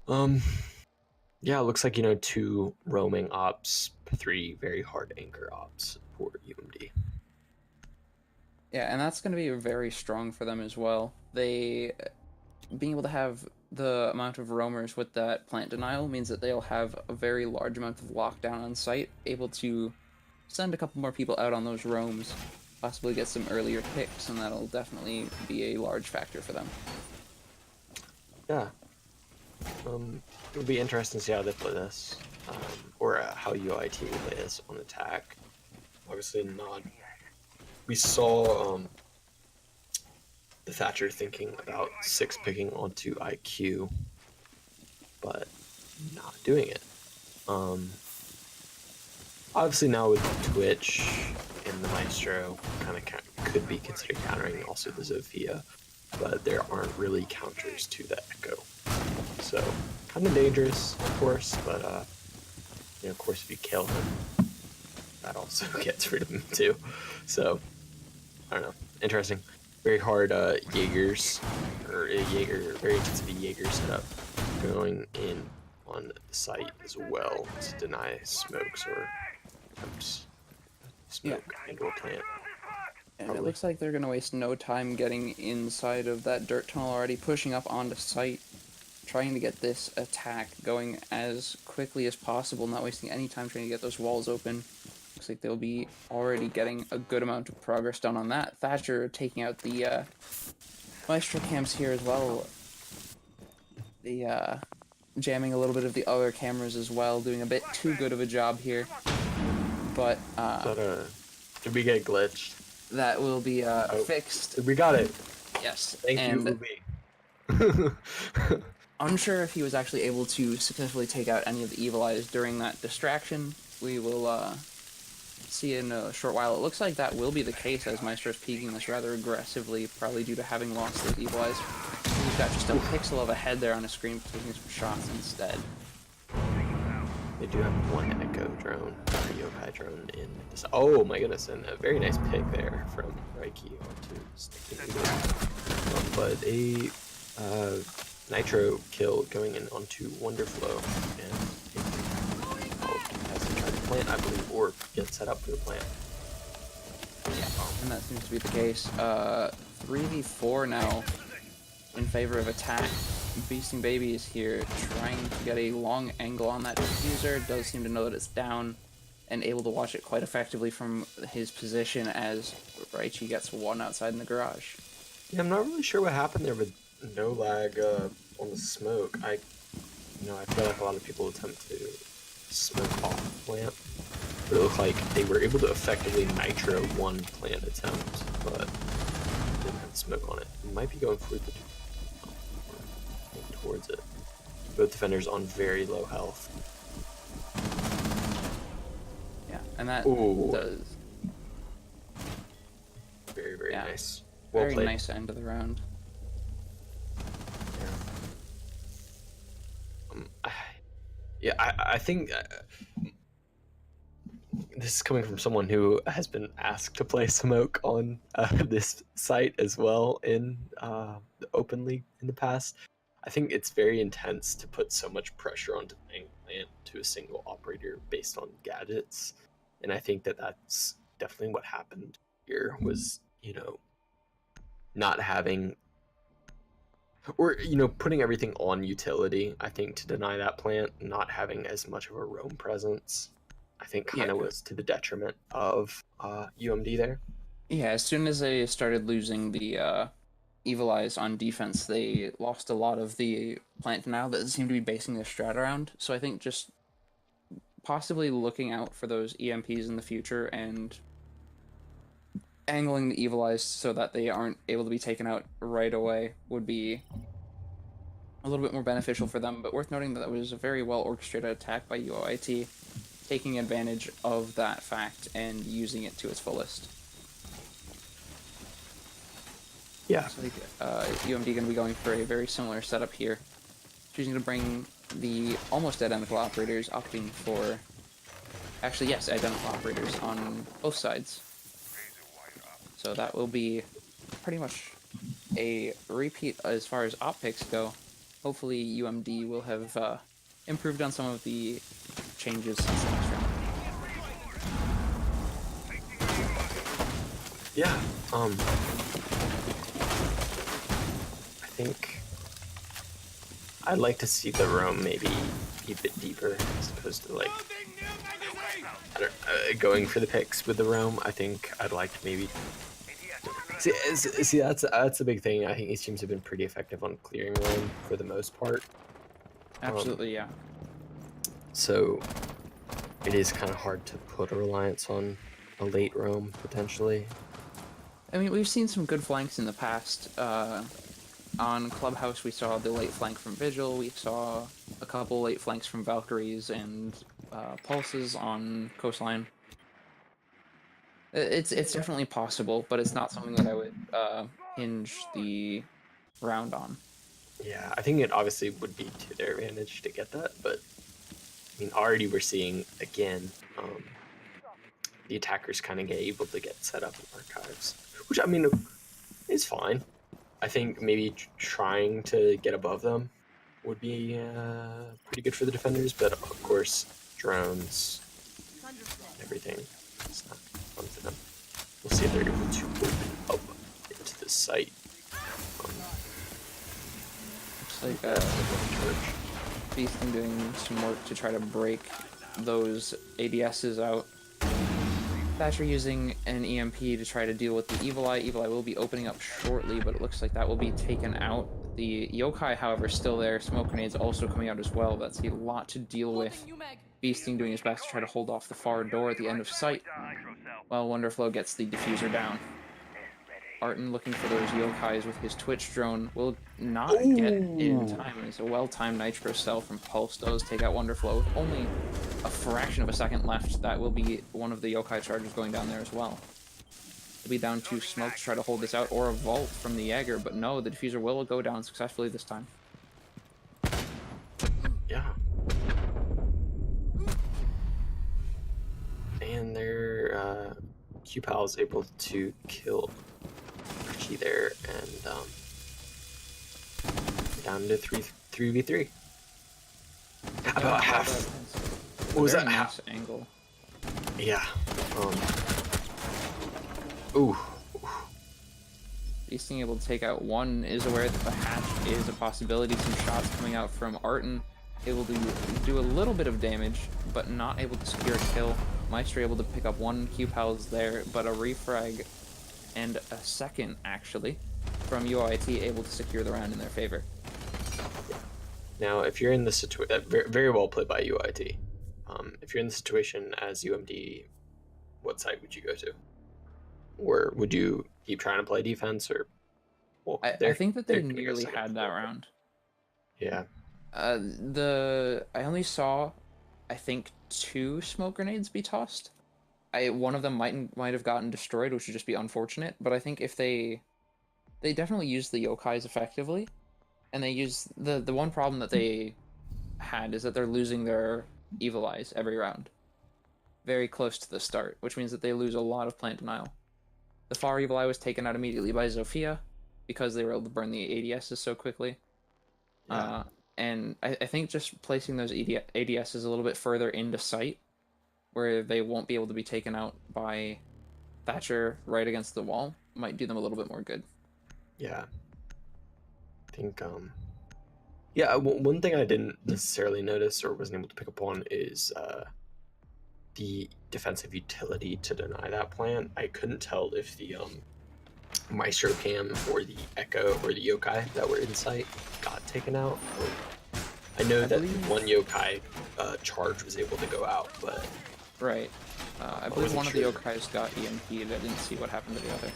Yeah, it looks like, 2 roaming ops, 3 very hard anchor ops for UMD. Yeah, and that's going to be very strong for them as well. They being able to have the amount of roamers with that plant denial means that they'll have a very large amount of lockdown on site, able to send a couple more people out on those roams, possibly get some earlier picks, and that'll definitely be a large factor for them. Yeah. It'll be interesting to see how they play this, or how UIT will play this on attack. Obviously not. We saw the Thatcher thinking about 6 picking onto IQ, but not doing it. Obviously now with Twitch and the Maestro, kind of could be considered countering also the Zofia, but there aren't really counters to the Echo. So kind of dangerous, of course, but of course if you kill him, that also gets rid of him too. So I don't know, interesting. Very hard Jaegers, or very intensive Jaeger setup going in on the site as well to deny smokes or attempts smoke and or plant. And it looks like they're going to waste no time getting inside of that dirt tunnel already, pushing up onto site, trying to get this attack going as quickly as possible, not wasting any time trying to get those walls open. Looks like they'll be already getting a good amount of progress done on that. Thatcher taking out the Maestro camps here as well. The jamming a little bit of the other cameras as well, doing a bit too good of a job here. But did we get glitched? that will be fixed. We got it. Yes, Thank and you, Ubi. unsure if he was actually able to successfully take out any of the Evil Eyes during that distraction. We will see in a short while. It looks like that will be the case as Maestro's peeking this rather aggressively, probably due to having lost those Evil Eyes. He's got just a pixel of a head there on his screen, taking some shots instead. They do have one Echo drone, or yokai drone in this. Oh my goodness, and a very nice pick there from Reiki onto Sticky. But a Nitro kill going in onto Wonderflow, and has to try to plant, I believe, or get set up for the plant. Yeah, and that seems to be the case. 3v4 now in favor of attack. Beasting Baby is here trying to get a long angle on that diffuser. Does seem to know that it's down and able to watch it quite effectively from his position as Raichi gets one outside in the garage. Yeah, I'm not really sure what happened there with no lag on the smoke. I feel like a lot of people attempt to smoke off plant, but it looked like they were able to effectively nitro one plant attempt, but didn't have smoke on it. It might be going for the towards it. Both defenders on very low health. Yeah, and that Ooh. does Very, very nice. Well very played. Nice end of the round. Yeah, I think this is coming from someone who has been asked to play Smoke on this site as well in the Open League in the past. I think it's very intense to put so much pressure onto playing plant to a single operator based on gadgets, and I think that that's definitely what happened here. Was not having, or putting everything on utility. I think to deny that plant, not having as much of a roam presence, I think kind of was to the detriment of UMD there. Yeah, as soon as they started losing the Evil Eyes on defense, they lost a lot of the plant denial that seemed to be basing their strat around. So I think just possibly looking out for those EMPs in the future and angling the Evil Eyes so that they aren't able to be taken out right away would be a little bit more beneficial for them. But worth noting that was a very well orchestrated attack by UOIT, taking advantage of that fact and using it to its fullest. Yeah. So UMD going to be going for a very similar setup here, choosing to bring the almost identical operators, opting for, actually yes, identical operators on both sides. So that will be pretty much a repeat as far as op picks go. Hopefully UMD will have improved on some of the changes since the last round. Yeah. I think I'd like to see the roam maybe be a bit deeper as opposed to like going for the picks with the roam. I think I'd like to maybe see that's a big thing. I think these teams have been pretty effective on clearing roam for the most part. Absolutely, yeah. So it is kind of hard to put a reliance on a late roam potentially. I mean, we've seen some good flanks in the past. On Clubhouse, we saw the late flank from Vigil. We saw a couple late flanks from Valkyries and Pulses on Coastline. It's definitely possible, but it's not something that I would hinge the round on. Yeah, I think it obviously would be to their advantage to get that, but I mean, already we're seeing again the attackers kind of get able to get set up in archives, which I mean is fine. I think maybe trying to get above them would be pretty good for the defenders, but of course, drones, everything, it's not fun for them. We'll see if they're able to open up into the site. Looks like Beasting doing some work to try to break those ADSs out. Thatcher using an EMP to try to deal with the Evil Eye. Evil Eye will be opening up shortly, but it looks like that will be taken out. The Yokai, however, still there. Smoke grenades also coming out as well. That's a lot to deal with. Beasting doing his best to try to hold off the far door at the end of sight, while Wonderflow gets the diffuser down. Arton looking for those yokais with his Twitch drone will not get it in time. It's a well-timed Nitro cell from Pulse does take out Wonderflow with only a fraction of a second left. That will be one of the yokai chargers going down there as well. It'll be down to Smoke to try to hold this out, or a Vault from the Jaeger, but no, the Diffuser will go down successfully this time. Yeah. And their Q-Pal is able to kill Richie there, and down to 3v3. About half. What was that? Nice Half angle. Yeah. Ooh. Being able to take out one is aware that the hatch is a possibility. Some shots coming out from Arton, able to do a little bit of damage, but not able to secure a kill. Maestro able to pick up one Q-Pals there, but a refrag and a second, actually, from UOIT able to secure the round in their favor. Now, if you're in the situation, very well played by UOIT. If you're in the situation as UMD, what side would you go to? Or would you keep trying to play defense, or? Well, I think that they nearly had that round. Yeah. I only saw, I think, 2 smoke grenades be tossed. One of them might have gotten destroyed, which would just be unfortunate. But I think if they definitely used the yokais effectively, and they use the one problem that they had is that they're losing their evil eyes every round, very close to the start, which means that they lose a lot of plant denial. The far evil eye was taken out immediately by Zofia because they were able to burn the ADSs so quickly. Yeah. And I think just placing those ADSs a little bit further into sight, where they won't be able to be taken out by Thatcher right against the wall, might do them a little bit more good. Yeah. I think, yeah, one thing I didn't necessarily notice or wasn't able to pick up on is the defensive utility to deny that plant. I couldn't tell if the Maestro Cam or the Echo or the yokai that were in sight got taken out. I know that one yokai charge was able to go out, but... Right. I believe one of the yokais got EMP'd. I didn't see what happened to the other.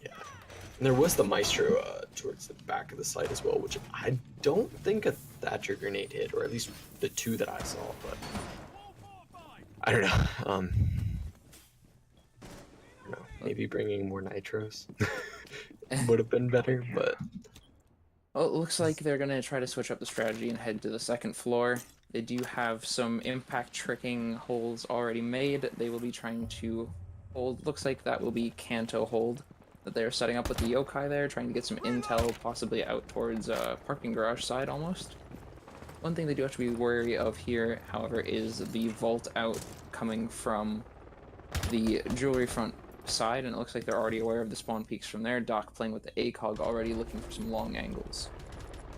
Yeah. And there was the Maestro towards the back of the site as well, which I don't think a Thatcher grenade hit, or at least the 2 that I saw, but... I don't know. Maybe bringing more nitros would have been better, but... Well, it looks like they're going to try to switch up the strategy and head to the second floor. They do have some impact tricking holes already made. They will be trying to hold. Looks like that will be Kanto hold that they're setting up with the yokai there, trying to get some intel, possibly out towards parking garage side almost. One thing they do have to be wary of here, however, is the vault out coming from the jewelry front side, and it looks like they're already aware of the spawn peaks from there. Doc playing with the ACOG already looking for some long angles.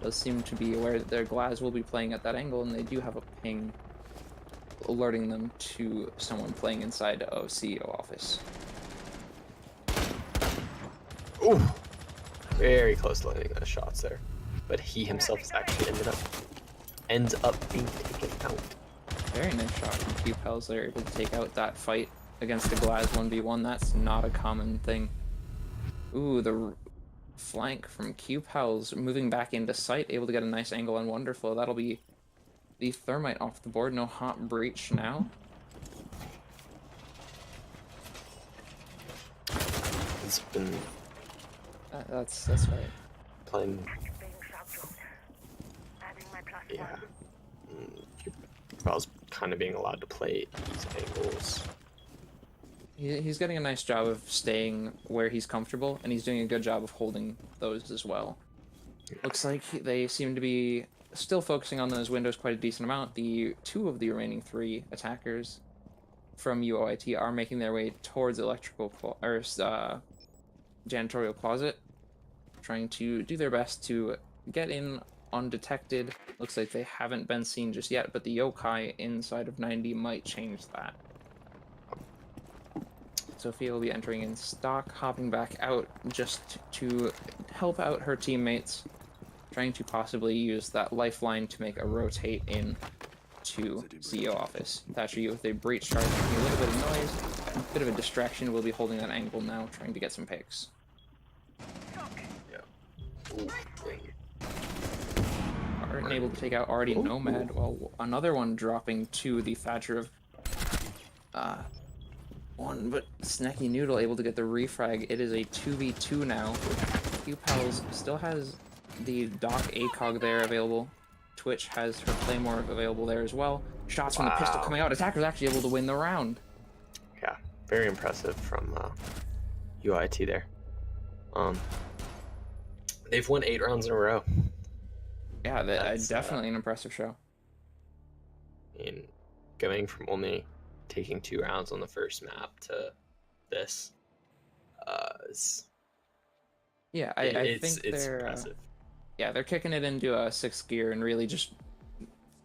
Does seem to be aware that their Glaz will be playing at that angle, and they do have a ping alerting them to someone playing inside of CEO office. Ooh! Very close to landing those shots there. But he himself is actually ends up being taken out. Very nice shot from Q-Pals. They're able to take out that fight against the Glaz 1v1. That's not a common thing. Ooh, the flank from Q-Pals moving back into sight, able to get a nice angle on Wonderflow. That'll be the Thermite off the board. No hot breach now. It's been... That's right. Playing... Yeah. I was kind of being allowed to play these angles. He's getting a nice job of staying where he's comfortable, and he's doing a good job of holding those as well. Looks like they seem to be still focusing on those windows quite a decent amount. The 2 of the remaining 3 attackers from UOIT are making their way towards janitorial closet, trying to do their best to get in undetected. Looks like they haven't been seen just yet, but the yokai inside of 90 might change that. Sophia will be entering in stock, hopping back out just to help out her teammates, trying to possibly use that lifeline to make a rotate in to CEO office. Thatcher with a breach charge, making a little bit of noise, a bit of a distraction. Will be holding that angle now, trying to get some picks. Yeah. Ooh, Aren't able to take out already Ooh. Nomad, while another one dropping to the Thatcher of one, but Snacky Noodle able to get the refrag. It is a 2v2 now. QPals still has the Doc ACOG there available. Twitch has her Claymore available there as well. Shots from the pistol Wow. coming out. Attacker's actually able to win the round. Yeah, very impressive from UOIT there. They've won 8 rounds in a row. Yeah, That's, definitely an impressive show. In going from only taking 2 rounds on the first map to this, Yeah, I think it's they're impressive. yeah, they're kicking it into a 6th gear and really just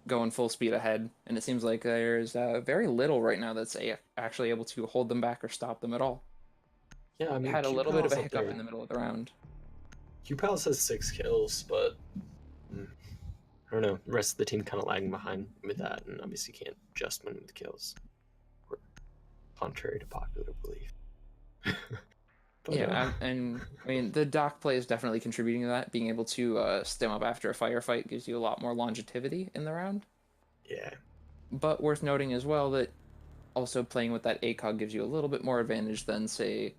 going full speed ahead. And it seems like there's very little right now that's actually able to hold them back or stop them at all. Yeah, I mean, Had a little bit of a QPals up hiccup there. in the middle of the round. QPals has 6 kills, but I don't know. The rest of the team kind of lagging behind with that, and obviously can't just win with kills, contrary to popular belief. But, Yeah, and I mean, the Doc play is definitely contributing to that. Being able to stem up after a firefight gives you a lot more longevity in the round. yeah, But worth noting as well that also playing with that ACOG gives you a little bit more advantage than, say,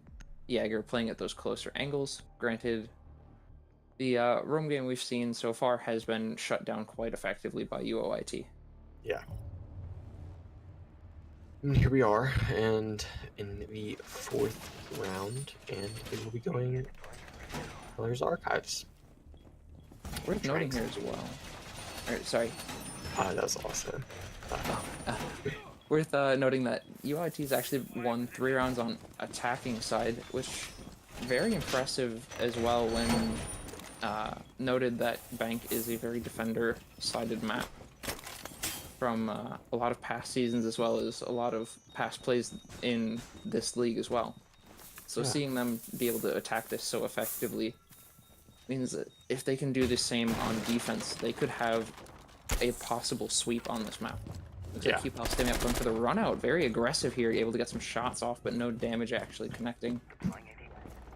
Jaeger playing at those closer angles. Granted, the roam game we've seen so far has been shut down quite effectively by UOIT. yeah. And here we are, and in the 4th round, and it will be going Colors Archives. Worth noting here as well. Sorry. That was awesome. Worth noting that UOIT's actually won 3 rounds on attacking side, which very impressive as well when noted that Bank is a very defender-sided map from a lot of past seasons as well as a lot of past plays in this league as well. So Yeah. seeing them be able to attack this so effectively means that if they can do the same on defense, they could have a possible sweep on this map. Looks like QPal staying up going for the run out. Very aggressive here, able to get some shots off, but no damage actually connecting.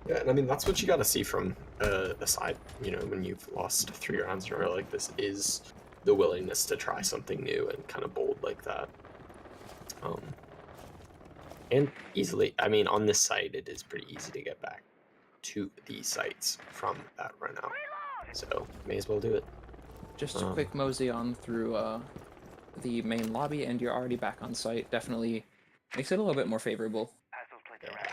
Yeah, and I mean, that's what you gotta see from a side, you know, when you've lost 3 rounds in a row like this, is the willingness to try something new and kind of bold like that. And easily, I mean, on this site, it is pretty easy to get back to the sites from that run out. So, may as well do it. Just a quick mosey on through the main lobby, and you're already back on site. Definitely makes it a little bit more favorable. Yeah.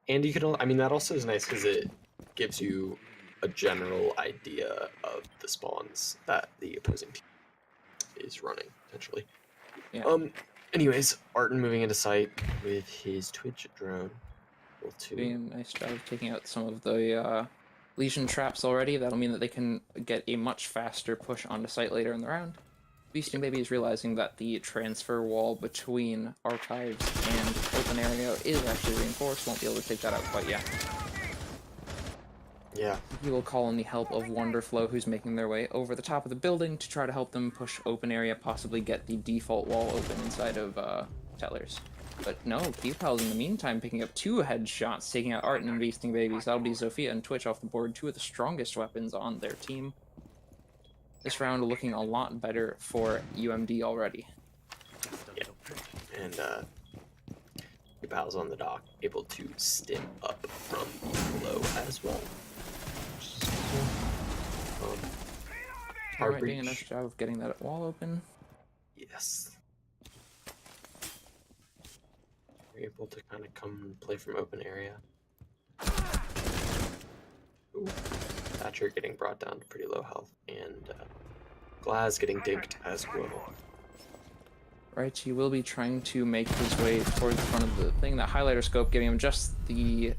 And you can, I mean, that also is nice because it gives you a general idea of the spawns that the opposing team is running, potentially. Yeah. Anyways, Arton moving into site with his Twitch drone. Doing a nice job of taking out some of the Legion traps already. That'll mean that they can get a much faster push onto site later in the round. Beasting Baby is realizing that the transfer wall between Archives and Open Area is actually reinforced. Won't be able to take that out quite yet. Yeah. He will call on the help of Wonderflow, who's making their way over the top of the building to try to help them push Open Area, possibly get the default wall open inside of Tellers. But no, QPal's in the meantime picking up 2 headshots, taking out Arton and Beasting Babies. That'll be Zofia and Twitch off the board, 2 of the strongest weapons on their team. This round looking a lot better for UMD already. Yeah. And QPal's on the dock, able to stim up from below as well. Alright, doing a nice job of getting that wall open. Yes. We're able to kind of come and play from Open Area. Ooh. Thatcher getting brought down to pretty low health, and Glaz getting dinked as well. Right, he will be trying to make his way towards the front of the thing. That highlighter scope giving him just the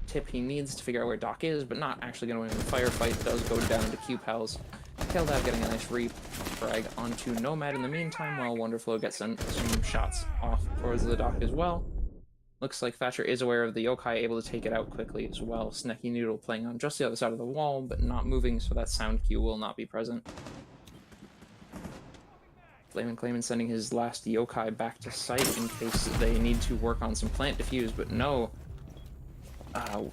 tip he needs to figure out where Doc is, but not actually going to win the firefight. Does go down to QPal's. Taildab getting a nice refrag onto Nomad in the meantime, while Wonderflow gets some shots off towards the Doc as well. Looks like Thatcher is aware of the Yokai, able to take it out quickly as well. Snacky Noodle playing on just the other side of the wall, but not moving, so that sound cue will not be present. Flamin' Clayman sending his last Yokai back to site in case they need to work on some plant defuse, but no.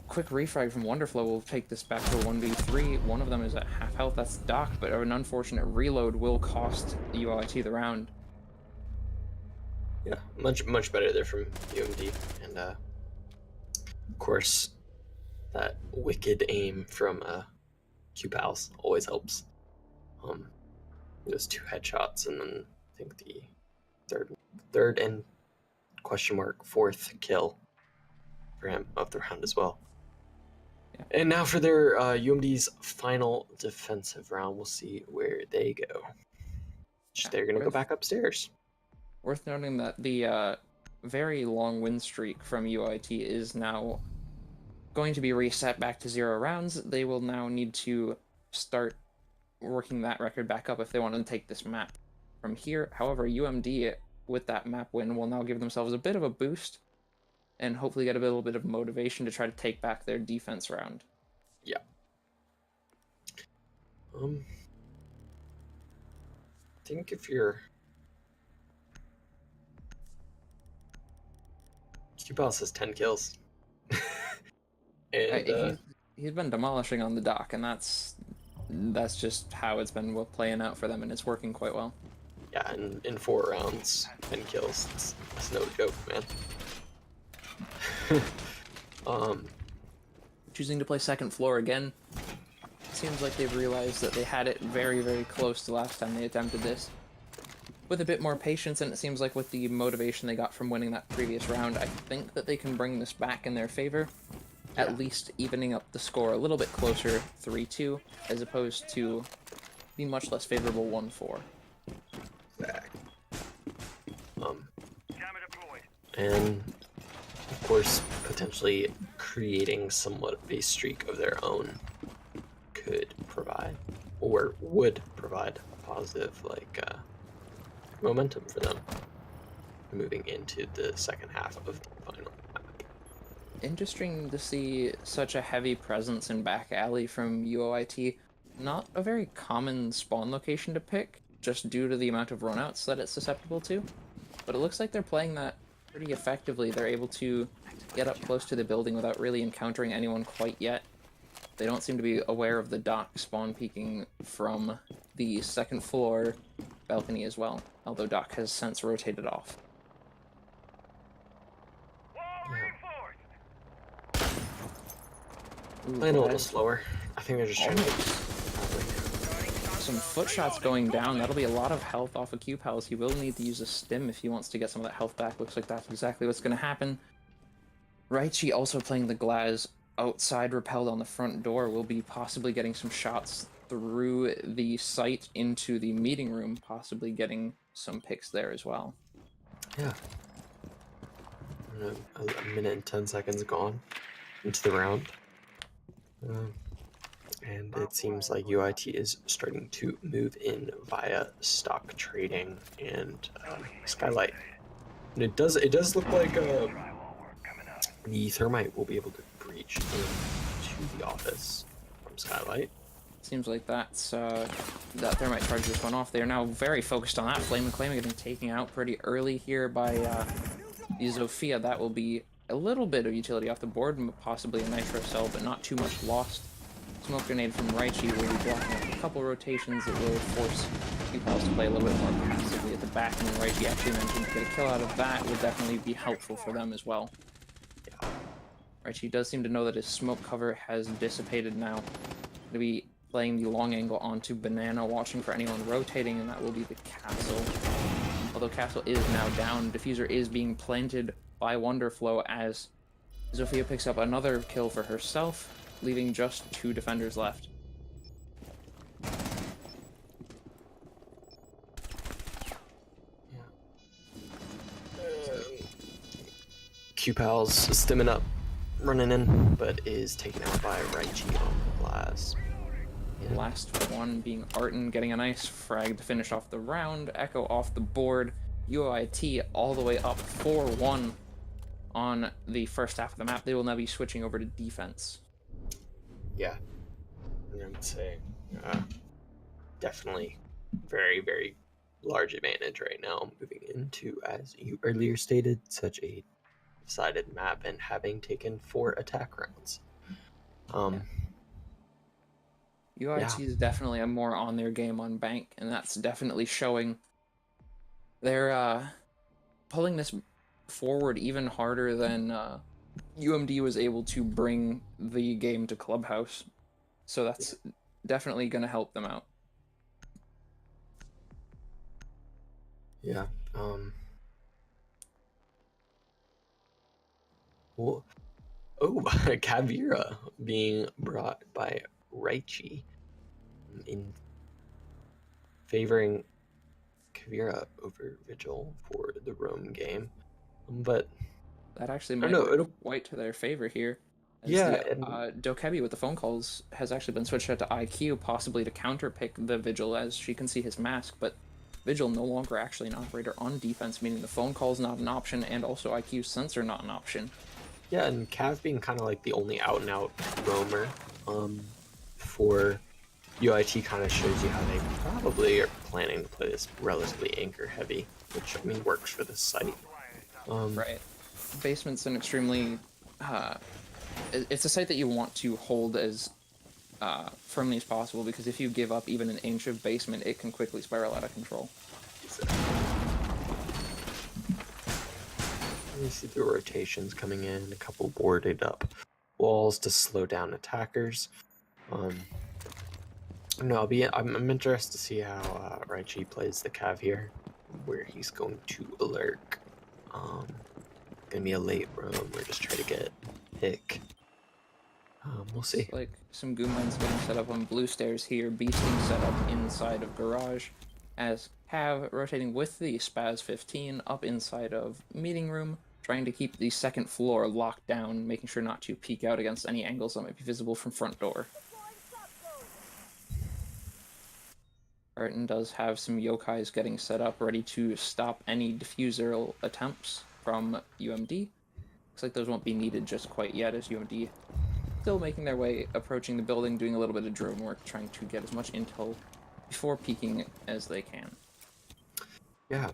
Quick refrag from Wonderflow will take this back to a 1v3. One of them is at half health, that's Doc, but an unfortunate reload will cost UOIT the round. Yeah, much better there from UMD, and of course that wicked aim from QPals always helps. Those 2 headshots, and then I think the third and question mark 4th kill for him of the round as well. Yeah. And now for their UMD's final defensive round, we'll see where they go. They're gonna go back upstairs. Worth noting that the very long win streak from UOIT is now going to be reset back to 0 rounds. They will now need to start working that record back up if they want to take this map from here. However, UMD, with that map win, will now give themselves a bit of a boost and hopefully get a little bit of motivation to try to take back their defense round. Yeah. I think if you're QPals has 10 kills. And he's been demolishing on the dock, and that's just how it's been playing out for them, and it's working quite well. Yeah, and in 4 rounds, 10 kills. It's no joke, man. Choosing to play second floor again. Seems like they've realized that they had it very, very close the last time they attempted this. With a bit more patience, and it seems like with the motivation they got from winning that previous round, I think that they can bring this back in their favor. Yeah. At least evening up the score a little bit closer, 3-2, as opposed to the much less favorable 1-4. Exactly. And of course, potentially creating somewhat of a streak of their own could provide, or would provide, positive momentum for them moving into the second half of the final. Interesting to see such a heavy presence in back alley from UOIT. Not a very common spawn location to pick, just due to the amount of runouts that it's susceptible to. But it looks like they're playing that pretty effectively. They're able to get up close to the building without really encountering anyone quite yet. They don't seem to be aware of the Doc spawn peeking from the second floor balcony as well, although Doc has since rotated off. Ooh, I know a little slower. I think they're just trying to some foot shots going down. That'll be a lot of health off of QPals. He will need to use a stim if he wants to get some of that health back. Looks like that's exactly what's going to happen. Raichi also playing the Glaz outside, repelled on the front door, will be possibly getting some shots through the site into the meeting room, possibly getting some picks there as well. Yeah. A minute and 10 seconds gone into the round. And it seems like UIT is starting to move in via stock trading and Skylight. And it does look like the Thermite will be able to breach into the office from Skylight. Seems like that's that Thermite charge just went off. They are now very focused on that. Flame and Claim getting taken out pretty early here by the Zofia. That will be a little bit of utility off the board, possibly a Nitro Cell, but not too much lost. Smoke Grenade from Raichi will be blocking up a couple rotations that will force QPals to play a little bit more passively at the back, and Raichi actually mentioned to get a kill out of that would definitely be helpful for them as well. Yeah. Raichi does seem to know that his smoke cover has dissipated now. Going to be playing the long angle onto Banana, watching for anyone rotating, and that will be the Castle. Although Castle is now down, Diffuser is being planted by Wonderflow as Zofia picks up another kill for herself, leaving just 2 defenders left. QPal's stimming up, running in, but is taken out by Raichi on the glass. Yeah. Last one being Arton, getting a nice frag to finish off the round. Echo off the board. UOIT all the way up 4-1 on the first half of the map. They will now be switching over to defense. Yeah, I would say definitely very, very large advantage right now moving into, as you earlier stated, such a sided map and having taken 4 attack rounds. UIT is definitely a more on their game on bank, and that's definitely showing. They're pulling this forward even harder than UMD was able to bring the game to Clubhouse. So that's definitely going to help them out. Yeah. Well, Kavira being brought by Raichi in favoring Kavira over Vigil for the Rome game. But that actually I might don't know, work quite to their favor here. As yeah, Dokebi with the phone calls has actually been switched out to IQ, possibly to counterpick the Vigil, as she can see his mask, but Vigil no longer actually an operator on defense, meaning the phone call's not an option, and also IQ's sensor not an option. yeah, and Cav being kind of like the only out-and-out roamer for UIT kind of shows you how they probably are planning to play this relatively anchor-heavy, which, I mean, works for this site. Right. Basement's an extremely... it's a site that you want to hold as firmly as possible, because if you give up even an inch of basement, it can quickly spiral out of control. You see the rotations coming in, a couple boarded up walls to slow down attackers. No, I'm interested to see how Raichi plays the Cav here, where he's going to lurk. Gonna be a late roam, or just try to get pick. We'll see. It's like some Goombans getting set up on blue stairs here, beasting set up inside of garage, as Cav rotating with the Spaz 15 up inside of meeting room, trying to keep the second floor locked down, making sure not to peek out against any angles that might be visible from front door. Arton does have some yokais getting set up, ready to stop any diffuser attempts from UMD. Looks like those won't be needed just quite yet, as UMD still making their way, approaching the building, doing a little bit of drone work, trying to get as much intel before peeking as they can. Yeah.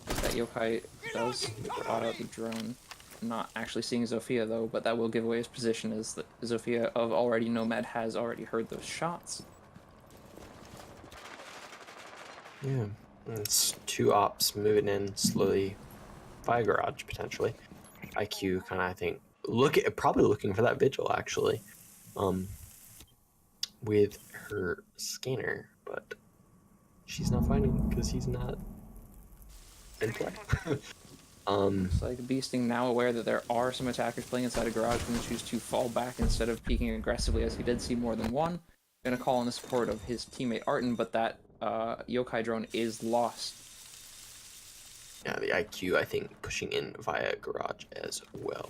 That yokai does spot out the drone. Not actually seeing Zofia though, but that will give away his position, as the Zofia of already Nomad has already heard those shots. Yeah. It's 2 ops moving in slowly by garage, potentially. IQ kind of, I think, probably looking for that Vigil, actually, with her scanner, but she's not finding him because he's not in play. Looks like Beasting, now aware that there are some attackers playing inside a garage, going to choose to fall back instead of peeking aggressively, as he did see more than one. Going to call on the support of his teammate Arton, but that yokai drone is lost. Yeah, the IQ, I think, pushing in via garage as well.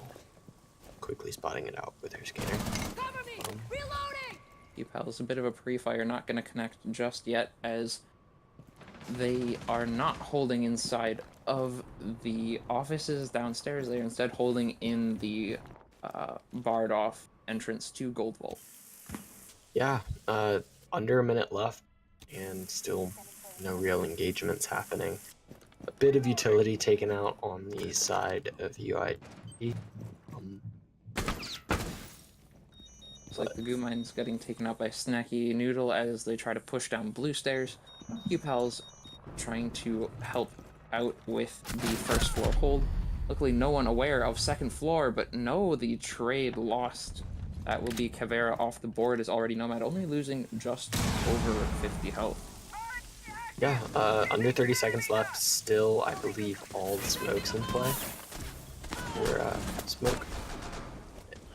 Quickly spotting it out with her scanner. Cover me! Reloading! Upal's a bit of a pre-fire, not going to connect just yet, as they are not holding inside of the offices downstairs. They are instead holding in the barred off entrance to Gold Vault. Yeah, under a minute left, and still no real engagements happening. A bit of utility taken out on the side of UIT. It's like the Goomine's getting taken out by Snacky Noodle as they try to push down blue stairs. Upal's trying to help out with the first floor hold. Luckily, no one aware of second floor, but no, the trade lost. That will be Caveira off the board, as already Nomad only losing just over 50 health. Yeah, under 30 seconds left. Still, I believe, all the smokes in play. Or, smoke.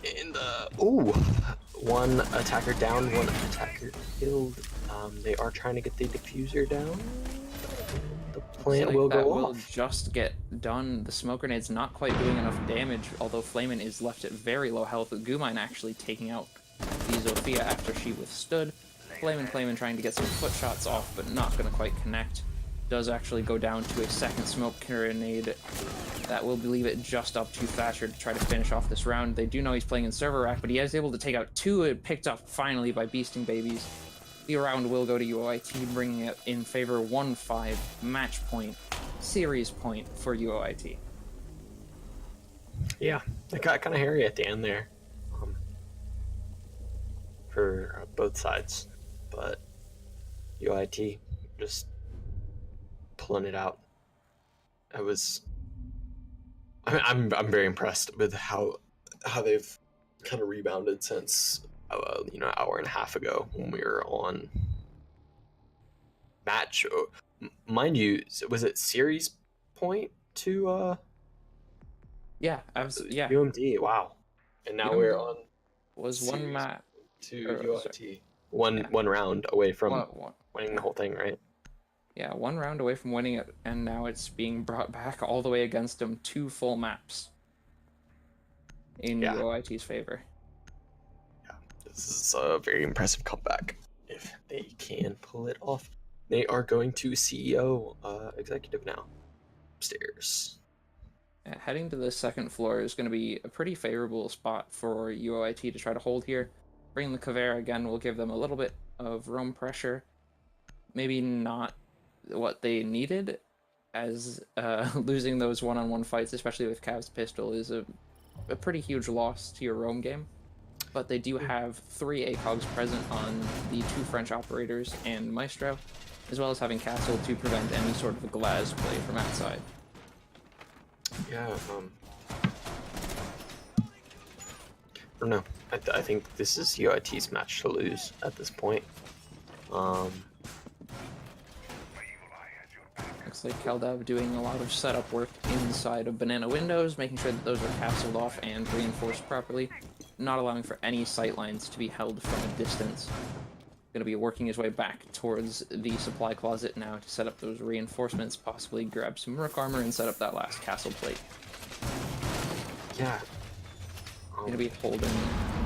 In the... Ooh! One attacker down, one attacker killed. They are trying to get the diffuser down. The plant will go off. Will just get done. The smoke grenade's not quite doing enough damage, although Flamin is left at very low health, with Goomine actually taking out the Zofia after she withstood. Flamin trying to get some foot shots off, but not going to quite connect. Does actually go down to a second smoke grenade. That will leave it just up to Thatcher to try to finish off this round. They do know he's playing in server rack, but he is able to take out 2, picked up finally by Beasting Babies. The round will go to UOIT, bringing it in favor 1-5 match point series point for UOIT. Yeah, it got kind of hairy at the end there, for both sides, but UOIT just pulling it out. I'm very impressed with how they've kind of rebounded since an hour and a half ago when we were on match. Mind you, was it series point to Yeah, yeah. UMD? Wow, and now we're on Was one series map to or, UOIT. One Yeah. one round away from one, winning the whole thing, right? yeah, one round away from winning it, and now it's being brought back all the way against them 2 full maps in Yeah. UOIT's favor. Yeah, this is a very impressive comeback if they can pull it off. They are going to CEO executive now upstairs. Heading to the second floor is going to be a pretty favorable spot for UOIT to try to hold here. Bringing the Caveira again will give them a little bit of roam pressure. Maybe not what they needed, as losing those one-on-one fights, especially with Cav's pistol, is a pretty huge loss to your roam game. But they do have 3 ACOGs present on the 2 French operators and Maestro, as well as having Castle to prevent any sort of glass play from outside. Yeah, I don't know. I think this is UIT's match to lose at this point. Looks like Keldev doing a lot of setup work inside of banana windows, making sure that those are castled off and reinforced properly, not allowing for any sightlines to be held from a distance. Going to be working his way back towards the supply closet now to set up those reinforcements, possibly grab some Rook armor and set up that last castle plate. Yeah. Going to be holding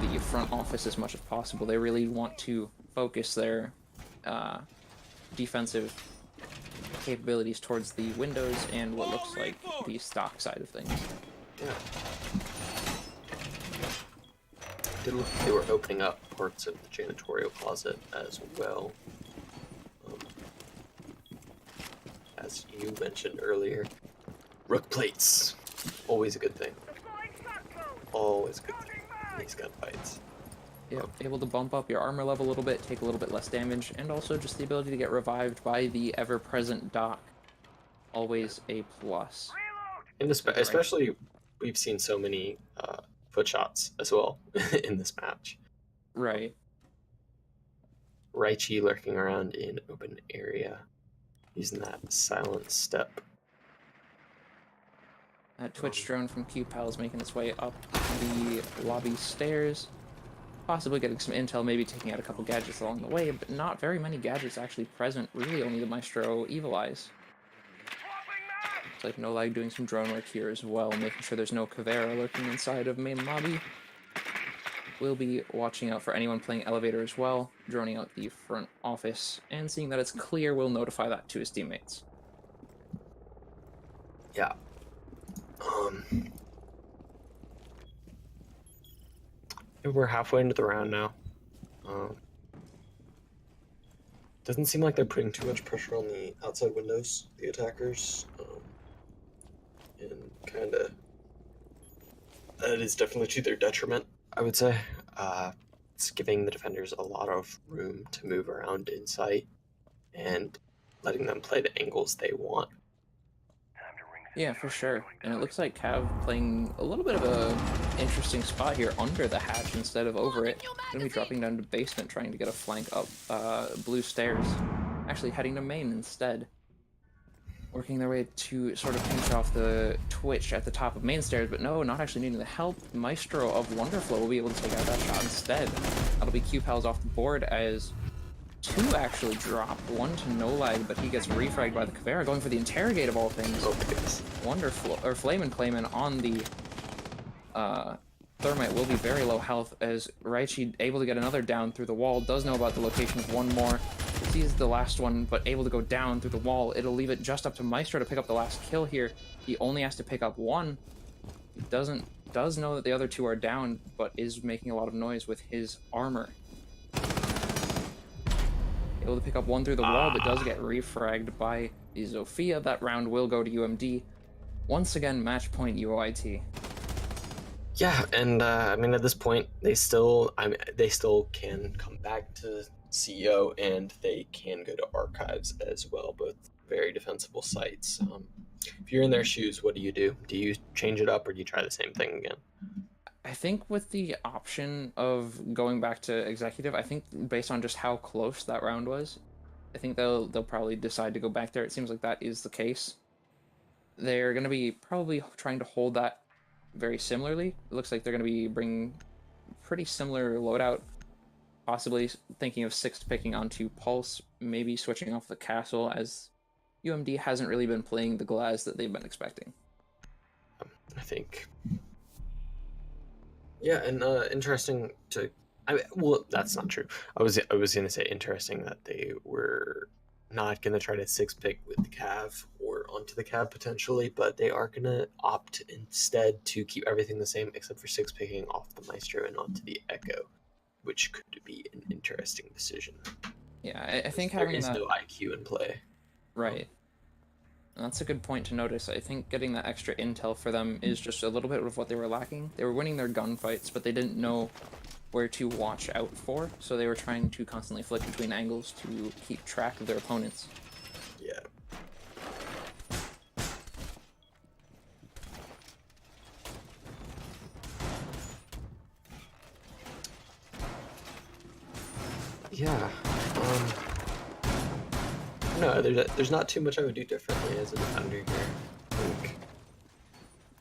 the front office as much as possible. They really want to focus their defensive capabilities towards the windows and what looks like the stock side of things. Yeah. Did look like they were opening up parts of the janitorial closet as well. As you mentioned earlier, Rook plates, always a good thing. Always a good thing in these gunfights. Yeah, able to bump up your armor level a little bit, take a little bit less damage, and also just the ability to get revived by the ever-present Doc. Always a plus. And especially, we've seen so many foot shots as well in this match. Right. Raichi lurking around in open area, using that silent step. That Twitch drone from QPAL is making its way up the lobby stairs. Possibly getting some intel, maybe taking out a couple gadgets along the way, but not very many gadgets actually present. Really only the Maestro Evil Eyes. It's like No Lag doing some drone work here as well, making sure there's no Caveira lurking inside of main lobby. We'll be watching out for anyone playing elevator as well, droning out the front office, and seeing that it's clear, we'll notify that to his teammates. Yeah. We're halfway into the round now. Doesn't seem like they're putting too much pressure on the outside windows, the attackers. And kind of, that is definitely to their detriment, I would say. It's giving the defenders a lot of room to move around in sight and letting them play the angles they want. Yeah, for sure. And it looks like Cav playing a little bit of a interesting spot here under the hatch instead of over it. Gonna be dropping down to basement, trying to get a flank up blue stairs. Actually heading to main instead. Working their way to sort of pinch off the Twitch at the top of main stairs, but no, not actually needing the help. Maestro of Wonderflow will be able to take out that shot instead. That'll be QPALs off the board as 2 actually drop, 1 to No Lag, but he gets refragged by the Caveira, going for the interrogate of all things. Oh my goodness. Wonderful, or Flame and Clayman on the Thermite will be very low health as Raichi able to get another down through the wall, does know about the location of one more, sees the last one, but able to go down through the wall. It'll leave it just up to Maestro to pick up the last kill here. He only has to pick up 1. He does know that the other 2 are down, but is making a lot of noise with his armor. Able to pick up 1 through the wall, but does get refragged by the Zofia. That round will go to UMD. Once again, match point UOIT. Yeah, and I mean, at this point, they still can come back to CEO, and they can go to archives as well. Both very defensible sites. If you're in their shoes, what do you do? Do you change it up, or do you try the same thing again? I think with the option of going back to executive, I think based on just how close that round was, I think they'll probably decide to go back there. It seems like that is the case. They're going to be probably trying to hold that very similarly. It looks like they're going to be bringing pretty similar loadout, possibly thinking of sixth picking onto Pulse, maybe switching off the Castle, as UMD hasn't really been playing the Glaz that they've been expecting. I think. Yeah, and interesting to. Well, that's not true. I was gonna say interesting that they were not gonna try to six pick with the Cav or onto the Cav potentially, but they are gonna opt instead to keep everything the same except for six picking off the Maestro and onto the Echo, which could be an interesting decision. Yeah, I think there having is that no IQ in play. right. That's a good point to notice. I think getting that extra intel for them is just a little bit of what they were lacking. They were winning their gunfights, but they didn't know where to watch out for, so they were trying to constantly flick between angles to keep track of their opponents. Yeah. Yeah. No, there's not too much I would do differently as a defender here. I think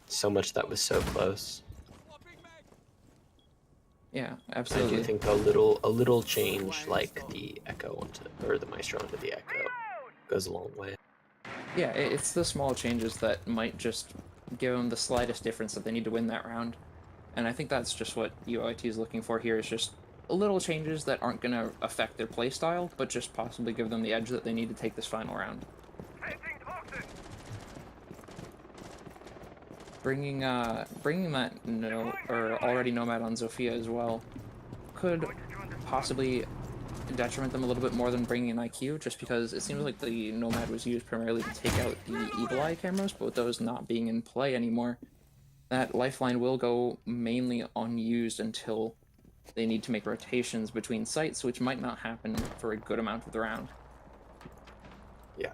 so much that was so close. Yeah, I absolutely. do think a little change like the Echo or the Maestro onto the Echo goes a long way. Yeah, it's the small changes that might just give them the slightest difference that they need to win that round. And I think that's just what UOIT is looking for here, is just little changes that aren't going to affect their playstyle, but just possibly give them the edge that they need to take this final round. Bringing that already Nomad on Zofia as well could possibly detriment them a little bit more than bringing an IQ, just because it seems like the Nomad was used primarily to take out the Evil Eye cameras, but with those not being in play anymore, that lifeline will go mainly unused until they need to make rotations between sites, which might not happen for a good amount of the round. Yeah.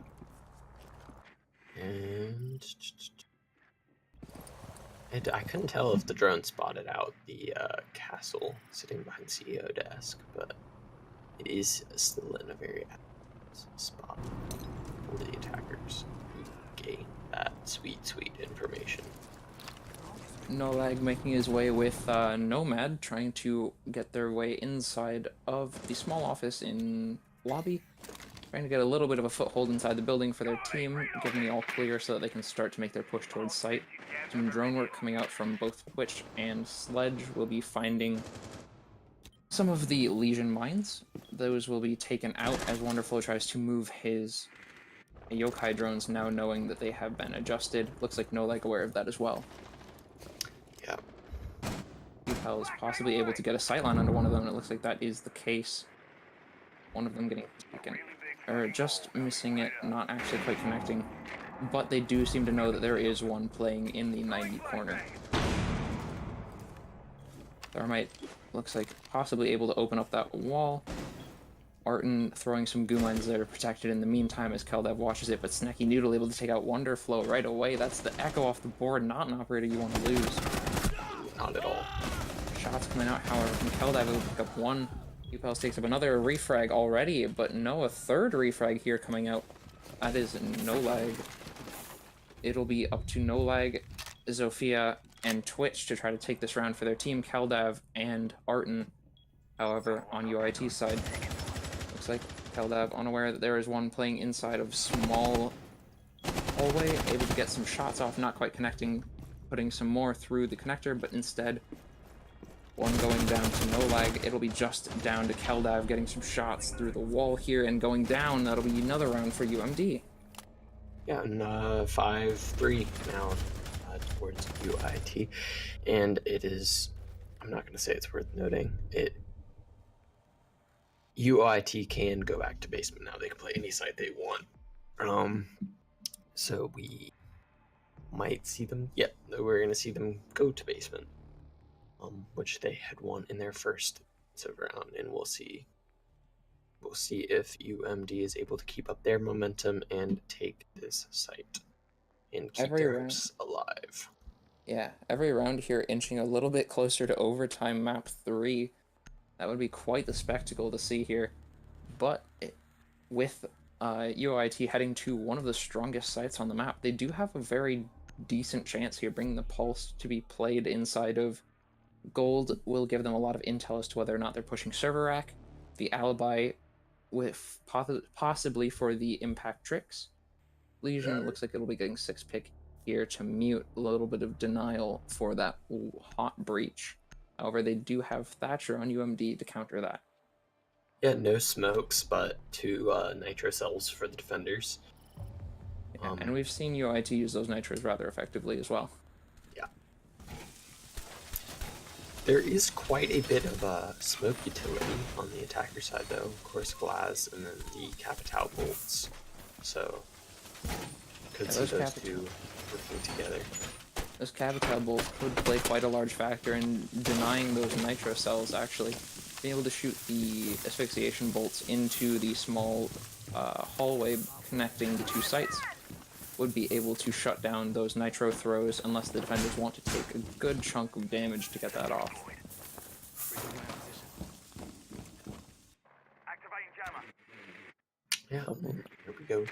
And I couldn't tell if the drone spotted out the castle sitting behind CEO desk, but it is still in a very active spot for the attackers who gain that sweet information. No Lag making his way with Nomad, trying to get their way inside of the small office in lobby, trying to get a little bit of a foothold inside the building for their team, giving the all clear so that they can start to make their push towards site. Some drone work coming out from both Twitch and Sledge will be finding some of the Legion mines. Those will be taken out as Wonderflow tries to move his yokai drones, now knowing that they have been adjusted. Looks like No Lag aware of that as well. Yeah. Upel is possibly able to get a sightline under one of them, and it looks like that is the case. One of them getting taken. Or just missing it, not actually quite connecting. But they do seem to know that there is one playing in the 90 corner. Thermite looks like possibly able to open up that wall. Arton throwing some goo mines that are protected in the meantime as Keldev watches it, but Snacky Noodle able to take out Wonderflow right away. That's the Echo off the board, not an operator you want to lose. Not at all. Shots coming out, however, from Keldev able to pick up one. Upels takes up another refrag already, but no, a third refrag here coming out. That is No Lag. It'll be up to No Lag, Zofia, and Twitch to try to take this round for their team. Keldev and Arton, however, on UIT's side. Looks like Keldev unaware that there is one playing inside of small hallway, able to get some shots off, not quite connecting, putting some more through the connector, but instead one going down to No Lag. It'll be just down to Keldev getting some shots through the wall here and going down. That'll be another round for UMD. Yeah, and 5-3 now towards UIT, and it is. I'm not going to say it's worth noting. UIT can go back to basement now. They can play any site they want. So we might see them. Yep, we're gonna see them go to basement, which they had won in their first round, and we'll see. We'll see if UMD is able to keep up their momentum and take this site and keep Every their round. hopes alive. Yeah, every round here inching a little bit closer to overtime map 3. That would be quite the spectacle to see here. But with UOIT heading to one of the strongest sites on the map, they do have a very decent chance here, bringing the Pulse to be played inside of Gold will give them a lot of intel as to whether or not they're pushing server rack. The Alibi with possibly for the impact tricks. Legion looks like it'll be getting 6 pick here to mute a little bit of denial for that hot breach. However, they do have Thatcher on UMD to counter that. Yeah, no smokes, but 2 nitro cells for the defenders. Yeah, and we've seen UOIT use those nitros rather effectively as well. Yeah. There is quite a bit of smoke utility on the attacker side, though. Of course, Glaz and then the Capital bolts. So, could see those two working together. Those Capital bolts could play quite a large factor in denying those nitro cells, actually. Being able to shoot the asphyxiation bolts into the small hallway connecting the 2 sites would be able to shut down those nitro throws unless the defenders want to take a good chunk of damage to get that off. Activating jammer. Yeah, well, here we go.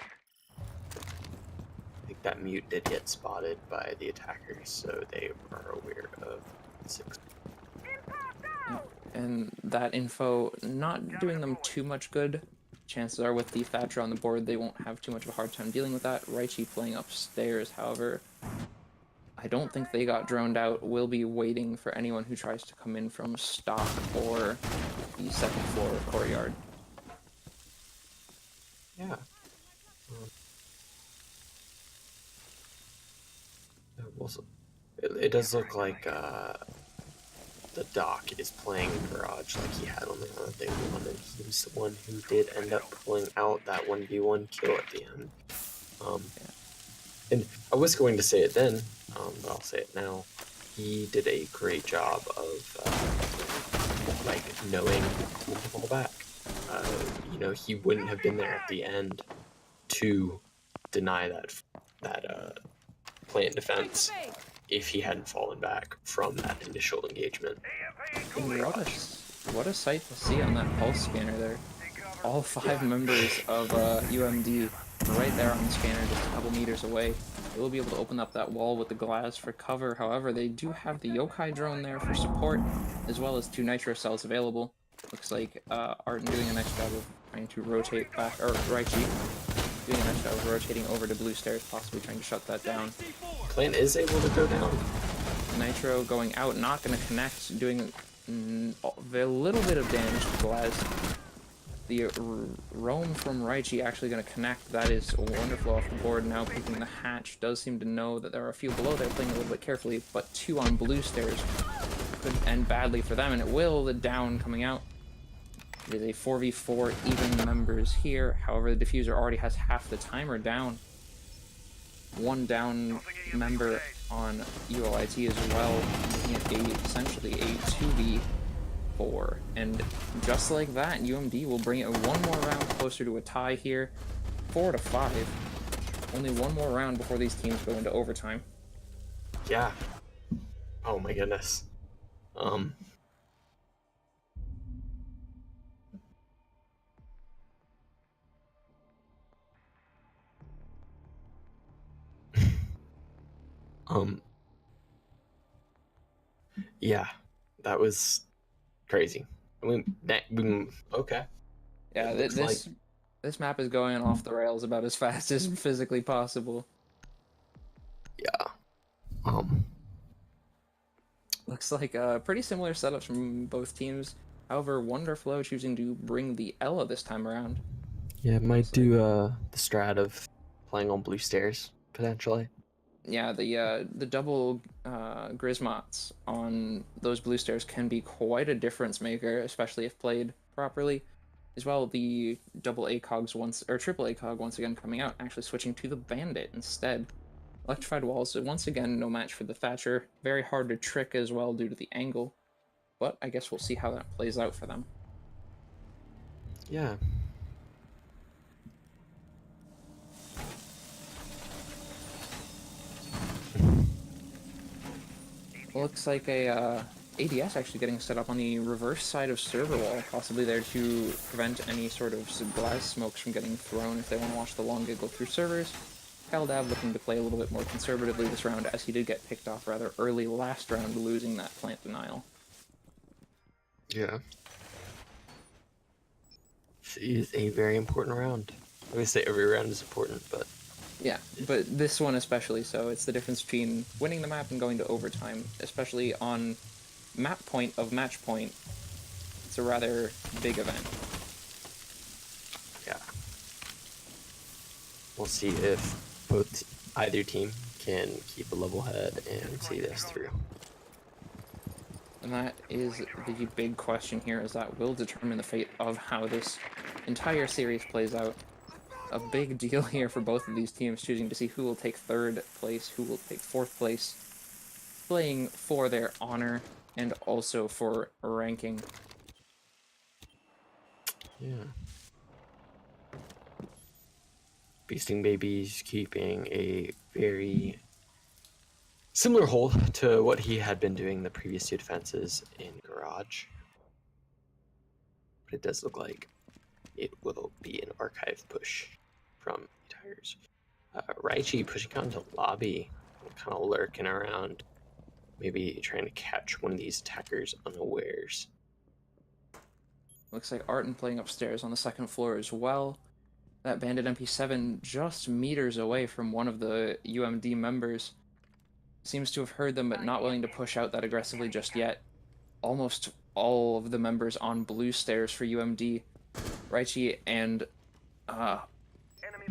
I think that mute did get spotted by the attackers, so they are aware of 6. And that info not doing them too much good. Chances are with the Thatcher on the board, they won't have too much of a hard time dealing with that. Raichi playing upstairs, however, I don't think they got droned out. We'll be waiting for anyone who tries to come in from stock or the second floor courtyard. Yeah. It does look like the Doc is playing Garage like he had on the round they won, and he was the one who did end up pulling out that 1v1 kill at the end. And I was going to say it then, but I'll say it now. He did a great job of like knowing when to fall back. You know, he wouldn't have been there at the end to deny that plant defense if he hadn't fallen back from that initial engagement. What a sight to see on that pulse scanner there. All 5 members of UMD right there on the scanner, just a couple meters away. They will be able to open up that wall with the glass for cover. However, they do have the Yokai drone there for support, as well as 2 nitro cells available. Looks like Arden doing a nice job of trying to rotate back, or Raichi doing a nice job of rotating over to blue stairs, possibly trying to shut that down. Plant is able to go down. Nitro going out, not going to connect, doing a little bit of damage to Glaz. The roam from Raichi actually going to connect. That is wonderful off the board. Now picking the hatch. Does seem to know that there are a few below there, playing a little bit carefully, but 2 on blue stairs could end badly for them, and it will. The down coming out. It is a 4v4 even members here. However, the diffuser already has half the timer down. 1 down member on UOIT as well, making it essentially a 2v4. And just like that, UMD will bring it 1 more round closer to a tie here. 4-5. Only 1 more round before these teams go into overtime. Yeah. Oh my goodness. Yeah, that was crazy. I mean, okay. Yeah, this map is going off the rails about as fast as physically possible. Yeah. Looks like pretty similar setups from both teams. However, Wonderflow choosing to bring the Ella this time around. Yeah, might do the strat of playing on blue stairs potentially. Yeah, the double Grismots on those blue stairs can be quite a difference maker, especially if played properly. As well, the double ACOGs once, or triple ACOG once again coming out, actually switching to the Bandit instead. Electrified walls, so once again, no match for the Thatcher. Very hard to trick as well due to the angle. But I guess we'll see how that plays out for them. Yeah. Looks like a ADS actually getting set up on the reverse side of server wall, possibly there to prevent any sort of glass smokes from getting thrown if they want to watch the long giggle through servers. Kaldav looking to play a little bit more conservatively this round, as he did get picked off rather early last round, losing that plant denial. Yeah. This is a very important round. I would say every round is important, but Yeah, but this one especially so. It's the difference between winning the map and going to overtime, especially on map point of match point. It's a rather big event. yeah. We'll see if either team can keep a level head and see this through. And that is the big question here, as that will determine the fate of how this entire series plays out. A big deal here for both of these teams, choosing to see who will take third place, who will take fourth place, playing for their honor and also for ranking. Yeah. Beasting Babies keeping a very similar hold to what he had been doing the previous two defenses in Garage. But it does look like it will be an archive push from Tires. Raichi pushing on to lobby, kind of lurking around, maybe trying to catch one of these attackers unawares. Looks like Arton playing upstairs on the second floor as well. That Bandit MP7 just meters away from one of the UMD members. Seems to have heard them, but not willing to push out that aggressively just yet. Almost all of the members on blue stairs for UMD. Raichi and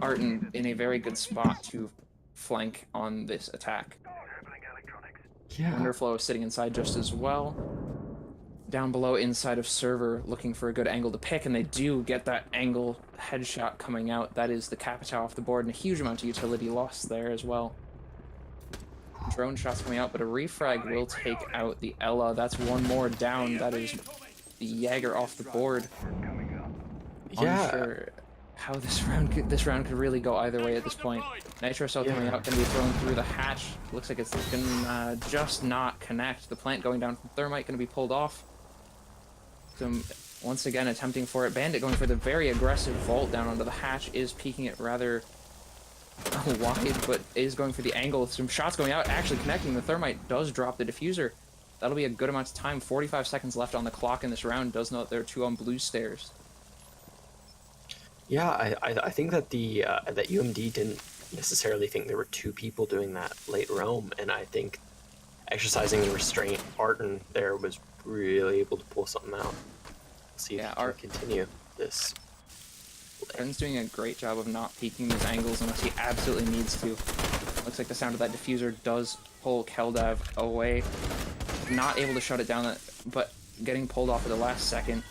Arton in a very good spot to flank on this attack. Yeah. Wonderflow sitting inside just as well. Down below inside of server looking for a good angle to pick, and they do get that angle headshot coming out. That is the Capita off the board, and a huge amount of utility lost there as well. Drone shots coming out, but a refrag will take out the Ella. That's one more down. That is the Jaeger off the board. Yeah. Unsure how this round could really go either way at this point. Nitro Cell coming out, gonna be thrown through the hatch. Looks like it's gonna just not connect. The plant going down from Thermite gonna be pulled off. So once again attempting for it. Bandit going for the very aggressive vault down onto the hatch, is peeking it rather wide, but is going for the angle. Some shots going out, actually connecting. The Thermite does drop the diffuser. That'll be a good amount of time. 45 seconds left on the clock in this round. Does note there are two on blue stairs. Yeah, I think that that UMD didn't necessarily think there were two people doing that late roam, and I think exercising the restraint, Arton there was really able to pull something out. See if he can continue this. Arton's doing a great job of not peeking these angles unless he absolutely needs to. Looks like the sound of that diffuser does pull Keldav away. Not able to shut it down, but getting pulled off at the last second.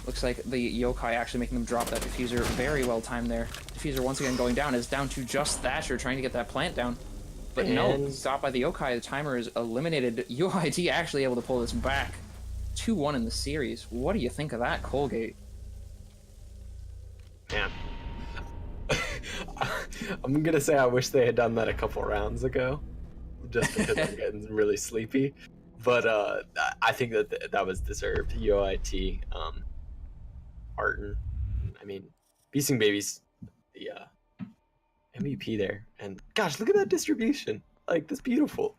Looks like the Yokai actually making them drop that diffuser. Very well timed there. Diffuser once again going down, is down to just Thatcher trying to get that plant down. But no, stopped by the Yokai. The timer is eliminated. UOIT actually able to pull this back. 2-1 in the series. What do you think of that, Colgate? Man. I'm gonna say I wish they had done that a couple rounds ago. Just because I'm getting really sleepy. But I think that was deserved. UOIT, Arton. I mean, Beasting Babies, yeah. MVP there. And gosh, look at that distribution. Like, that's beautiful.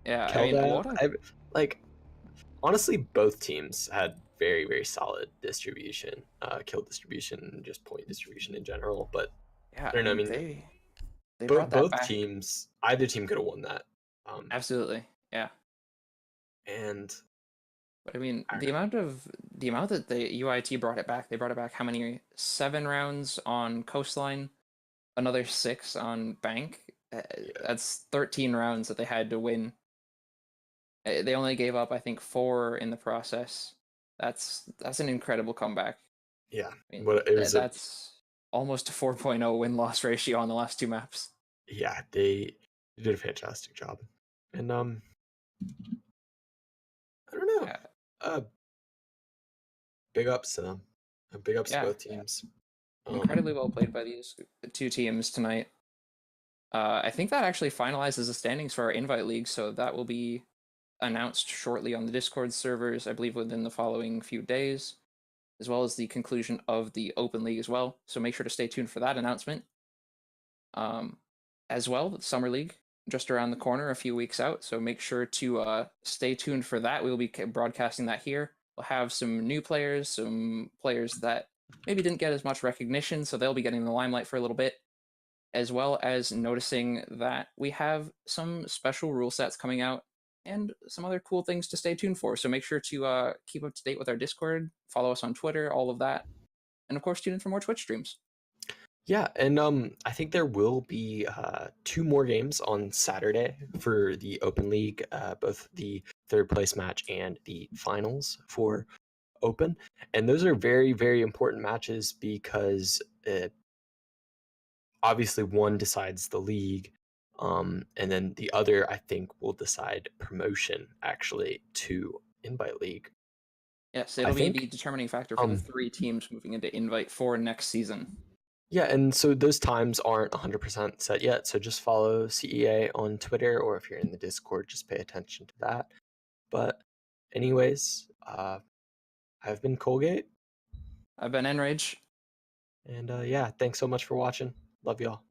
Yeah, like, honestly, both teams had very, very solid distribution. Kill distribution, just point distribution in general. But yeah, I don't know, I mean, they brought that both back. teams, either team could have won that. Absolutely, yeah. And but I mean, the amount that the UIT brought it back, they brought it back how many? 7 rounds on Coastline, another 6 on Bank. That's 13 rounds that they had to win. They only gave up, I think, 4 in the process. That's an incredible comeback. Yeah. I mean, What it was that's almost a 4.0 win-loss ratio on the last 2 maps. yeah, they did a fantastic job. And I don't know. Yeah. Big ups to them. Big ups to Yeah. both teams. Incredibly well played by these 2 teams tonight. I think that actually finalizes the standings for our invite league, so that will be announced shortly on the Discord servers, I believe within the following few days, as well as the conclusion of the Open League as well. So make sure to stay tuned for that announcement. As well, the Summer League just around the corner, a few weeks out. So make sure to stay tuned for that. We will be broadcasting that here. We'll have some new players, some players that maybe didn't get as much recognition, so they'll be getting the limelight for a little bit, as well as noticing that we have some special rule sets coming out and some other cool things to stay tuned for. So make sure to keep up to date with our Discord, follow us on Twitter, all of that, and of course tune in for more Twitch streams. Yeah, and I think there will be 2 more games on Saturday for the Open League, both the 3rd place match and the finals for Open. And those are very, very important matches because obviously one decides the league, and then the other, I think, will decide promotion actually to Invite League. Yes, it'll be the determining factor for the 3 teams moving into Invite for next season. Yeah, and so those times aren't 100% set yet, so just follow CEA on Twitter, or if you're in the Discord, just pay attention to that. But anyways, I've been Colgate. I've been Enrage. And yeah, thanks so much for watching. Love y'all.